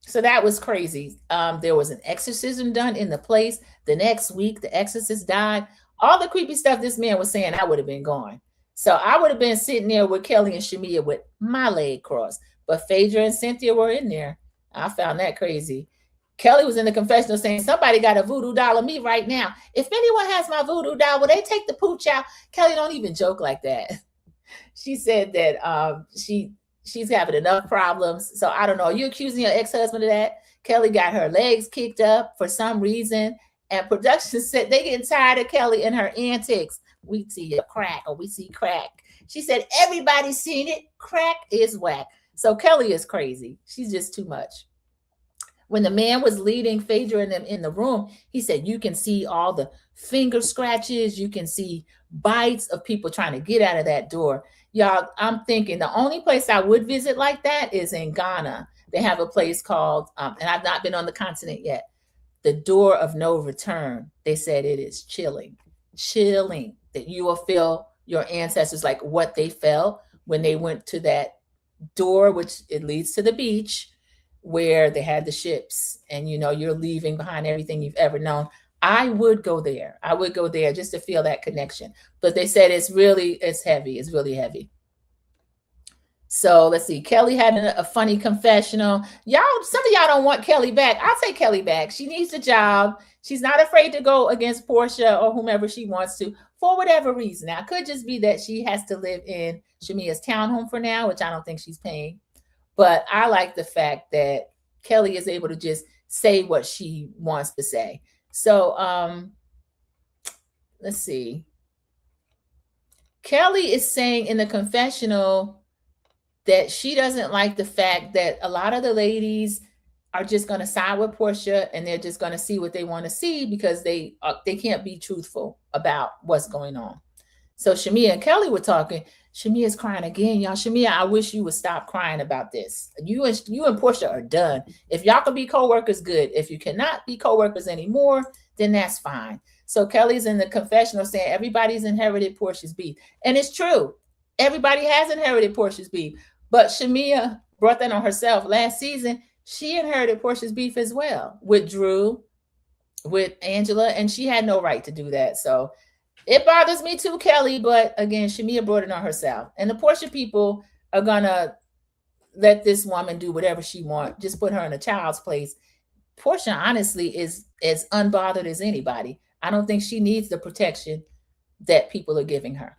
So that was crazy. There was an exorcism done in the place. The next week, the exorcist died. All the creepy stuff this man was saying, I would have been gone. So I would have been sitting there with Kelly and Shamea with my leg crossed. But Phaedra and Cynthia were in there. I found that crazy. Kelly was in the confessional saying, somebody got a voodoo doll of me right now. If anyone has my voodoo doll, will they take the pooch out? Kelly don't even joke like that. She said that she's having enough problems. So I don't know. Are you accusing your ex-husband of that? Kelly got her legs kicked up for some reason. And production said they getting tired of Kelly and her antics. We see a crack or we see crack. She said, everybody's seen it. Crack is whack. So Kelly is crazy. She's just too much. When the man was leading Phaedra and them in the room, he said, you can see all the finger scratches. You can see bites of people trying to get out of that door. Y'all, I'm thinking the only place I would visit like that is in Ghana. They have a place called, and I've not been on the continent yet, the Door of No Return. They said it is chilling, that you will feel your ancestors like what they felt when they went to that door, which it leads to the beach where they had the ships and, you know, you're leaving behind everything you've ever known. I would go there. I would go there just to feel that connection. But they said it's heavy. It's really heavy. So let's see. Kelly had a funny confessional. Y'all, some of y'all don't want Kelly back. I'll take Kelly back. She needs a job. She's not afraid to go against Porsha or whomever she wants to for whatever reason. Now, it could just be that she has to live in Shamea's townhome for now, which I don't think she's paying. But I like the fact that Kelly is able to just say what she wants to say. So let's see. Kelly is saying in the confessional that she doesn't like the fact that a lot of the ladies are just going to side with Porsha and they're just going to see what they want to see because they can't be truthful about what's going on. So Shamea and Kelly were talking. Shamea's crying again, y'all. Shamea, I wish you would stop crying about this. You and Porsha are done. If y'all can be co-workers, good. If you cannot be co-workers anymore, then that's fine. So Kelly's in the confessional saying everybody's inherited Porsha's beef. And it's true. Everybody has inherited Porsha's beef. But Shamea brought that on herself last season. She inherited Porsha's beef as well with Drew, with Angela, and she had no right to do that. So it bothers me too, Kelly, but again, Shamea brought it on herself. And the Porsha people are going to let this woman do whatever she wants, just put her in a child's place. Porsha, honestly, is as unbothered as anybody. I don't think she needs the protection that people are giving her.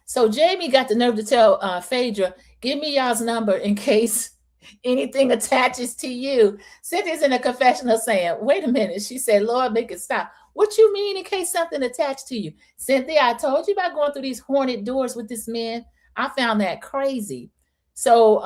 So Jamie got the nerve to tell Phaedra, give me y'all's number in case anything attaches to you. Cynthia's in a confessional saying, wait a minute. She said, Lord, make it stop. What you mean in case something attached to you? Cynthia, I told you about going through these haunted doors with this man. I found that crazy. So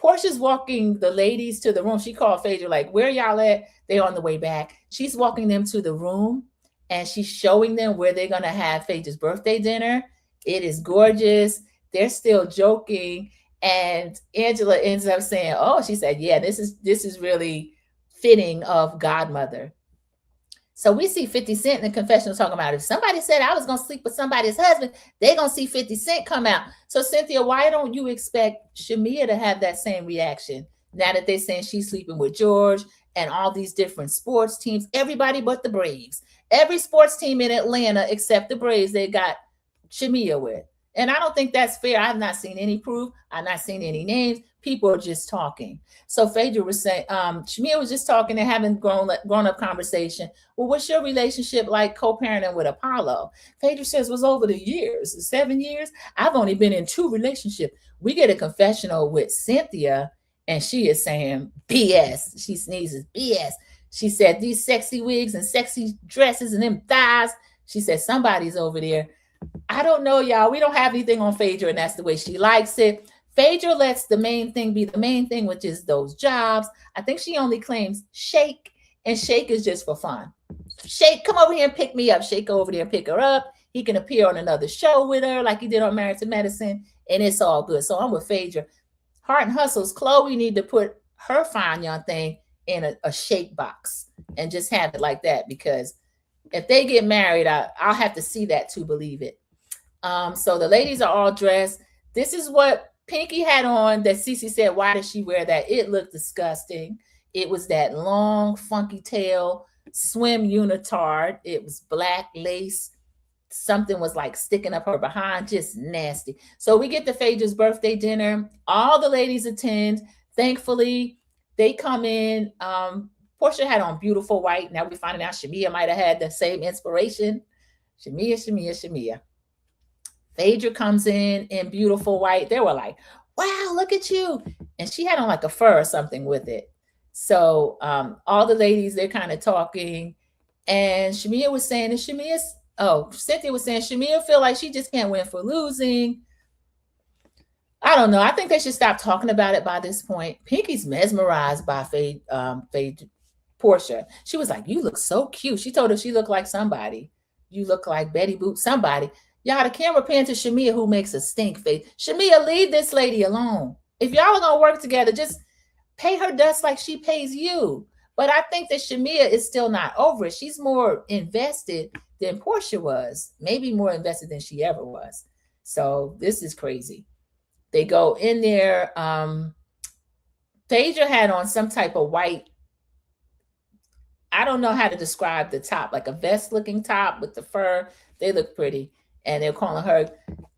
Porsha's walking the ladies to the room. She called Phaedra, like, where y'all at? They're on the way back. She's walking them to the room and she's showing them where they're going to have Phaedra's birthday dinner. It is gorgeous. They're still joking. And Angela ends up saying, oh, she said, yeah, this is really fitting of Godmother. So we see 50 Cent in the confessional talking about if somebody said I was going to sleep with somebody's husband, they're going to see 50 Cent come out. So Cynthia, why don't you expect Shamea to have that same reaction now that they're saying she's sleeping with George and all these different sports teams, everybody but the Braves. Every sports team in Atlanta except the Braves, they got Shamea with. And I don't think that's fair. I've not seen any proof. I've not seen any names. People are just talking. So Phaedra was saying, Shamea was just talking and having grown-up conversation. Well, what's your relationship like co-parenting with Apollo? Phaedra says, it was over the years, 7 years. I've only been in 2 relationships. We get a confessional with Cynthia, and she is saying BS. She sneezes, BS. She said, these sexy wigs and sexy dresses and them thighs. She said, somebody's over there. I don't know, y'all. We don't have anything on Phaedra, and that's the way she likes it. Phaedra lets the main thing be the main thing, which is those jobs. I think she only claims Shake, and Shake is just for fun. Shake, come over here and pick me up. Shake, go over there and pick her up. He can appear on another show with her like he did on Married to Medicine, and it's all good. So I'm with Phaedra. Heart and Hustles, Chloe need to put her fine young thing in a Shake box and just have it like that, because if they get married, I'll have to see that to believe it. So the ladies are all dressed. This is what Pinky had on that Cece said, why did she wear that? It looked disgusting. It was that long, funky tail swim unitard. It was black lace. Something was like sticking up her behind, just nasty. So we get to Phaedra's birthday dinner. All the ladies attend. Thankfully, they come in. Porsha had on beautiful white. Now we're finding out Shamea might have had the same inspiration. Shamea. Phaedra comes in beautiful white. They were like, wow, look at you. And she had on like a fur or something with it. So all the ladies, they're kind of talking. And Shamea was saying, Cynthia was saying, Shamea feel like she just can't win for losing. I don't know. I think they should stop talking about it by this point. Pinky's mesmerized by Porsha. She was like, you look so cute. She told her she looked like somebody. You look like Betty Boop, somebody. Y'all, the camera pan to Shamea, who makes a stink face. Shamea, leave this lady alone. If y'all are going to work together, just pay her dust like she pays you. But I think that Shamea is still not over it. She's more invested than Porsha was. Maybe more invested than she ever was. So this is crazy. They go in there. Phaedra had on some type of white, I don't know how to describe the top, like a vest looking top with the fur. They look pretty. And they're calling her,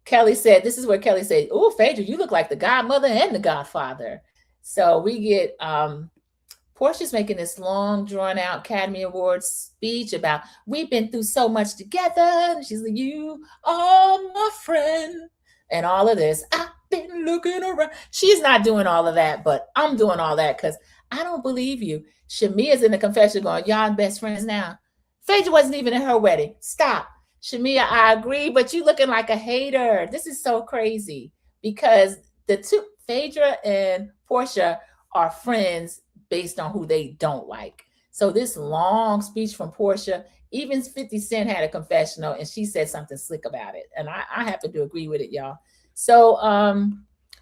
Kelly said, this is where Kelly said, oh, Phaedra, you look like the godmother and the godfather. So we get, Porsha's making this long, drawn-out Academy Awards speech about, we've been through so much together. And she's like, you are my friend. And all of this, I've been looking around. She's not doing all of that, but I'm doing all that because I don't believe you. Shamea's in the confession going, y'all best friends now. Phaedra wasn't even at her wedding. Stop. Shamea, I agree, but you looking like a hater. This is so crazy because the two, Phaedra and Porsha, are friends based on who they don't like. So this long speech from Porsha, even 50 Cent had a confessional and she said something slick about it. And I happen to agree with it, y'all. So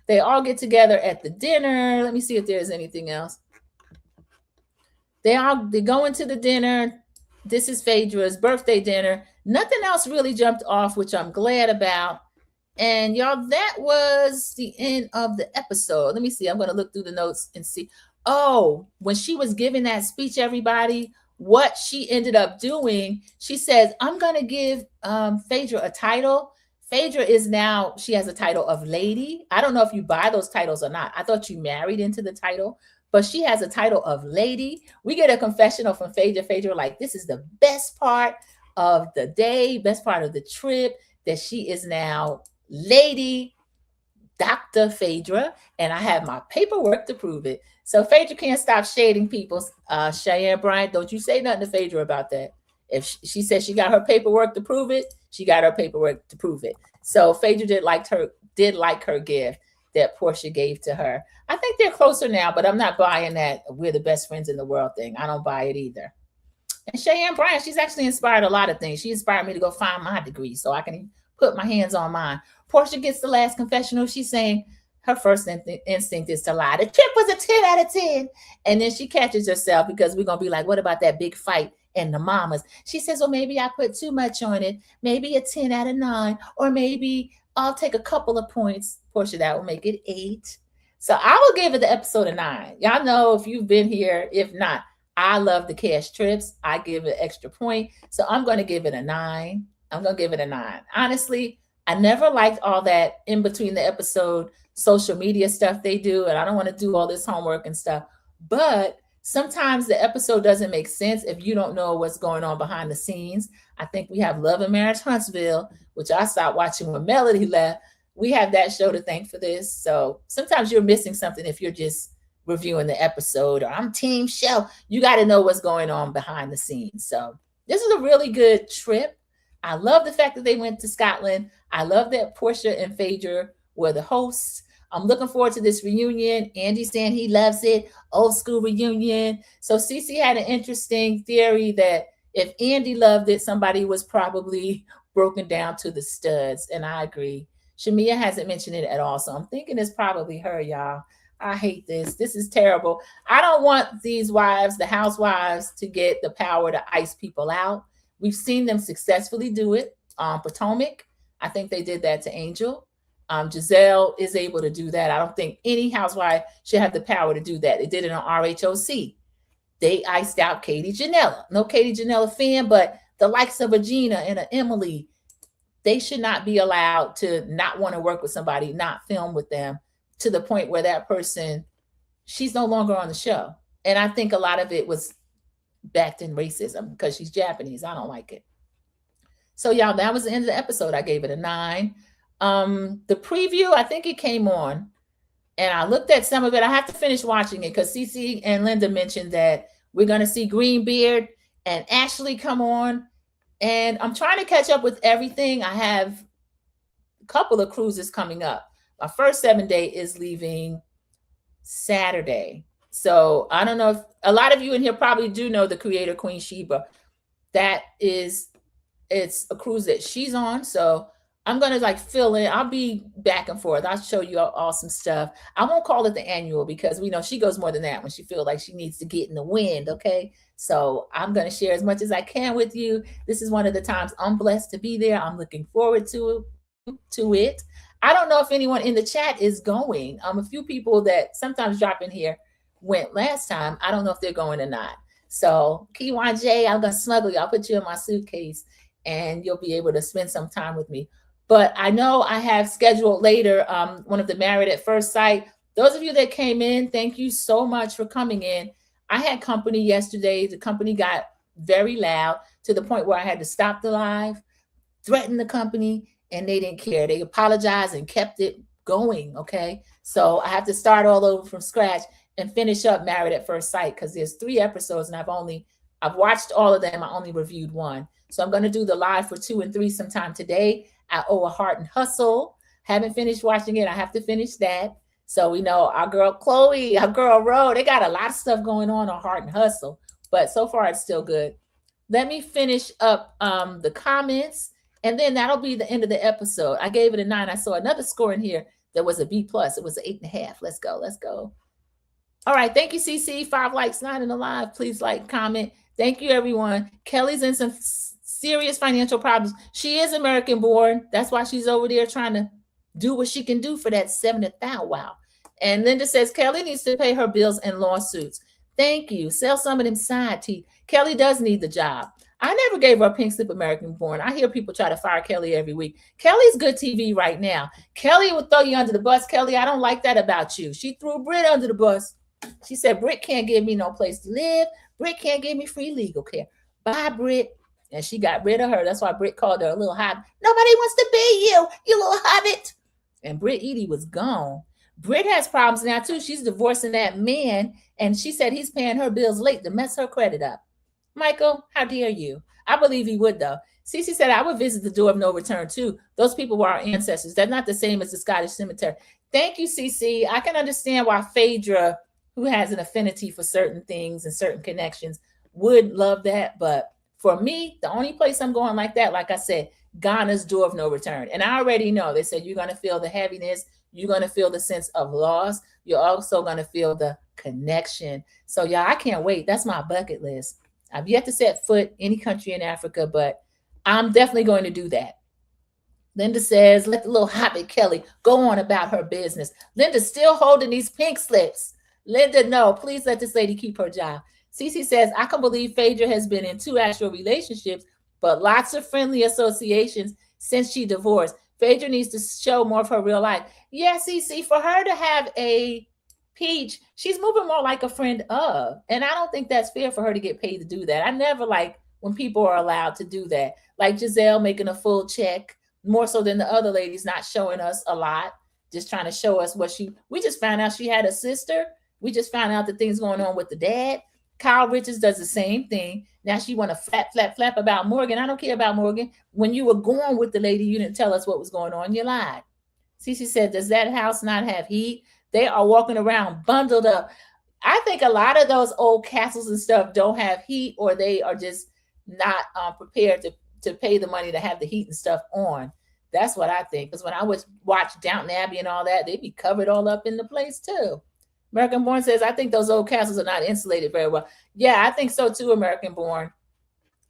they all get together at the dinner. Let me see if there's anything else. They go into the dinner. This is Phaedra's birthday dinner. Nothing else really jumped off, which I'm glad about. And y'all, that was the end of the episode. Let me see. I'm going to look through the notes and see. Oh, when she was giving that speech, everybody, what she ended up doing, she says, I'm going to give Phaedra a title. Phaedra is now, she has a title of lady. I don't know if you buy those titles or not. I thought you married into the title. But she has a title of lady. We get a confessional from Phaedra. Phaedra, like, this is the best part of the day, best part of the trip, that she is now Lady Dr. Phaedra, and I have my paperwork to prove it. So Phaedra can't stop shading people. Cheyenne Bryant, don't you say nothing to Phaedra about that. If she says she got her paperwork to prove it, she got her paperwork to prove it. So Phaedra did like her gift that Porsha gave to her. I think they're closer now, but I'm not buying that we're the best friends in the world thing. I don't buy it either. And Cheyenne Bryant, she's actually inspired a lot of things. She inspired me to go find my degree so I can put my hands on mine. Porsha gets the last confessional. She's saying her first instinct is to lie. The trip was a 10 out of 10. And then she catches herself because we're going to be like, what about that big fight and the mamas? She says, well, maybe I put too much on it. Maybe a 10 out of 9. Or maybe I'll take a couple of points. Porsha, that will make it 8. So I will give it the episode a 9. Y'all know if you've been here. If not, I love the cash trips. I give it an extra point. So I'm going to give it a 9. I'm going to give it a 9. Honestly, I never liked all that in between the episode social media stuff they do. And I don't want to do all this homework and stuff. But sometimes the episode doesn't make sense if you don't know what's going on behind the scenes. I think we have Love and Marriage Huntsville, which I stopped watching when Melody left. We have that show to thank for this. So sometimes you're missing something if you're just reviewing the episode, or I'm Team Shell. You got to know what's going on behind the scenes. So this is a really good trip. I love the fact that they went to Scotland. I love that Porsha and Phaedra were the hosts. I'm looking forward to this reunion. Andy's saying he loves it. Old school reunion. So Cece had an interesting theory that if Andy loved it, somebody was probably broken down to the studs. And I agree. Shamea hasn't mentioned it at all. So I'm thinking it's probably her, y'all. I hate this. This is terrible. I don't want these wives, the housewives, to get the power to ice people out. We've seen them successfully do it. Potomac, I think they did that to Angel. Giselle is able to do that. I don't think any housewife should have the power to do that. They did it on RHOC. They iced out Katie Janela. No Katie Janela fan, but the likes of a Gina and an Emily, they should not be allowed to not want to work with somebody, not film with them, to the point where that person, she's no longer on the show. And I think a lot of it was backed in racism because she's Japanese. I don't like it. So y'all, that was the end of the episode. I gave it a 9. The preview, I think it came on, and I looked at some of it. I have to finish watching it because Cece and Linda mentioned that we're going to see Greenbeard and Ashley come on, and I'm trying to catch up with everything. I have a couple of cruises coming up. My first 7-day is leaving Saturday. So I don't know if a lot of you in here probably do know the creator Queen Sheba. It's a cruise that she's on. So I'm going to fill in. I'll be back and forth. I'll show you all some stuff. I won't call it the annual because we know she goes more than that when she feels like she needs to get in the wind. Okay. So I'm going to share as much as I can with you. This is one of the times I'm blessed to be there. I'm looking forward to it. I don't know if anyone in the chat is going. A few people that sometimes drop in here went last time. I don't know if they're going or not. So Kiwan J, I'm going to smuggle you. I'll put you in my suitcase and you'll be able to spend some time with me. But I know I have scheduled later one of the Married at First Sight. Those of you that came in, thank you so much for coming in. I had company yesterday. The company got very loud to the point where I had to stop the live, threaten the company, and they didn't care. They apologized and kept it going, okay? So I have to start all over from scratch and finish up Married at First Sight because there's 3 episodes and I've watched all of them. I only reviewed 1. So I'm going to do the live for 2 and 3 sometime today. I owe A Heart and Hustle. Haven't finished watching it. I have to finish that. So we know our girl Chloe, our girl Ro, they got a lot of stuff going on Heart and Hustle. But so far it's still good. Let me finish up the comments. And then that'll be the end of the episode. I gave it a 9. I saw another score in here that was a B+. It was an 8.5. Let's go. Let's go. All right. Thank you, CC. 5 likes, 9 in the live. Please like, comment. Thank you, everyone. Kelly's in some serious financial problems. She is American born. That's why she's over there trying to do what she can do for that 70,000. Wow. And Linda says Kelly needs to pay her bills and lawsuits. Thank you. Sell some of them side teeth. Kelly does need the job. I never gave her a pink slip American born. I hear people try to fire Kelly every week. Kelly's good TV right now. Kelly will throw you under the bus. Kelly, I don't like that about you. She threw Britt under the bus. She said, Britt can't give me no place to live. Britt can't give me free legal care. Bye, Britt. And she got rid of her. That's why Britt called her a little hobbit. Nobody wants to be you little hobbit. And Britt Edie was gone. Britt has problems now, too. She's divorcing that man. And she said he's paying her bills late to mess her credit up. Michael, how dare you? I believe he would, though. Cece said, I would visit the Door of No Return, too. Those people were our ancestors. They're not the same as the Scottish Cemetery. Thank you, Cece. I can understand why Phaedra, who has an affinity for certain things and certain connections, would love that. But for me, the only place I'm going like that, like I said, Ghana's Door of No Return. And I already know. They said you're going to feel the heaviness. You're going to feel the sense of loss. You're also going to feel the connection. So, y'all, I can't wait. That's my bucket list. I've yet to set foot any country in Africa, but I'm definitely going to do that. Linda says, let the little hobbit Kelly go on about her business. Linda's still holding these pink slips. Linda, no, please let this lady keep her job. Cece says, I can believe Phaedra has been in 2 actual relationships, but lots of friendly associations since she divorced. Phaedra needs to show more of her real life. Yeah, Cece, for her to have a Peach, she's moving more like a friend of. And I don't think that's fair for her to get paid to do that. I never like when people are allowed to do that. Like Giselle making a full check, more so than the other ladies not showing us a lot, just trying to show us what we just found out she had a sister We just found out the things going on with the dad. Kyle Richards does the same thing. Now she want to flap about Morgan. I don't care about Morgan. When you were going with the lady, you didn't tell us what was going on. You lied. Cece said, does that house not have heat? They are walking around bundled up. I think a lot of those old castles and stuff don't have heat, or they are just not prepared to pay the money to have the heat and stuff on. That's what I think. Because when I was watch Downton Abbey and all that, they'd be covered all up in the place too. American Born says, I think those old castles are not insulated very well. Yeah, I think so too, American Born.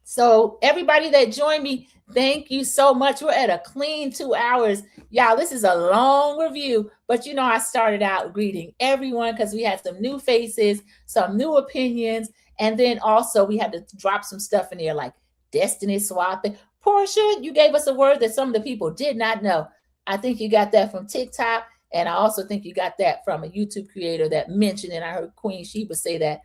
So everybody that joined me, thank you so much. We're at a clean 2 hours. Y'all, this is a long review, but you know, I started out greeting everyone because we had some new faces, some new opinions, and then also we had to drop some stuff in there like destiny swapping. Porsha, you gave us a word that some of the people did not know. I think you got that from TikTok, and I also think you got that from a YouTube creator that mentioned, and I heard Queen Sheba say that.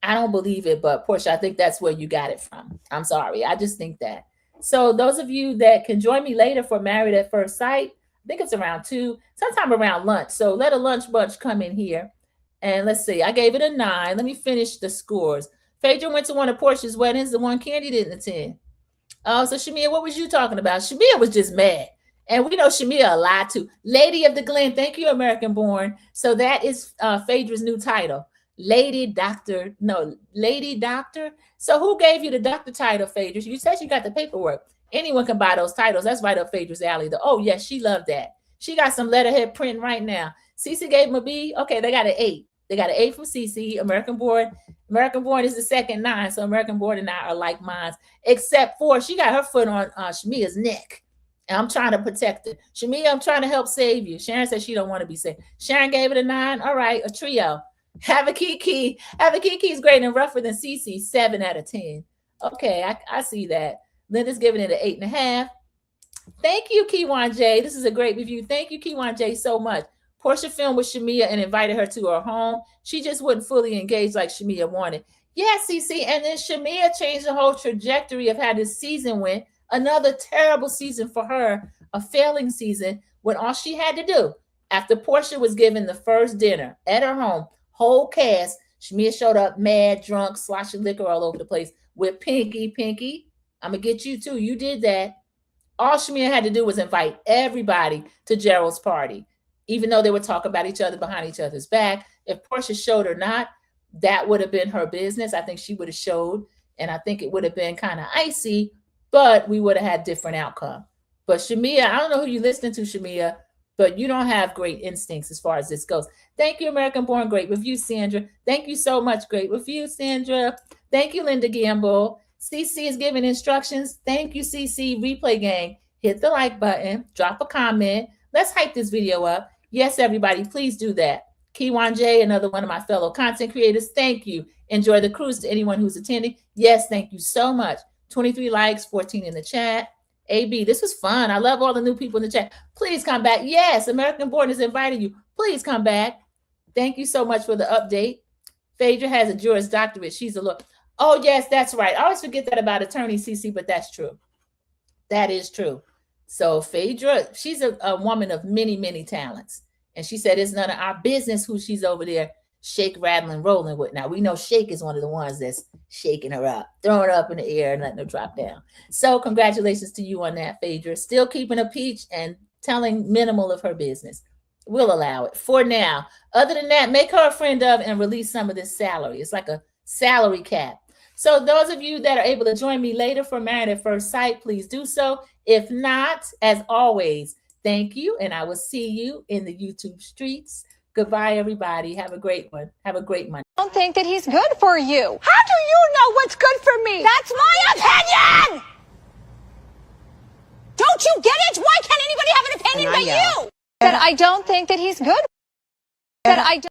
I don't believe it, but Porsha, I think that's where you got it from. I'm sorry. I just think that. So those of you that can join me later for Married at First Sight, I think it's around 2, sometime around lunch. So let a lunch bunch come in here. And let's see. I gave it a 9. Let me finish the scores. Phaedra went to one of Portia's weddings. The one Candy didn't attend. Oh, so Shamea, what was you talking about? Shamea was just mad. And we know Shamea a lot too. Lady of the Glen. Thank you, American Born. So that is Phaedra's new title. Lady Doctor. So who gave you the doctor title, Phaedra? You said you got the paperwork. Anyone can buy those titles. That's right up Phaedra's alley. Oh, yes, she loved that. She got some letterhead printing right now. Cece gave him a B. Okay, they got an 8. They got an 8 from Cece. American Born is the second 9. So American Born and I are like minds, except for she got her foot on Shamea's neck. And I'm trying to protect her. Shamea, I'm trying to help save you. Sharon said she don't want to be saved. Sharon gave it a 9. All right, a trio. Have a Kiki is greater and rougher than Cece, 7 out of 10. Okay, I see that. Linda's giving it an 8.5. Thank you, Kiwan J. This is a great review. Thank you, Kiwan J, so much. Porsha filmed with Shamea and invited her to her home. She just wouldn't fully engage like Shamea wanted. Yeah, Cece, and then Shamea changed the whole trajectory of how this season went. Another terrible season for her, a failing season, when all she had to do, after Porsha was given the first dinner at her home, whole cast, Shamea showed up mad, drunk, sloshing liquor all over the place with Pinky, I'm going to get you too. You did that. All Shamea had to do was invite everybody to Gerald's party, even though they would talk about each other behind each other's back. If Porsha showed or not, that would have been her business. I think she would have showed, and I think it would have been kind of icy, but we would have had different outcome. But Shamea, I don't know who you're listening to, Shamea, but you don't have great instincts as far as this goes. Thank you, American Born. Great review, Sandra. Thank you so much. Great review, Sandra. Thank you, Linda Gamble. CC is giving instructions. Thank you, CC. Replay gang. Hit the like button. Drop a comment. Let's hype this video up. Yes, everybody, please do that. Kiwan J, another one of my fellow content creators. Thank you. Enjoy the cruise to anyone who's attending. Yes, thank you so much. 23 likes, 14 in the chat. AB, this was fun. I love all the new people in the chat. Please come back. Yes, American Born is inviting you. Please come back. Thank you so much for the update. Phaedra has a Juris Doctorate. She's a look. Oh, yes, that's right. I always forget that about attorney CC, but that's true. That is true. So Phaedra, she's a woman of many, many talents. And she said it's none of our business who she's over there shake, rattling, rolling with. Now, we know Shake is one of the ones that's shaking her up, throwing her up in the air and letting her drop down. So congratulations to you on that, Phaedra. Still keeping a peach and telling minimal of her business. We'll allow it for now. Other than that, make her a friend of and release some of this salary. It's like a salary cap. So those of you that are able to join me later for Married at First Sight, please do so. If not, as always, thank you. And I will see you in the YouTube streets. Goodbye, everybody. Have a great one. Have a great Monday. I don't think that he's good for you. How do you know what's good for me? That's my opinion! Don't you get it? Why can't anybody have an opinion but you? That I don't think that he's good. That I don't.